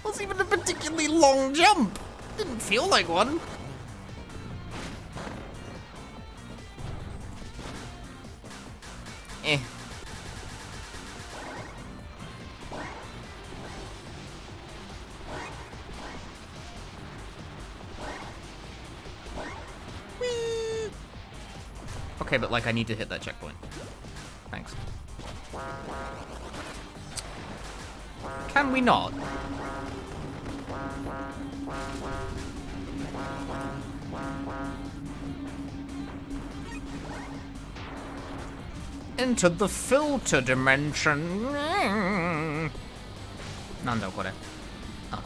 S1: Wasn't even a particularly long jump. Didn't feel like one. Eh. Whee! Okay, but like I need to hit that checkpoint. Thanks. Can we not? Into the filter dimension. Nando, kore. Ah.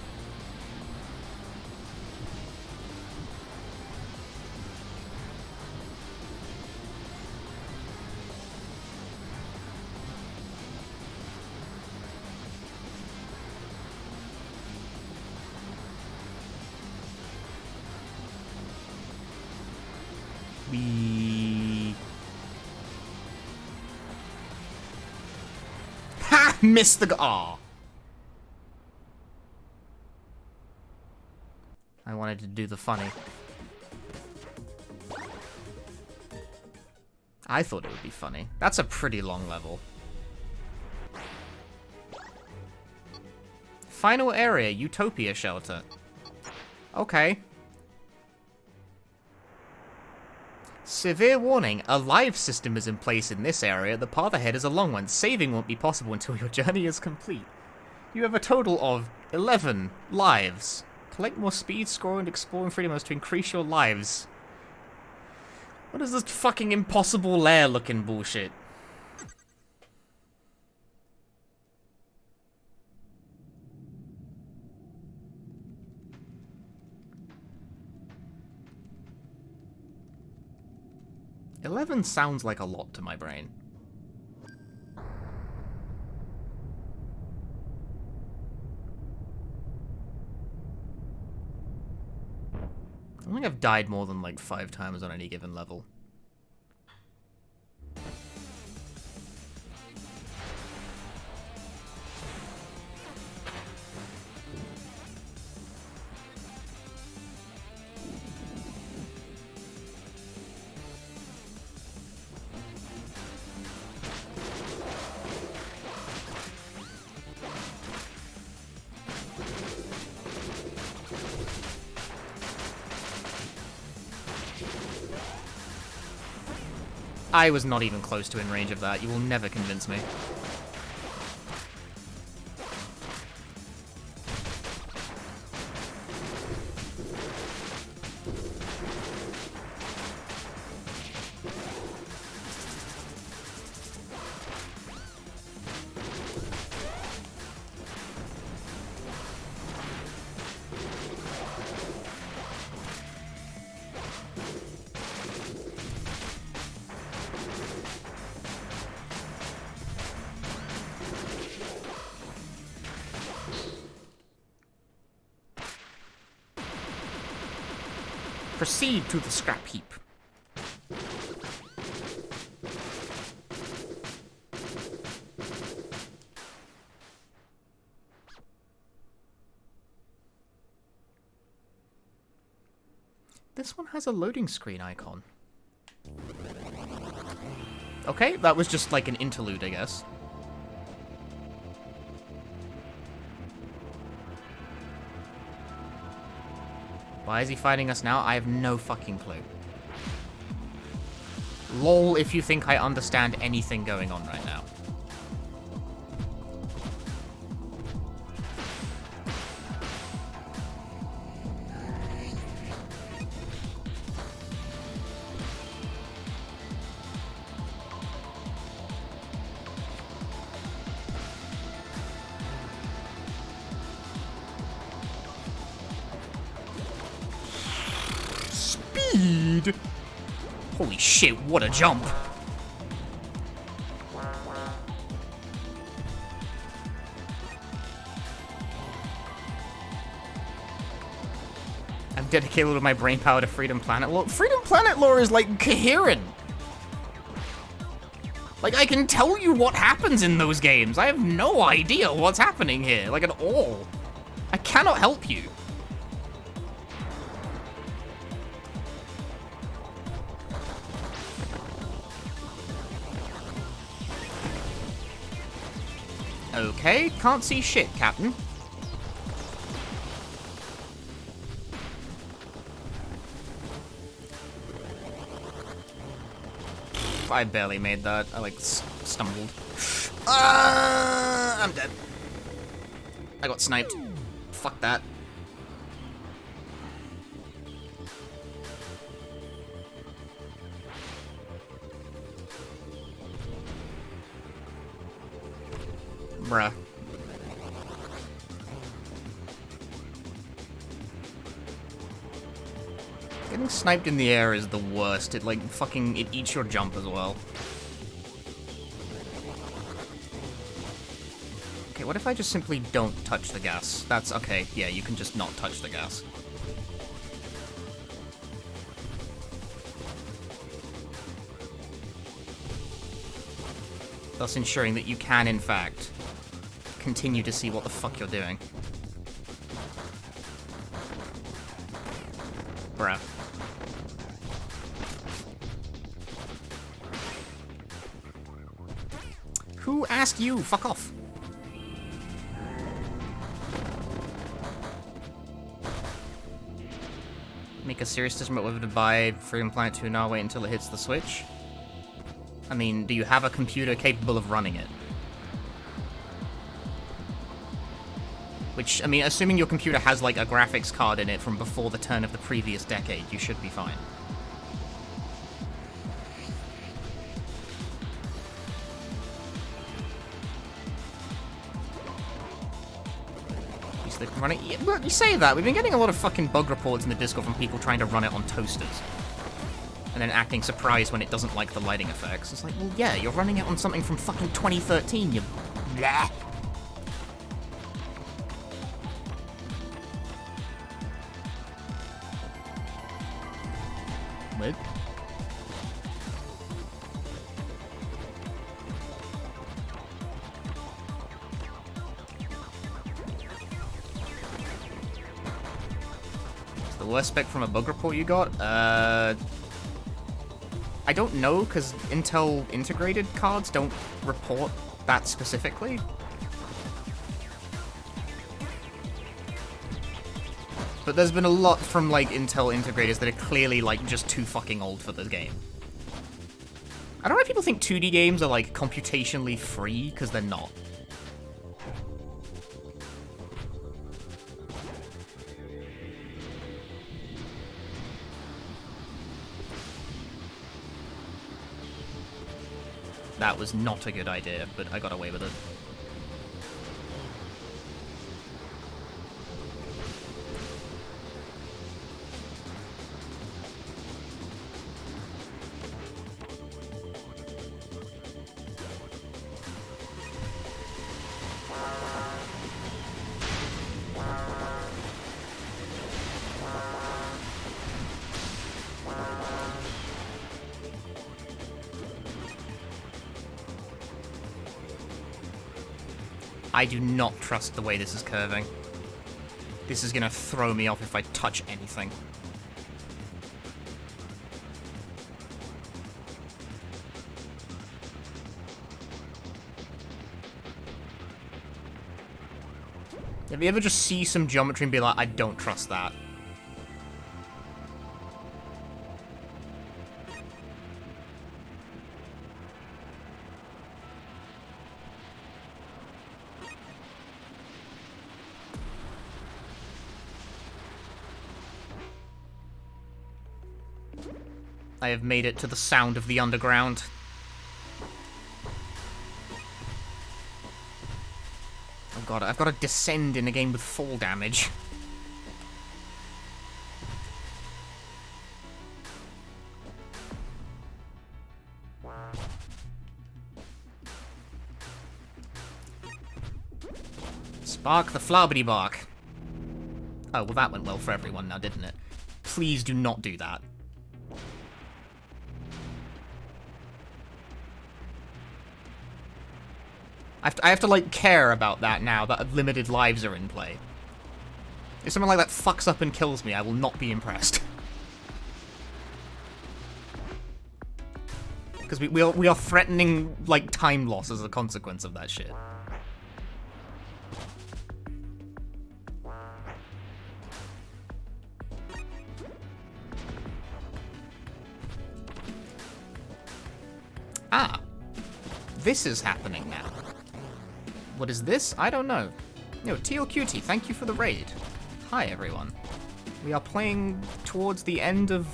S1: Ha! Missed the... Aw. I wanted to do the funny. I thought it would be funny. That's a pretty long level. Final area, Utopia Shelter. Okay. Severe warning, a live system is in place in this area. The path ahead is a long one. Saving won't be possible until your journey is complete. You have a total of 11 lives. Collect more speed, score, and explore in freedom to increase your lives. What is this fucking impossible lair looking bullshit? $11 sounds like a lot to my brain. I don't think I've died more than like 5 times on any given level. I was not even close to in range of that. You will never convince me. Proceed to the scrap heap. This one has a loading screen icon. Okay, that was just like an interlude, I guess. Why is he fighting us now? I have no fucking clue. Lol, if you think I understand anything going on right now. Speed! Holy shit, what a jump! I've dedicated a little of my brain power to Freedom Planet lore. Freedom Planet lore is, like, coherent! Like, I can tell you what happens in those games. I have no idea what's happening here, like, at all. I cannot help you. Okay, can't see shit, Captain. I barely made that. I, like, stumbled. I'm dead. I got sniped. Fuck that. Bruh. Getting sniped in the air is the worst. It, like, it eats your jump as well. Okay, what if I just simply don't touch the gas? That's okay. Yeah, you can just not touch the gas. Thus ensuring that you can, in fact, continue to see what the fuck you're doing. Bruh. Who asked you? Fuck off. Make a serious decision about whether to buy Freedom Planet 2 now, wait until it hits the Switch? I mean, do you have a computer capable of running it? Which, I mean, assuming your computer has, like, a graphics card in it from before the turn of the previous decade, you should be fine. They can run it. Yeah, well, you say that, we've been getting a lot of fucking bug reports in the Discord from people trying to run it on toasters. And then acting surprised when it doesn't like the lighting effects. It's like, well, yeah, you're running it on something from fucking 2013, you blah. Weird. The worst spec from a bug report you got? I don't know, because Intel integrated cards don't report that specifically. But there's been a lot from, like, Intel integrators that are clearly, like, just too fucking old for the game. I don't know why people think 2D games are, like, computationally free, because they're not. That was not a good idea, but I got away with it. I do not trust the way this is curving. This is gonna throw me off if I touch anything. Have you ever just see some geometry and be like, I don't trust that? I have made it to the sound of the underground. Oh god, I've got to descend in a game with fall damage. Spark the flobbity bark. Oh, well that went well for everyone now, didn't it? Please do not do that. I have to, like, care about that now that limited lives are in play. If someone like that fucks up and kills me, I will not be impressed. Because we are threatening, like, time loss as a consequence of that shit. Ah. This is happening now. What is this? I don't know. No, Teal Cutie, thank you for the raid. Hi, everyone. We are playing towards the end of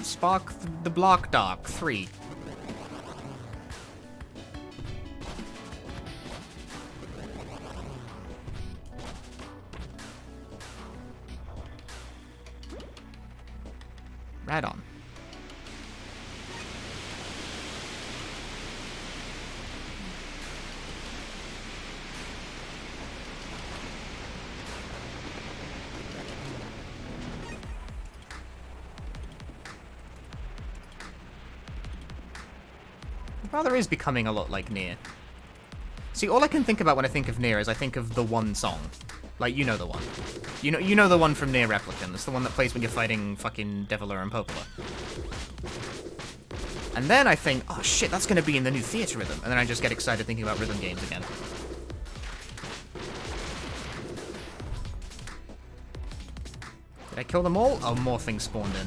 S1: Spark the Block Dark 3. Right on. Rather is becoming a lot like Nier. See, all I can think about when I think of Nier is I think of the one song. Like, you know the one. You know the one from Nier Replicant. It's the one that plays when you're fighting fucking Deviler and Popola. And then I think, oh shit, that's gonna be in the new theater rhythm. And then I just get excited thinking about rhythm games again. Did I kill them all? Oh, more things spawned in.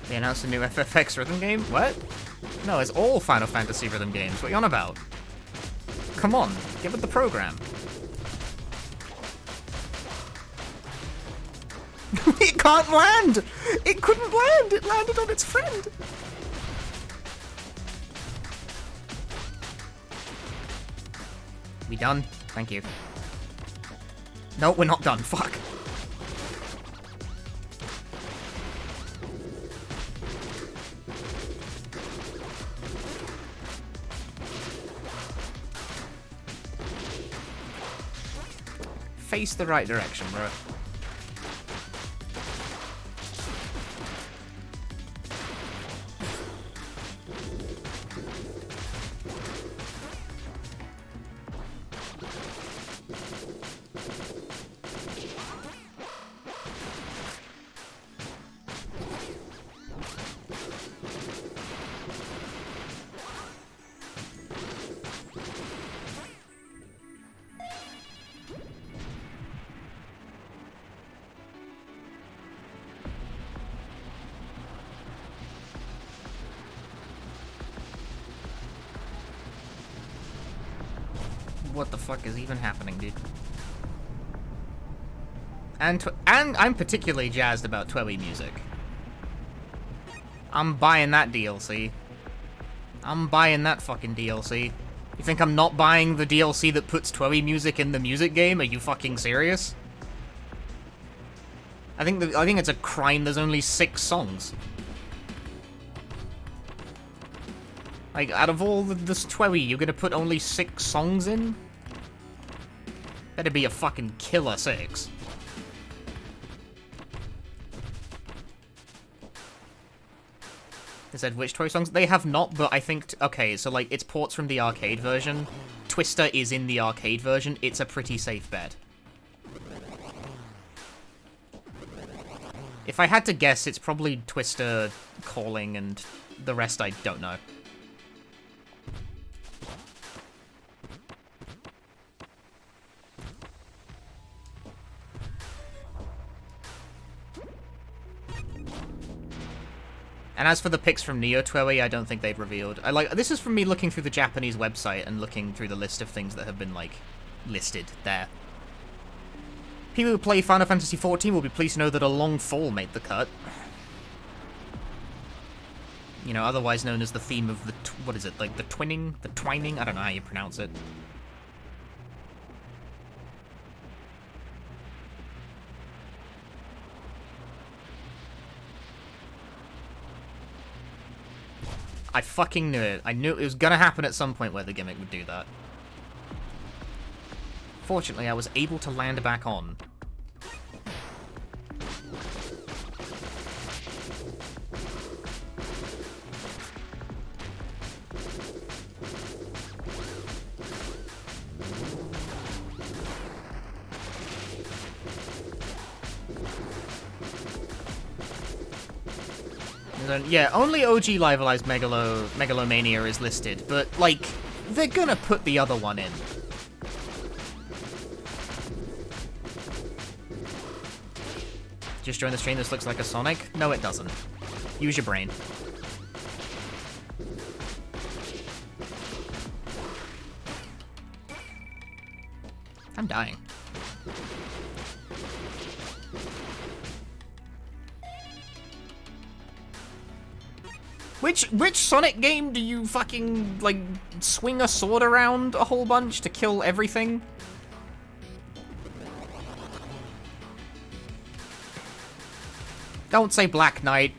S1: They announced a new FFX rhythm game? What? No, it's all Final Fantasy rhythm games. What are you on about? Come on, get with the program. It can't land! It couldn't land! It landed on its friend! We done? Thank you. No, we're not done. Fuck. Face the right direction, bro. what the fuck is even happening, dude. And I'm particularly jazzed about Twelly music. I'm buying that DLC. I'm buying that fucking DLC. You think I'm not buying the DLC that puts Twelly music in the music game? Are you fucking serious? I think it's a crime there's only 6 songs. Like, out of all this Twelly, you're gonna put only 6 songs in? Better be a fucking killer 6. They said which Twelly songs? They have not, but I think... okay, so, like, it's ports from the arcade version. Twister is in the arcade version. It's a pretty safe bet. If I had to guess, it's probably Twister, Calling, and the rest I don't know. And as for the pics from Neo Twelly, I don't think they've revealed. This is from me looking through the Japanese website and looking through the list of things that have been, like, listed there. People who play Final Fantasy XIV will be pleased to know that A Long Fall made the cut. You know, otherwise known as the theme of the... what is it? Like, the twinning? The twining? I don't know how you pronounce it. I fucking knew it. I knew it was gonna happen at some point where the gimmick would do that. Fortunately, I was able to land back on. Yeah, only OG Livealized Megalomania is listed, but, like, they're gonna put the other one in. Just join the stream, this looks like a Sonic? No, it doesn't. Use your brain. I'm dying. Which Sonic game do you fucking, like, swing a sword around a whole bunch to kill everything? Don't say Black Knight.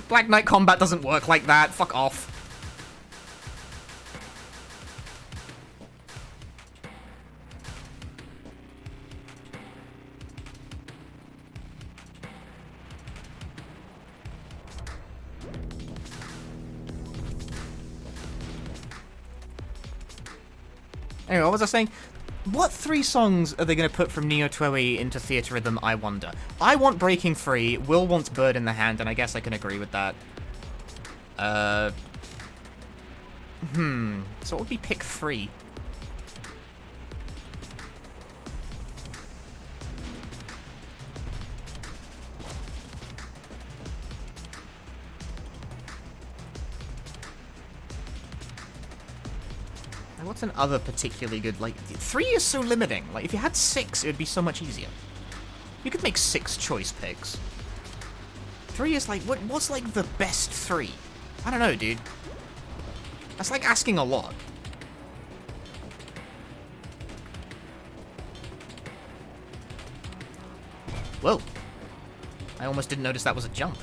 S1: Black Knight combat doesn't work like that. Fuck off. Anyway, what was I saying? What 3 songs are they going to put from Neo Twelly into Theatre Rhythm, I wonder? I want Breaking Free, Will wants Bird in the Hand, and I guess I can agree with that. So what would be pick 3? What's an other particularly good, like, 3 is so limiting. Like, if you had 6, it would be so much easier. You could make 6 choice picks. 3 is like, what's like the best 3? I don't know, dude. That's like asking a lot. Whoa. I almost didn't notice that was a jump.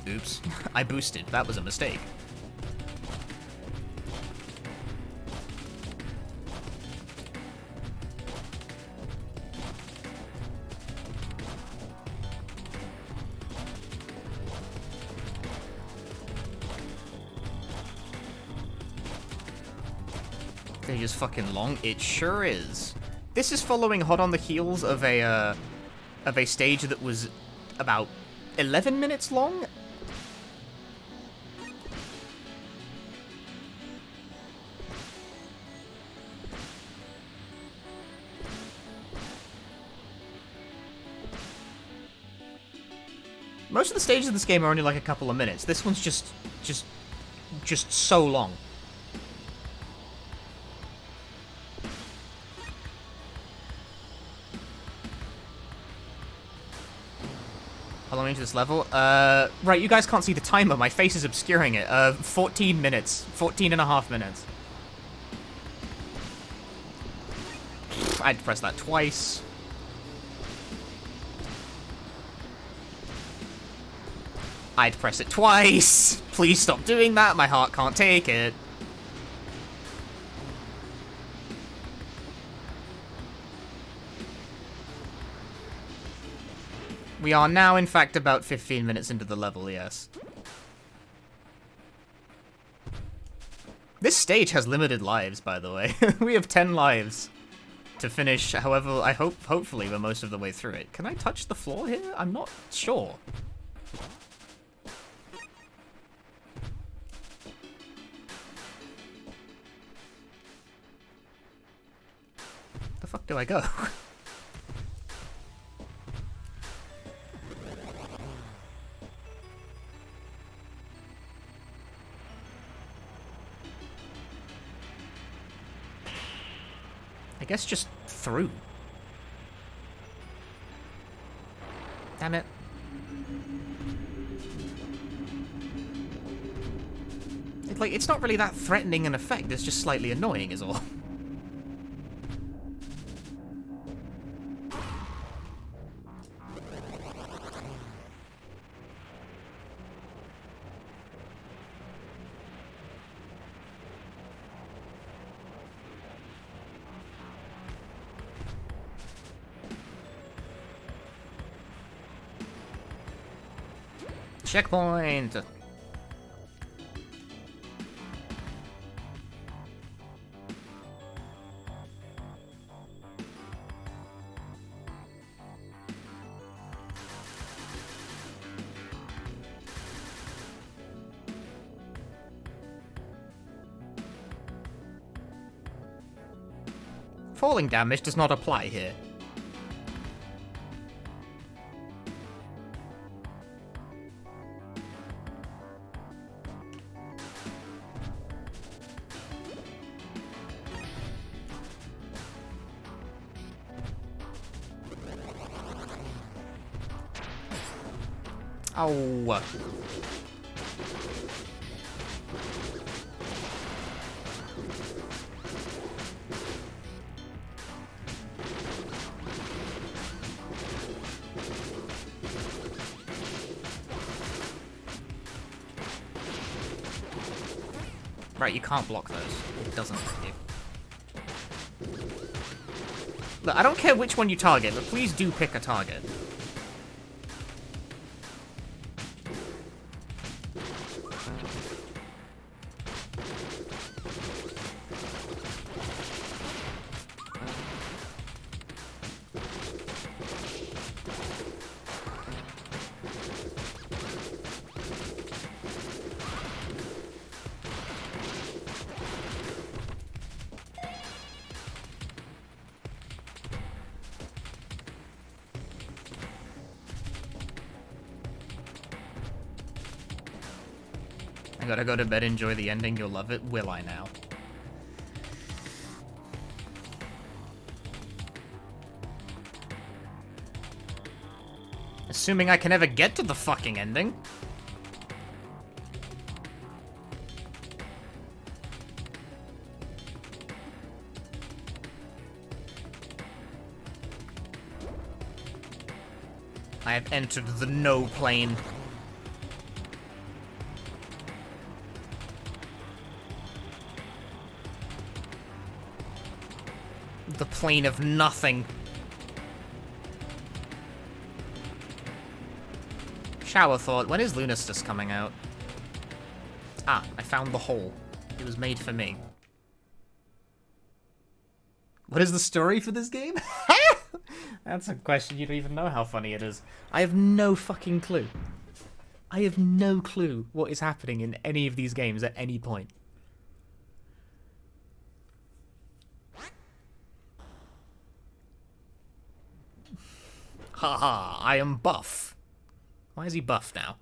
S1: Oops. I boosted. That was a mistake. They're just fucking long. It sure is. This is following hot on the heels of a stage that was about 11 minutes long. Most of the stages of this game are only like a couple of minutes. This one's just so long. How long into this level? Right, you guys can't see the timer. My face is obscuring it. 14 minutes. 14 and a half minutes. I had to press that twice. I'd press it twice. Please stop doing that. My heart can't take it. We are now, in fact, about 15 minutes into the level, yes. This stage has limited lives, by the way. We have 10 lives to finish, however, hopefully we're most of the way through it. Can I touch the floor here? I'm not sure. The fuck do I go? I guess just through. Damn it. It's not really that threatening an effect, it's just slightly annoying is all. Checkpoint! Falling damage does not apply here. Oh. Right, you can't block those. It doesn't let you. Look, I don't care which one you target, but please do pick a target. I gotta go to bed, enjoy the ending, you'll love it. Will I now? Assuming I can ever get to the fucking ending. I have entered the no plane. The plane of nothing. Shower thought, when is Lunistus coming out? Ah, I found the hole. It was made for me. What is the story for this game? That's a question you don't even know how funny it is. I have no fucking clue. I have no clue what is happening in any of these games at any point. Haha, I am buff. Why is he buff now?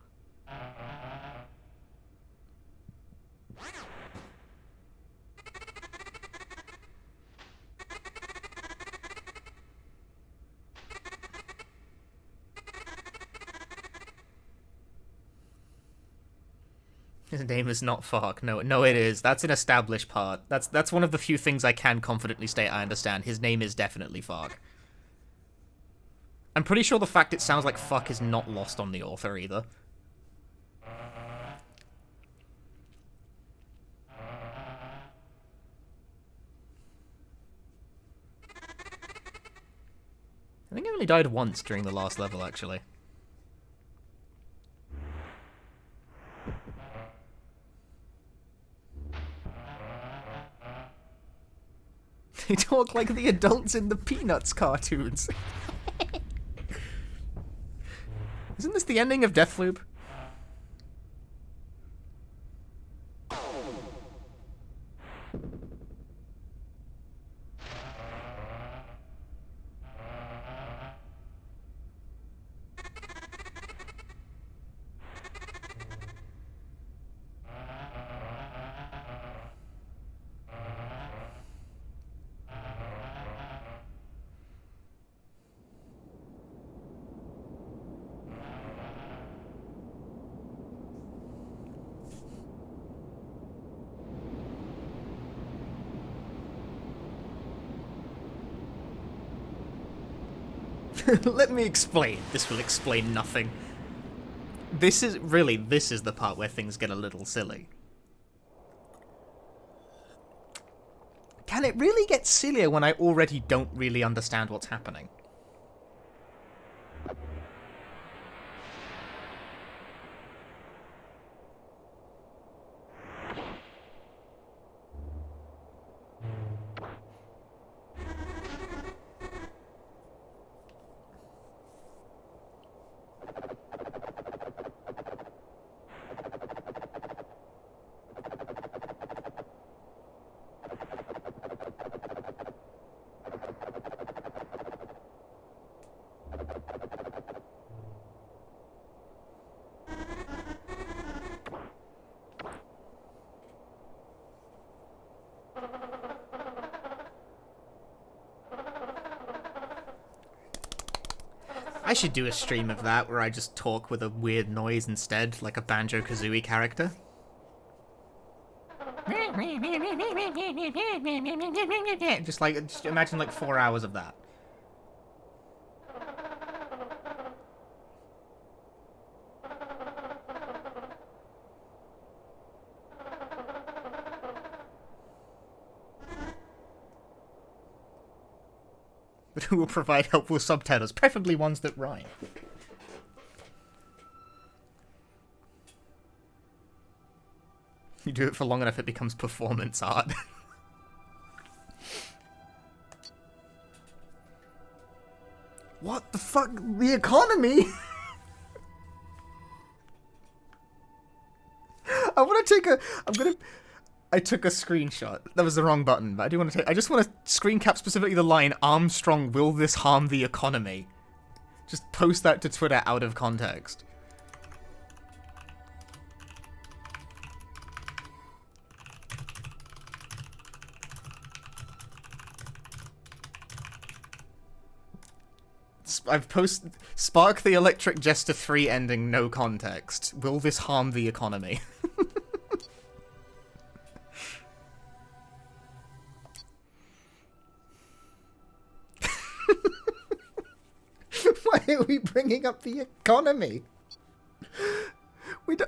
S1: His name is not Fark. No, it is. That's an established part. That's one of the few things I can confidently state I understand. His name is definitely Fark. I'm pretty sure the fact it sounds like fuck is not lost on the author either. I think I only died once during the last level, actually. They talk like the adults in the Peanuts cartoons. Isn't this the ending of Deathloop? Let me explain. This will explain nothing. This is the part where things get a little silly. Can it really get sillier when I already don't really understand what's happening? I should do a stream of that where I just talk with a weird noise instead, like a Banjo-Kazooie character. Just imagine like 4 hours of that. But who will provide helpful subtitles, preferably ones that rhyme. You do it for long enough, it becomes performance art. What the fuck? The economy? I took a screenshot. That was the wrong button, but I just want to screen cap specifically the line, Armstrong, will this harm the economy? Just post that to Twitter out of context. I've posted Spark the Electric Jester 3 ending, no context. Will this harm the economy? Why are we bringing up the economy?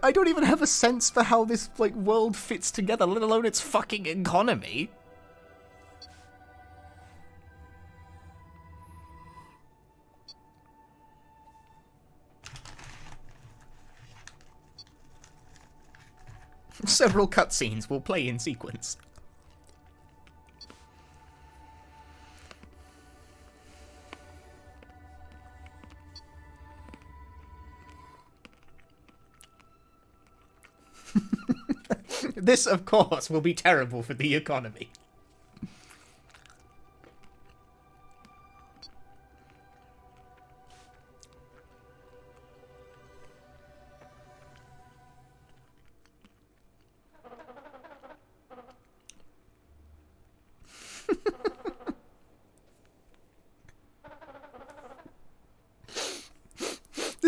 S1: I don't even have a sense for how this like world fits together, let alone its fucking economy. Several cutscenes will play in sequence. This, of course, will be terrible for the economy.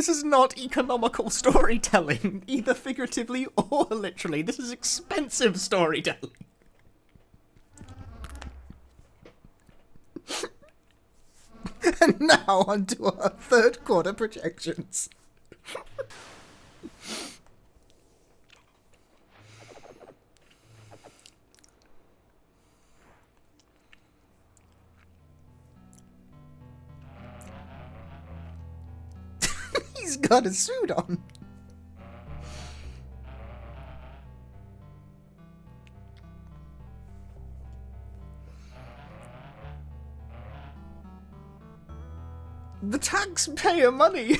S1: This is not economical storytelling, either figuratively or literally. This is expensive storytelling. And now onto our third quarter projections. He's got a suit on. The taxpayer money.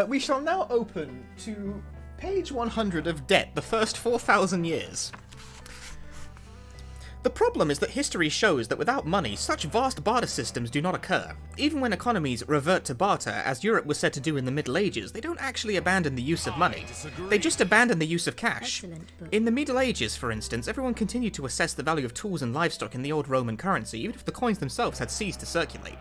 S1: We shall now open to page 100 of Debt, the first 4,000 years. The problem is that history shows that without money, such vast barter systems do not occur. Even when economies revert to barter, as Europe was said to do in the Middle Ages, they don't actually abandon the use of money. They just abandon the use of cash. In the Middle Ages, for instance, everyone continued to assess the value of tools and livestock in the old Roman currency, even if the coins themselves had ceased to circulate.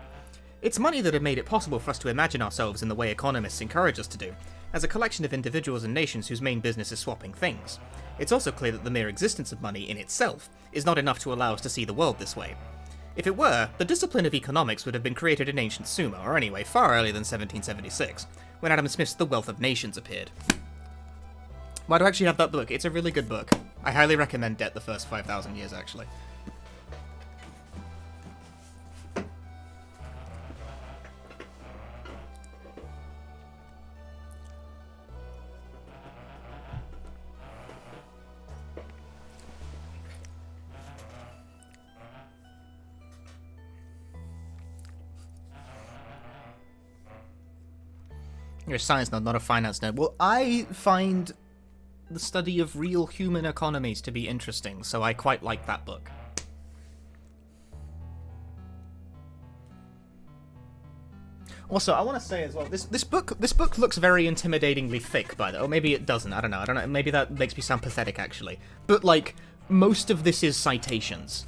S1: It's money that had made it possible for us to imagine ourselves in the way economists encourage us to do, as a collection of individuals and nations whose main business is swapping things. It's also clear that the mere existence of money in itself is not enough to allow us to see the world this way. If it were, the discipline of economics would have been created in ancient Sumer, or anyway, far earlier than 1776, when Adam Smith's The Wealth of Nations appeared. Why do I actually have that book? It's a really good book. I highly recommend Debt the First 5,000 Years, actually. You're a science nerd, not a finance nerd. Well, I find the study of real human economies to be interesting, so I quite like that book. Also, I want to say as well, this book looks very intimidatingly thick, by the way. Or maybe it doesn't, I don't know. Maybe that makes me sound pathetic, actually. But, like, most of this is citations.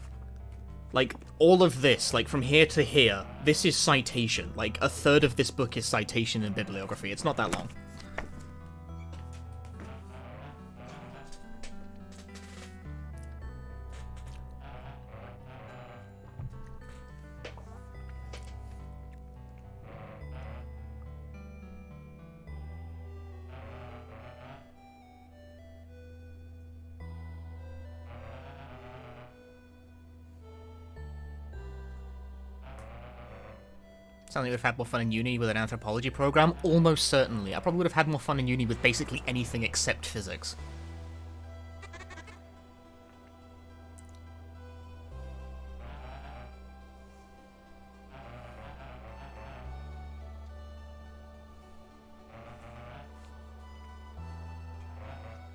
S1: Like, all of this, like, from here to here, this is citation. Like, a third of this book is citation and bibliography. It's not that long. Sounds like we would have had more fun in uni with an anthropology program. Almost certainly. I probably would have had more fun in uni with basically anything except physics.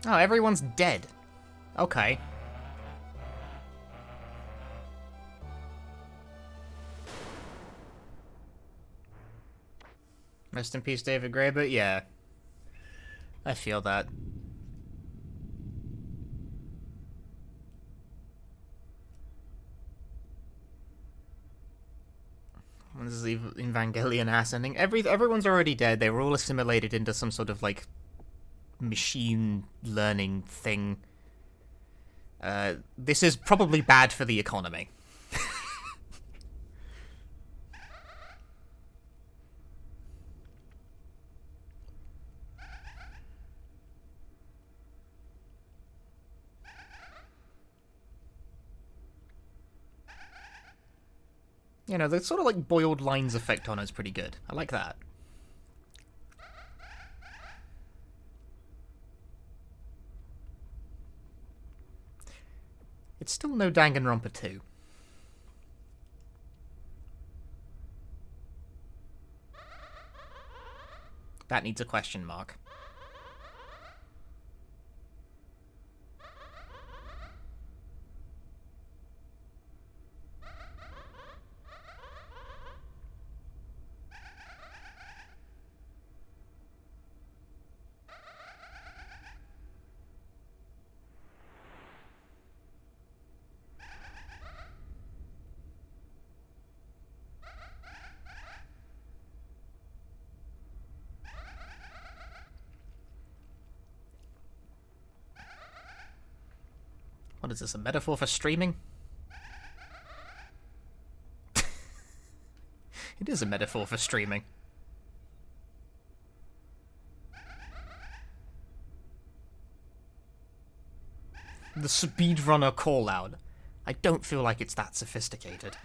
S1: Oh, everyone's dead. Okay. Rest in peace, David Gray, but yeah. I feel that. This is the Evangelion ass ending. Everyone's already dead. They were all assimilated into some sort of, like, machine learning thing. This is probably bad for the economy. You know, the sort of, like, boiled lines effect on it is pretty good. I like that. It's still no Danganronpa 2. That needs a question mark. What is this, a metaphor for streaming? It is a metaphor for streaming. The speedrunner call-out. I don't feel like it's that sophisticated.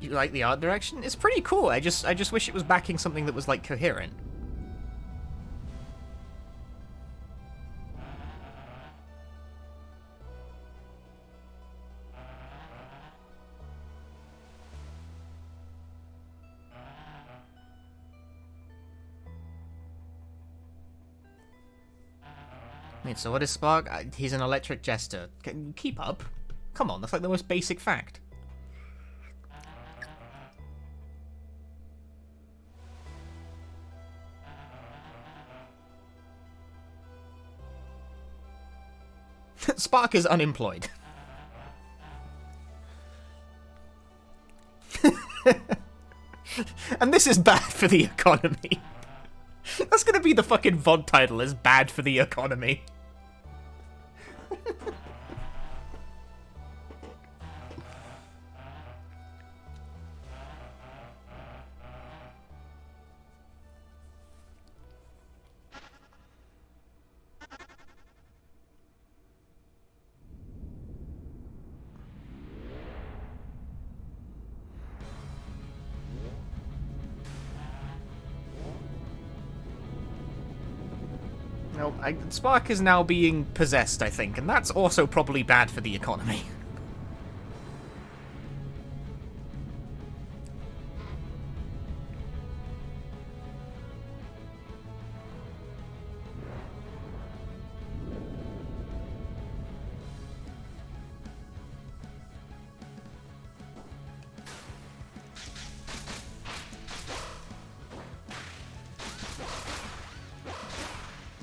S1: You like the art direction? It's pretty cool. I just wish it was backing something that was like coherent. Wait, so what is Spark? He's an electric jester. Keep up. Come on, that's like the most basic fact. Spark is unemployed. And this is bad for the economy. That's gonna be the fucking VOD title, is bad for the economy. No, Spark is now being possessed, I think, and that's also probably bad for the economy.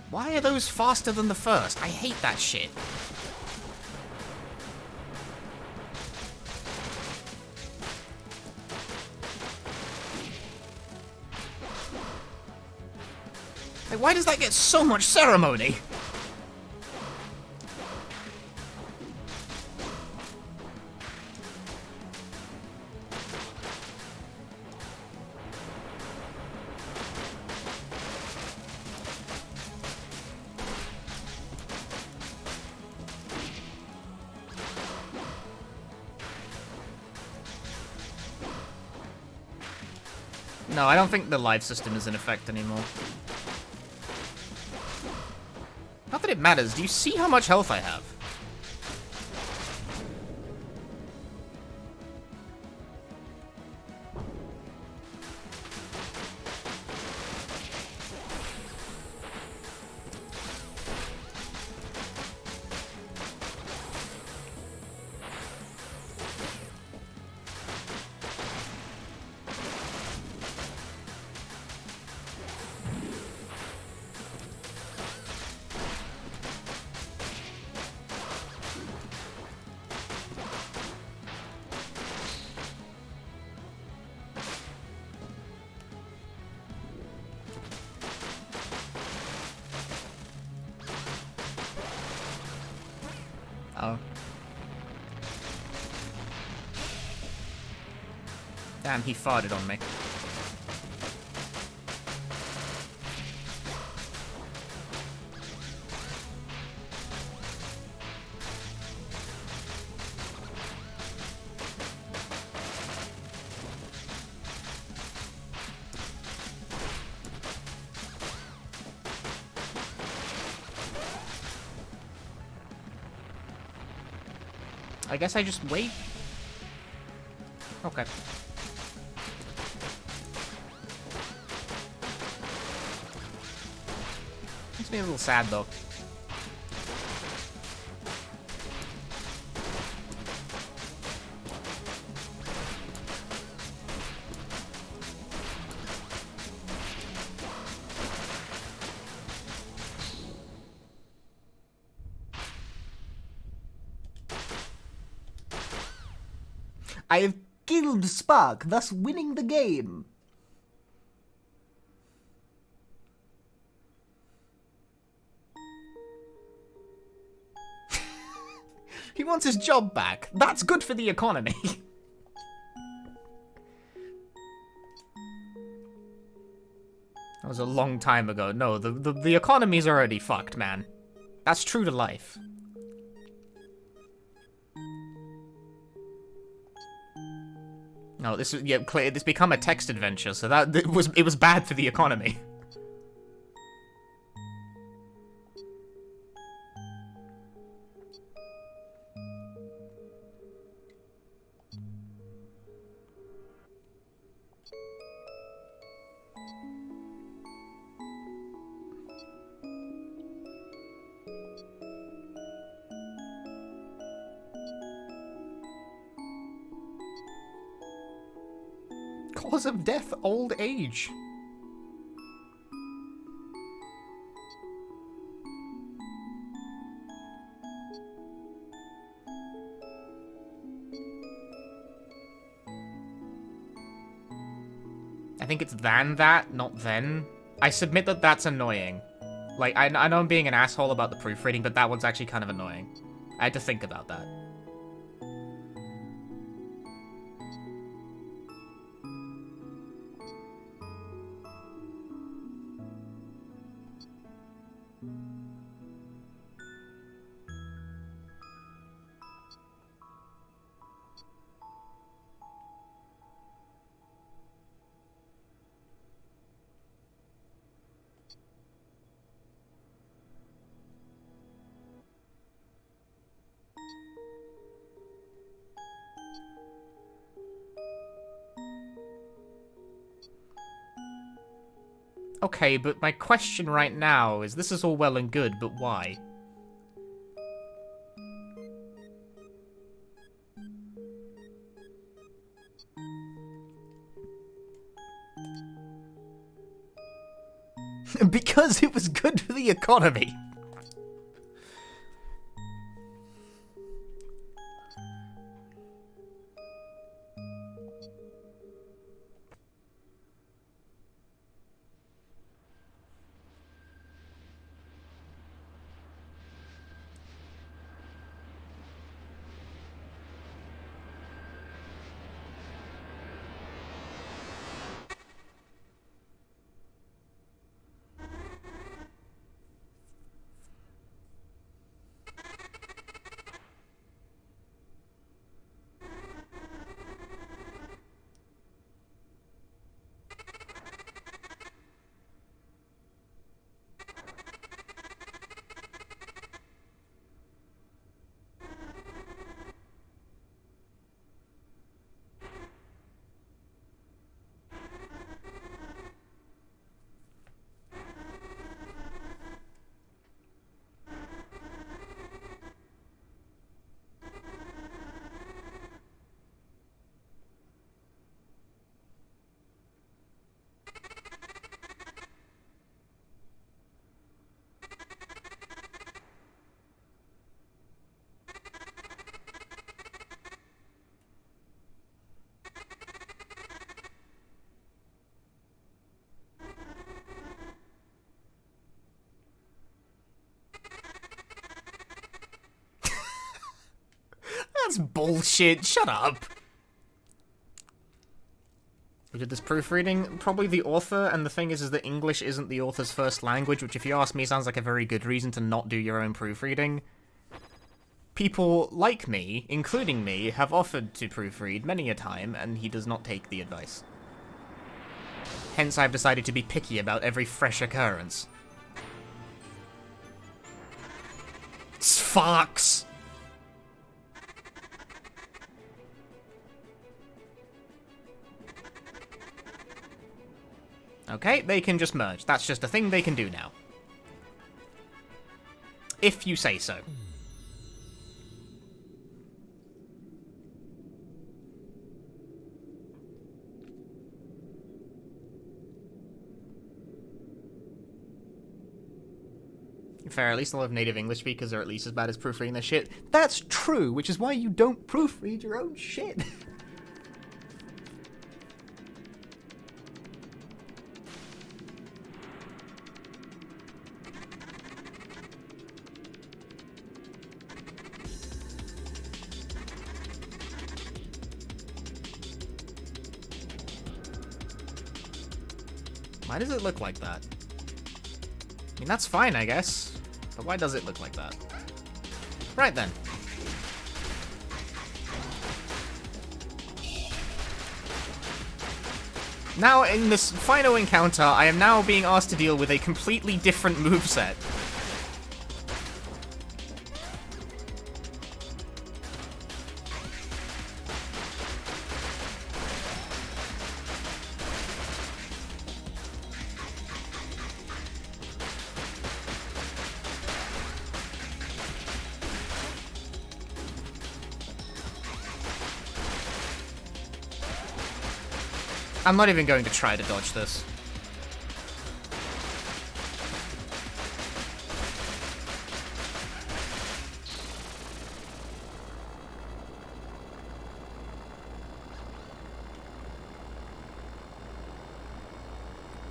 S1: Why are those faster than the first? I hate that shit. Like, why does that get so much ceremony? No, I don't think the live system is in effect anymore. Not that it matters. Do you see how much health I have? Oh. Damn, he farted on me. I guess I just wait. Okay. Makes me a little sad, though. I have killed Spark, thus winning the game. He wants his job back. That's good for the economy. That was a long time ago. No, the economy's already fucked, man. That's true to life. No, this is this become a text adventure, so that it was bad for the economy. Cause of death, old age. I think it's than that, not then. I submit that that's annoying. Like, I know I'm being an asshole about the proofreading, but that one's actually kind of annoying. I had to think about that. Okay, but my question right now is, this is all well and good, but why? Because it was good for the economy. That's bullshit. Shut up. Who did this proofreading? Probably the author, and the thing is that English isn't the author's first language, which if you ask me sounds like a very good reason to not do your own proofreading. People like me, including me, have offered to proofread many a time, and he does not take the advice. Hence I've decided to be picky about every fresh occurrence. Sparks! Okay, they can just merge. That's just a thing they can do now. If you say so. Fair, at least a lot of native English speakers are at least as bad as proofreading their shit. That's true, which is why you don't proofread your own shit. Why does it look like that? I mean, that's fine, I guess. But why does it look like that? Right then. Now, in this final encounter, I am now being asked to deal with a completely different moveset. I'm not even going to try to dodge this.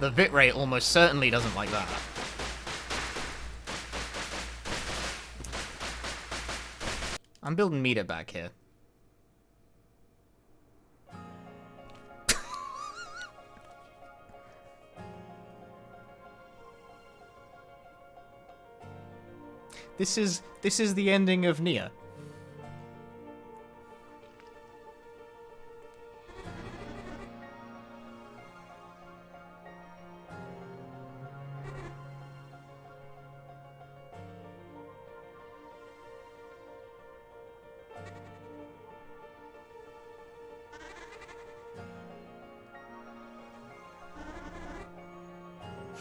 S1: The bitrate almost certainly doesn't like that. I'm building meter back here. This is the ending of Nia.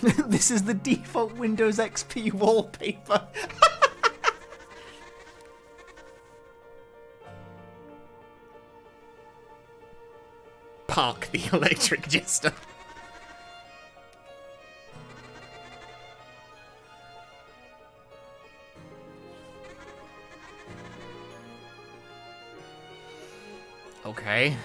S1: This is the default Windows XP wallpaper. Park the electric Jester. Okay.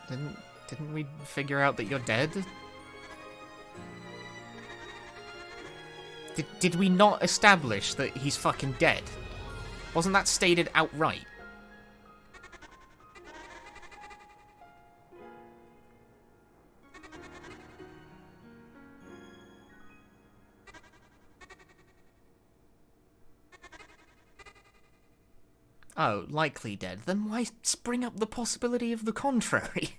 S1: Didn't we figure out that you're dead? Did we not establish that he's fucking dead? Wasn't that stated outright? Oh, likely dead. Then why spring up the possibility of the contrary?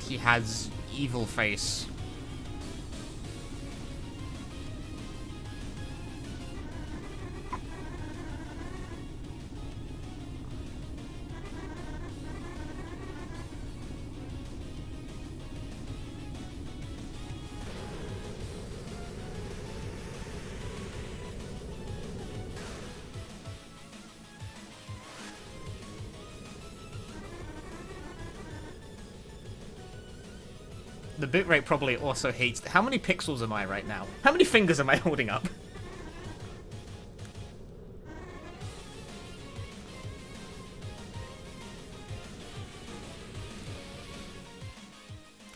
S1: He has evil face. The bitrate probably also hates... How many pixels am I right now? How many fingers am I holding up?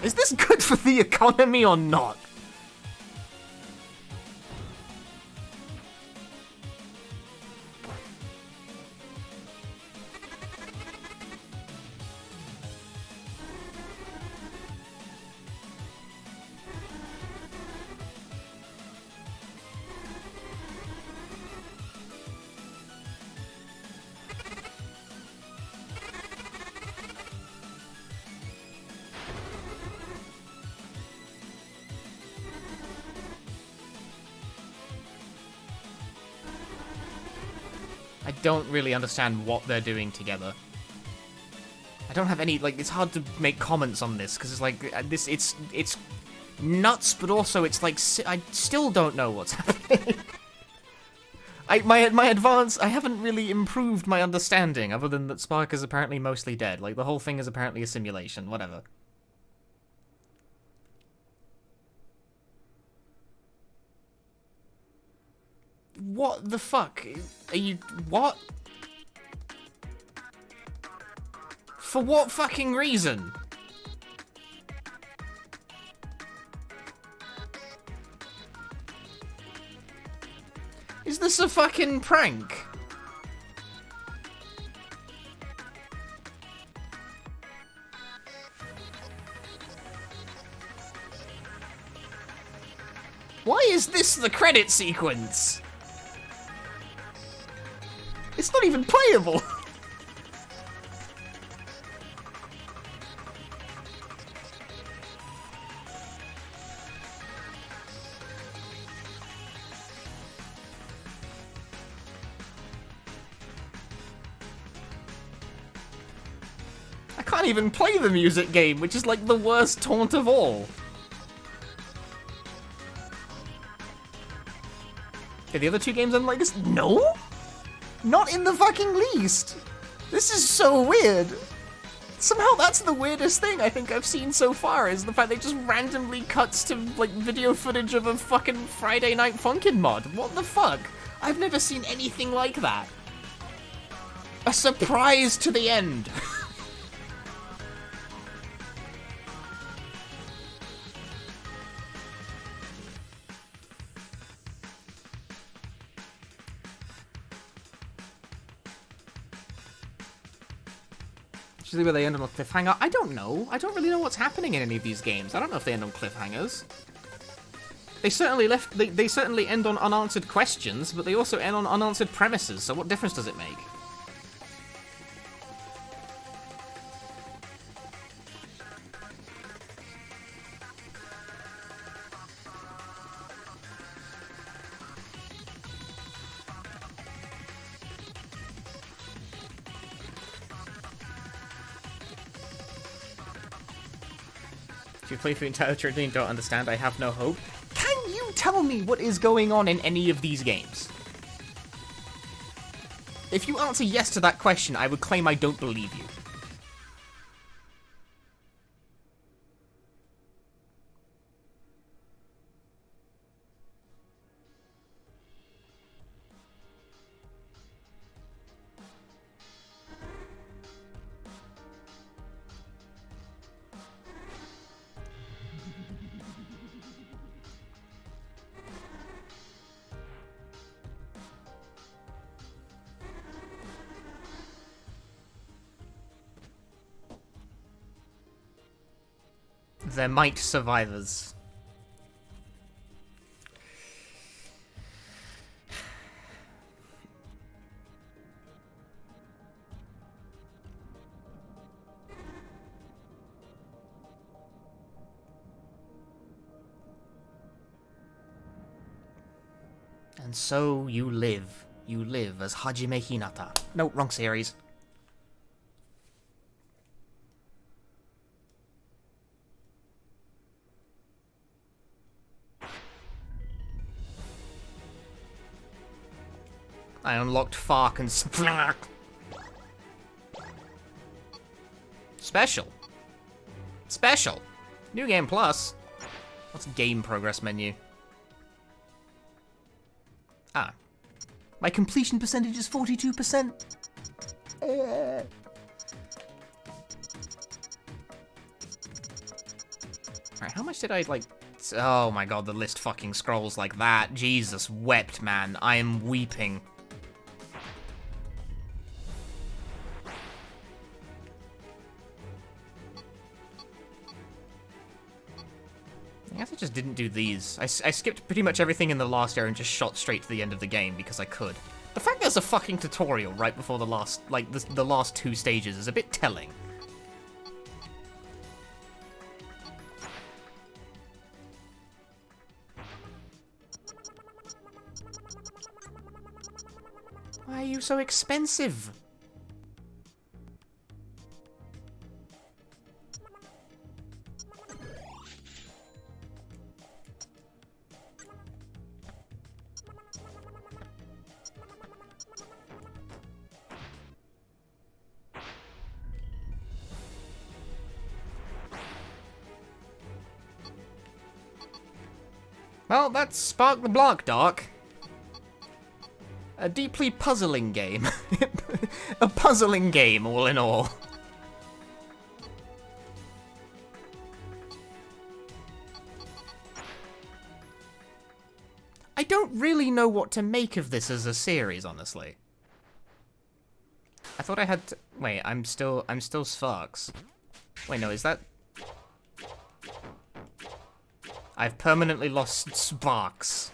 S1: Is this good for the economy or not? don't really understand what they're doing together. I don't have any, like, it's hard to make comments on this, because it's like, it's nuts, but also it's like, I still don't know what's happening. I haven't really improved my understanding, other than that Spark is apparently mostly dead. Like, the whole thing is apparently a simulation, whatever. What the fuck? Are you... what? For what fucking reason? Is this a fucking prank? Why is this the credit sequence? It's not even playable! I can't even play the music game, which is like the worst taunt of all. Okay, the other two games I'm like this? No? Not in the fucking least! This is so weird! Somehow that's the weirdest thing I think I've seen so far, is the fact that it just randomly cuts to, like, video footage of a fucking Friday Night Funkin' mod. What the fuck? I've never seen anything like that. A surprise to the end! Where they end on a cliffhanger? I don't know. I don't really know what's happening in any of these games. I don't know if they end on cliffhangers. They certainly they certainly end on unanswered questions, but they also end on unanswered premises, so what difference does it make? If you play through the entire trilogy and don't understand, I have no hope. Can you tell me what is going on in any of these games? If you answer yes to that question, I would claim I don't believe you. There might survivors. And so you live. You live as Hajime Hinata. No, wrong series. I unlocked Fark and Special. Special. New Game Plus. What's Game Progress menu? Ah. My completion percentage is 42%. Alright, how much did I, like... Oh my god, the list fucking scrolls like that. Jesus wept, man. I am weeping. I guess I just didn't do these. I skipped pretty much everything in the last area and just shot straight to the end of the game because I could. The fact there's a fucking tutorial right before the last, like, the last two stages is a bit telling. Why are you so expensive? Well, that's Spark the Block, Doc. A deeply puzzling game. A puzzling game, all in all. I don't really know what to make of this as a series, honestly. I thought I had to... Wait, I'm still Sparks. Wait, no, is that... I've permanently lost Sparks.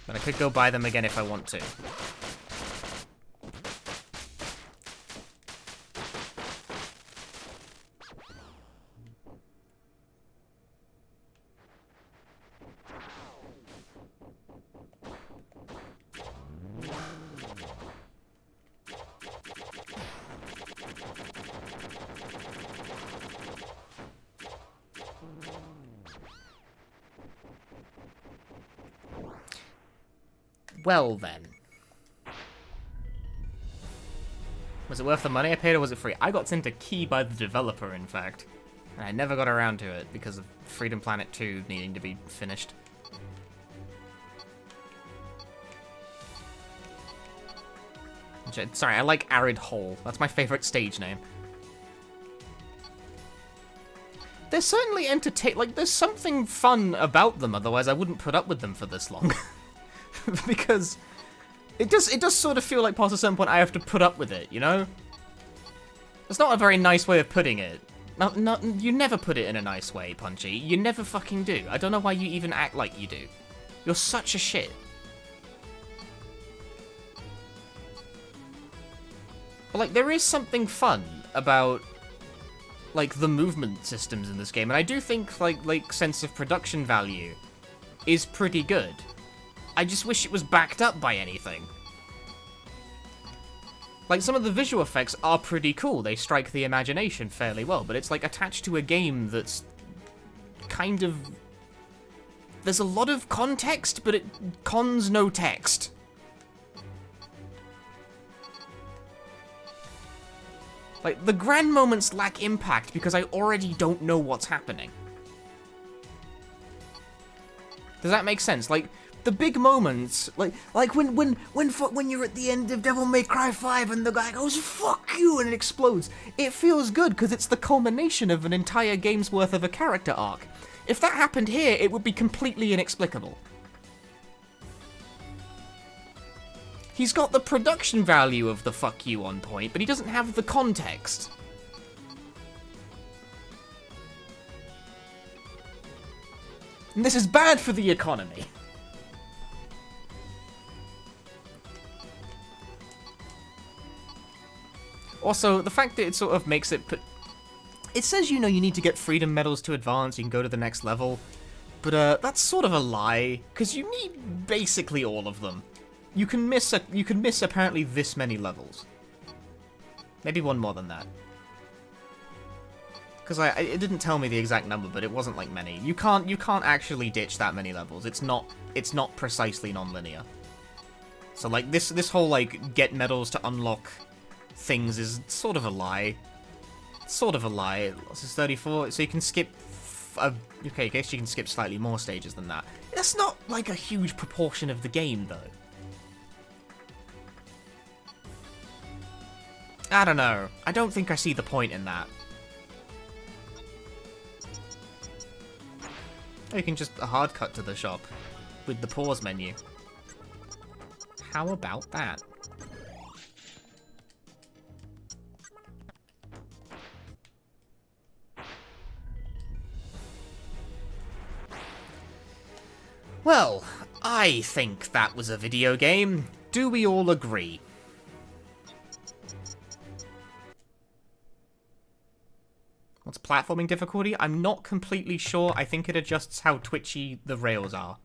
S1: But I could go buy them again if I want to. Well then. Was it worth the money I paid or was it free? I got sent a key by the developer, in fact. And I never got around to it because of Freedom Planet 2 needing to be finished. Sorry, I like Arid Hole. That's my favorite stage name. They're certainly like, there's something fun about them, otherwise I wouldn't put up with them for this long. Because it does sort of feel like past a certain point I have to put up with it, you know? It's not a very nice way of putting it. No, you never put it in a nice way, Punchy. You never fucking do. I don't know why you even act like you do. You're such a shit. But, like, there is something fun about, like, the movement systems in this game, and I do think, like sense of production value is pretty good. I just wish it was backed up by anything. Like, some of the visual effects are pretty cool. They strike the imagination fairly well, but it's, like, attached to a game that's kind of... There's a lot of context, but it cons no text. Like, the grand moments lack impact because I already don't know what's happening. Does that make sense? Like, the big moments, like when you're at the end of Devil May Cry 5 and the guy goes, "Fuck you," and it explodes. It feels good because it's the culmination of an entire game's worth of a character arc. If that happened here, it would be completely inexplicable. He's got the production value of the fuck you on point, but he doesn't have the context. And this is bad for the economy. Also, the fact that it sort of makes it... It says, you know, you need to get freedom medals to advance, you can go to the next level. But, that's sort of a lie, because you need basically all of them. You can miss apparently this many levels. Maybe one more than that. Because it didn't tell me the exact number, but it wasn't like many. You can't actually ditch that many levels. It's not precisely non-linear. So, like, this whole, like, get medals to unlock things is sort of a lie. Sort of a lie. This is 34, so you can skip... okay, I guess you can skip slightly more stages than that. That's not, like, a huge proportion of the game, though. I don't know. I don't think I see the point in that. Or you can just a hard cut to the shop with the pause menu. How about that? Well, I think that was a video game. Do we all agree? What's platforming difficulty? I'm not completely sure. I think it adjusts how twitchy the rails are.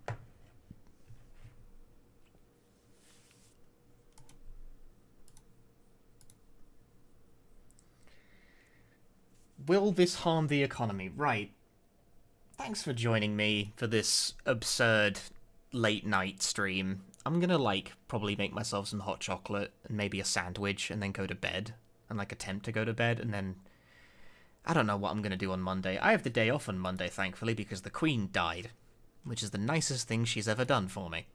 S1: Will this harm the economy? Right. Thanks for joining me for this absurd late night stream. I'm gonna, like, probably make myself some hot chocolate and maybe a sandwich and then go to bed. And, like, attempt to go to bed and then... I don't know what I'm gonna do on Monday. I have the day off on Monday, thankfully, because the Queen died. Which is the nicest thing she's ever done for me.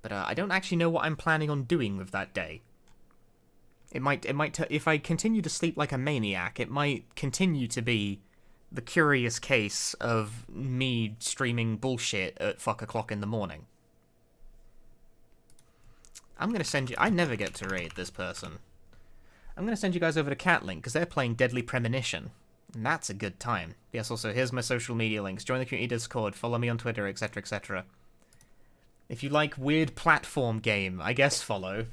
S1: But I don't actually know what I'm planning on doing with that day. It might, if I continue to sleep like a maniac, it might continue to be the curious case of me streaming bullshit at fuck o'clock in the morning. I'm gonna send you, I never get to raid this person. I'm gonna send you guys over to Catlink, because they're playing Deadly Premonition. And that's a good time. Yes, also, here's my social media links. Join the community Discord, follow me on Twitter, etc, etc. If you like weird platform game, I guess follow.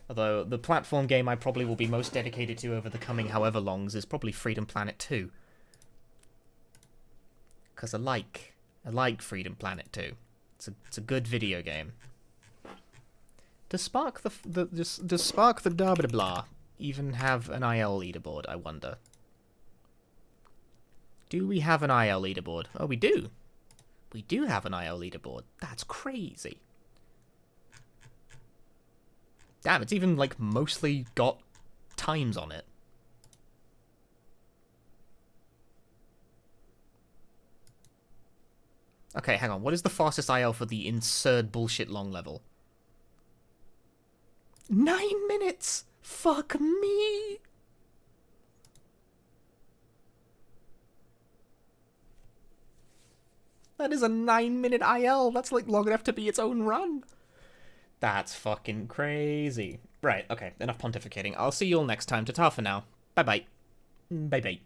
S1: Although, the platform game I probably will be most dedicated to over the coming however longs is probably Freedom Planet 2. Because I like Freedom Planet 2. It's a good video game. Does Spark does Spark the blah blah blah even have an IL leaderboard, I wonder? Do we have an IL leaderboard? Oh, we do. We do have an IL leaderboard. That's crazy. Damn, it's even, like, mostly got times on it. Okay, hang on. What is the fastest IL for the insert bullshit long level? 9 minutes! Fuck me! That is a 9-minute IL. That's, like, long enough to be its own run. That's fucking crazy. Right, okay, enough pontificating. I'll see you all next time. Ta-ta for now. Bye-bye. Bye-bye.